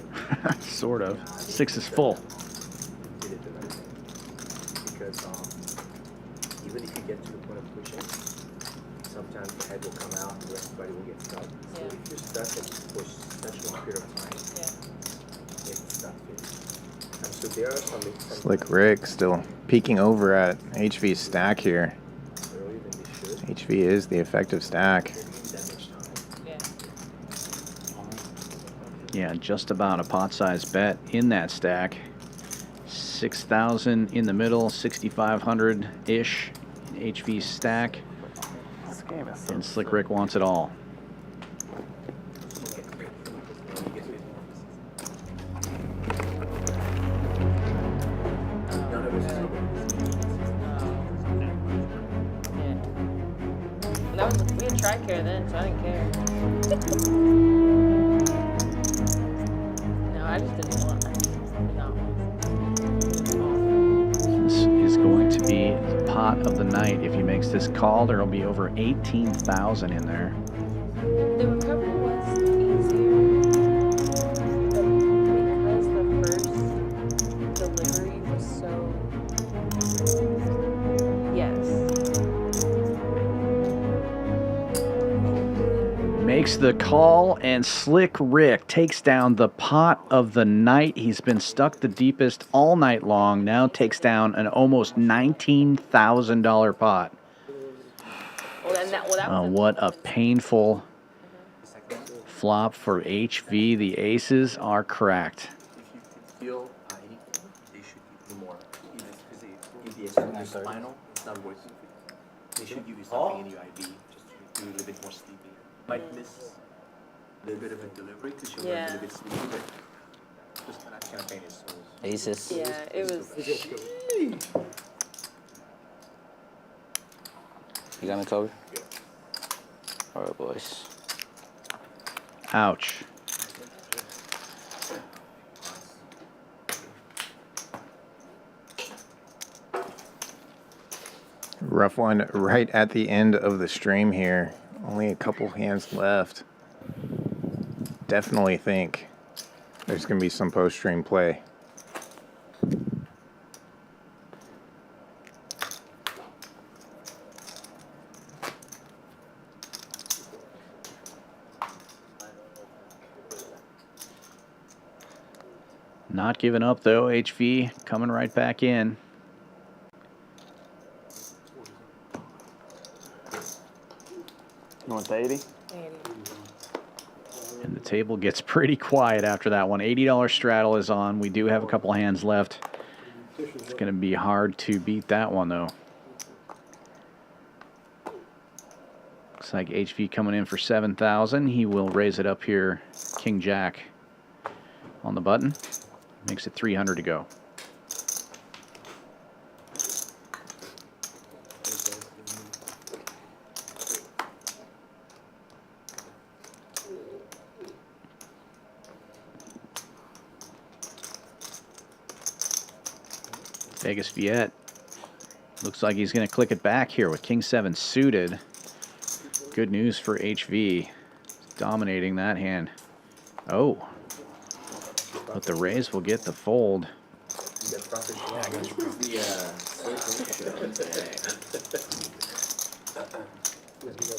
Sort of. 6 is full. Because even if you get to the point of pushing, sometimes the head will come out and everybody will get stuck. So if you're stuck and you push such a long period of time, it's not good. And so there are some Slick Ric still peeking over at HV's stack here. HV is the effective stack. Yeah, just about a pot-sized bet in that stack. 6,000 in the middle, 6,500-ish HV stack. And Slick Ric wants it all. We had TRICARE then, so I didn't care. No, I just didn't want. This is going to be the pot of the night. If he makes this call, there will be over 18,000 in there. The recovery was easier, but because the first delivery was so. Yes. Makes the call, and Slick Ric takes down the pot of the night. He's been stuck the deepest all night long. Now takes down an almost $19,000 pot. What a painful flop for HV. The aces are cracked. If you feel anything, they should give you more. Because if the exam is final, it's not worth it. They should give you something in your IB just to be a little bit more sleepy. Might miss a little bit of a delivery because you're a little bit sleepy, but just kind of campaign is so. Aces. Yeah, it was. You got me covered? All right, boys. Ouch. Rough one right at the end of the stream here. Only a couple hands left. Definitely think there's going to be some post-stream play. Not giving up, though. HV coming right back in. You want the 80? And the table gets pretty quiet after that one. $80 straddle is on. We do have a couple hands left. It's going to be hard to beat that one, though. Looks like HV coming in for 7,000. He will raise it up here. King Jack on the button. Makes it 300 to go. Vegas Viet looks like he's going to click it back here with King 7 suited. Good news for HV. Dominating that hand. Oh. But the raise will get the fold.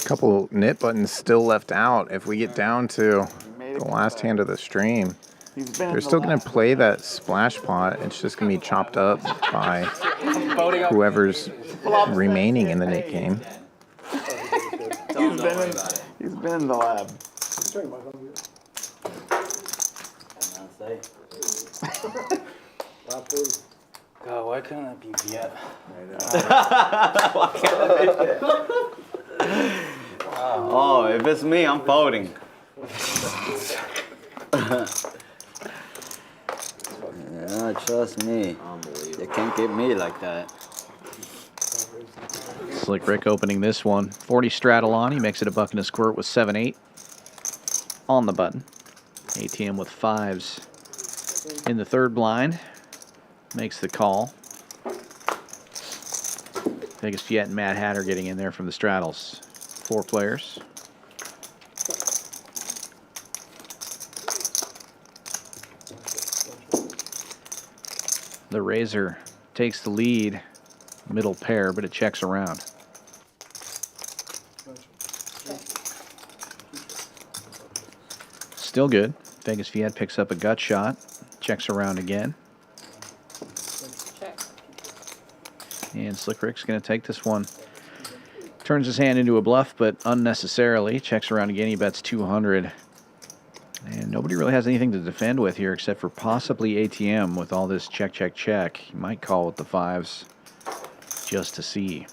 Couple knit buttons still left out. If we get down to the last hand of the stream, they're still going to play that splash pot. It's just going to be chopped up by whoever's remaining in the knit game. He's been in the lab. God, why couldn't it be Viet? Why can't it be Viet? Oh, if it's me, I'm folding. Yeah, trust me. You can't get me like that. Slick Ric opening this one. 40 straddle on. He makes it a buck and a squirt with 7-8 on the button. ATM with 5s in the third blind. Makes the call. Vegas Viet and Mad Hatter getting in there from the straddles. 4 players. The Razor takes the lead. Middle pair, but it checks around. Still good. Vegas Viet picks up a gut shot. Checks around again. And Slick Ric's going to take this one. Turns his hand into a bluff, but unnecessarily. Checks around again. He bets 200. And nobody really has anything to defend with here except for possibly ATM with all this check, check, check. He might call with the 5s just to see.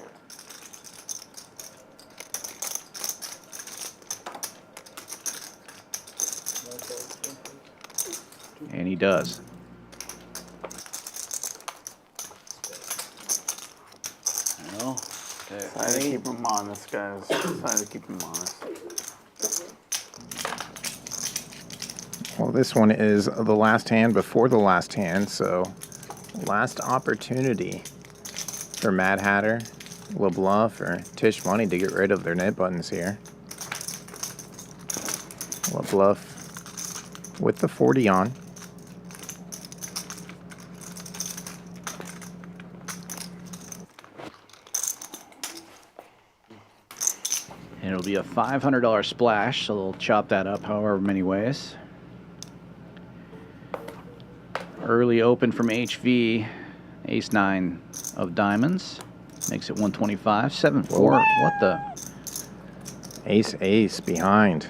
And he does. No. Try to keep him honest, guys. Try to keep him honest. Well, this one is the last hand before the last hand, so last opportunity for Mad Hatter, Lebluff, or Tisch Money to get rid of their knit buttons here. Lebluff with the 40 on. And it'll be a $500 splash, so they'll chop that up however many ways. Early open from HV, ace-9 of diamonds. Makes it 125, 7-4. What the? Ace behind.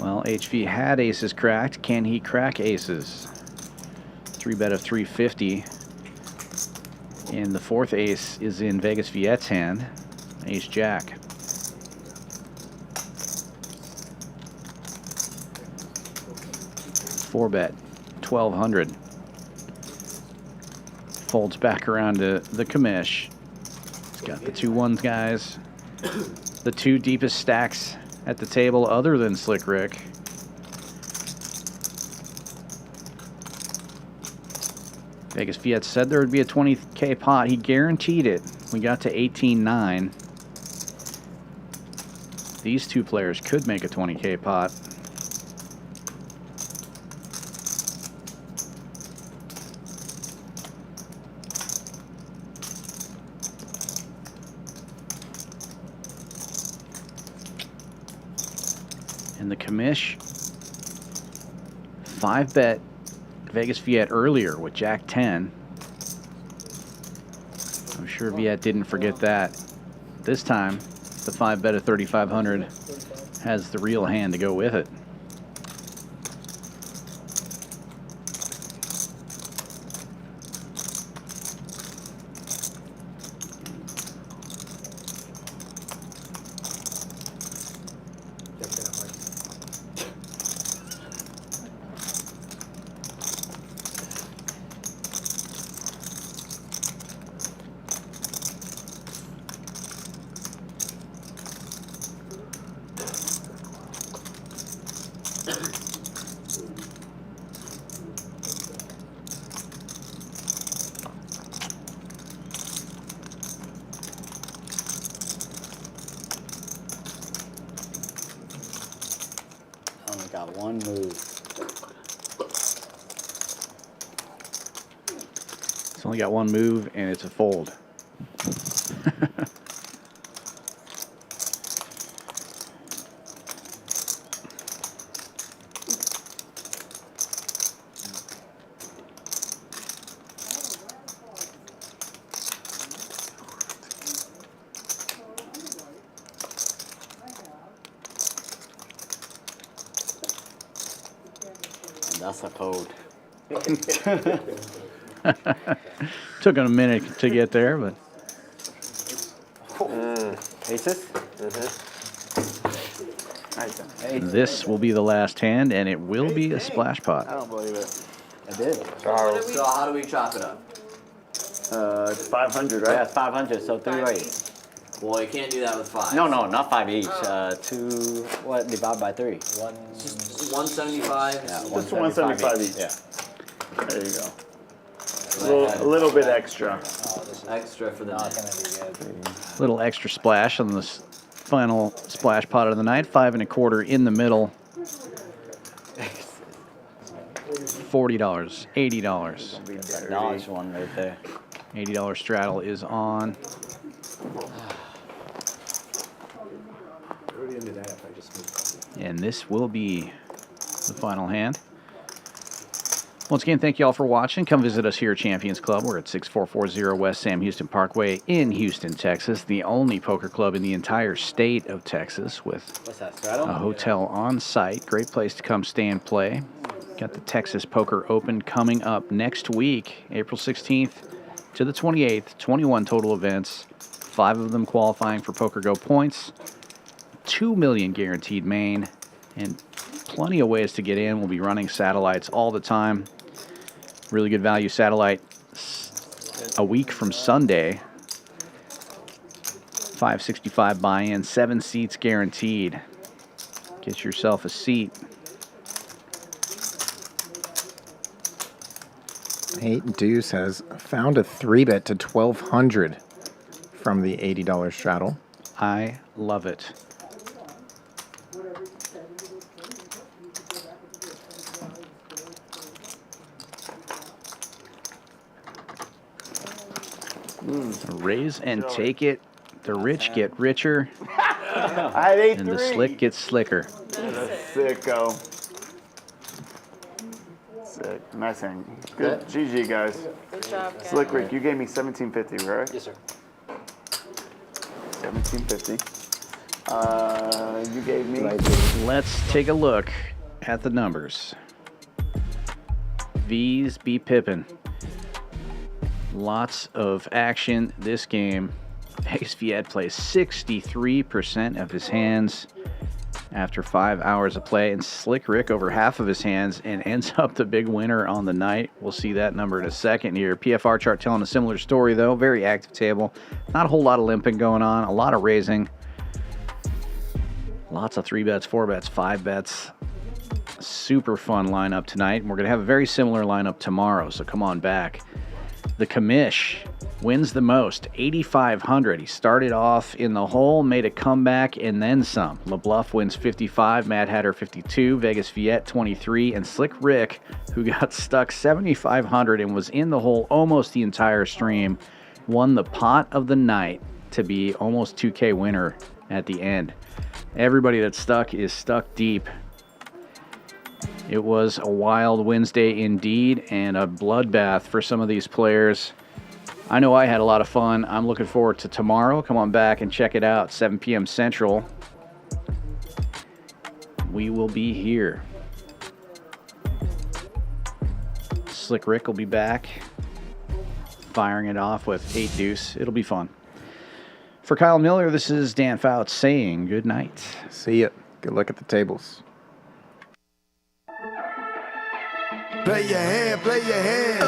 Well, HV had aces cracked. Can he crack aces? 3-bet of 350. And the 4th ace is in Vegas Viet's hand. Ace-Jack. Four-bet, 1,200. Folds back around to the commish. He's got the 2-1s, guys. The 2 deepest stacks at the table other than Slick Ric. Vegas Viet said there would be a 20K pot. He guaranteed it. We got to 18-9. These 2 players could make a 20K pot. And the commish, 5-bet Vegas Viet earlier with Jack 10. I'm sure Viet didn't forget that. This time, the 5-bet of 3,500 has the real hand to go with it. It's only got one move, and it's a fold. That's a fold. Took him a minute to get there, but Aces? this will be the last hand, and it will be a splash pot. I don't believe it. I did. So how do we chop it up? It's 500, right? Yeah, it's 500, so 3 ways. Well, you can't do that with 5. No, not 5 each. 2, what, divide by 3? 175. Yeah, Just 175 each. Yeah. There you go. A little bit extra. Extra for the net. Little extra splash on this final splash pot of the night. 5 1/4 in the middle. $40, $80. Knowledge one right there. $80 straddle is on. And this will be the final hand. Once again, thank you all for watching. Come visit us here at Champions Club. We're at 6440 West Sam Houston Parkway in Houston, Texas. The only poker club in the entire state of Texas with a hotel on site. Great place to come stay and play. Got the Texas Poker Open coming up next week, April 16th to the 28th. 21 total events, 5 of them qualifying for Poker Go points. $2 million guaranteed main, and plenty of ways to get in. We'll be running satellites all the time. Really good value satellite a week from Sunday. $565 buy-in, 7 seats guaranteed. Get yourself a seat. 8 Deuce has found a 3-bet to 1,200 from the $80 straddle. I love it. Raise and take it. The rich get richer. I had 8-3. And the slick gets slicker. Sicko. Sick. Nice hand. Good. GG, guys. Good job, guys. Slick Ric, you gave me 1750, right? Yes, sir. 1750. You gave me. Let's take a look at the numbers. V's be pippin'. Lots of action this game. Vegas Viet plays 63% of his hands after 5 hours of play, and Slick Ric over half of his hands and ends up the big winner on the night. We'll see that number in a second here. PFR chart telling a similar story, though. Very active table. Not a whole lot of limping going on. A lot of raising. Lots of 3 bets, 4 bets, 5 bets. Super fun lineup tonight. And we're going to have a very similar lineup tomorrow, so come on back. The Commish wins the most, 8,500. He started off in the hole, made a comeback, and then some. Lebluff wins 55, Mad Hatter 52, Vegas Viet 23, and Slick Ric, who got stuck 7,500 and was in the hole almost the entire stream, won the pot of the night to be almost 2K winner at the end. Everybody that's stuck is stuck deep. It was a wild Wednesday indeed, and a bloodbath for some of these players. I know I had a lot of fun. I'm looking forward to tomorrow. Come on back and check it out, 7 p.m. Central. We will be here. Slick Ric will be back, firing it off with 8 deuce. It'll be fun. For Kyle Miller, this is Dan Fouts saying good night. See ya. Good luck at the tables. Play your hand, play your hand.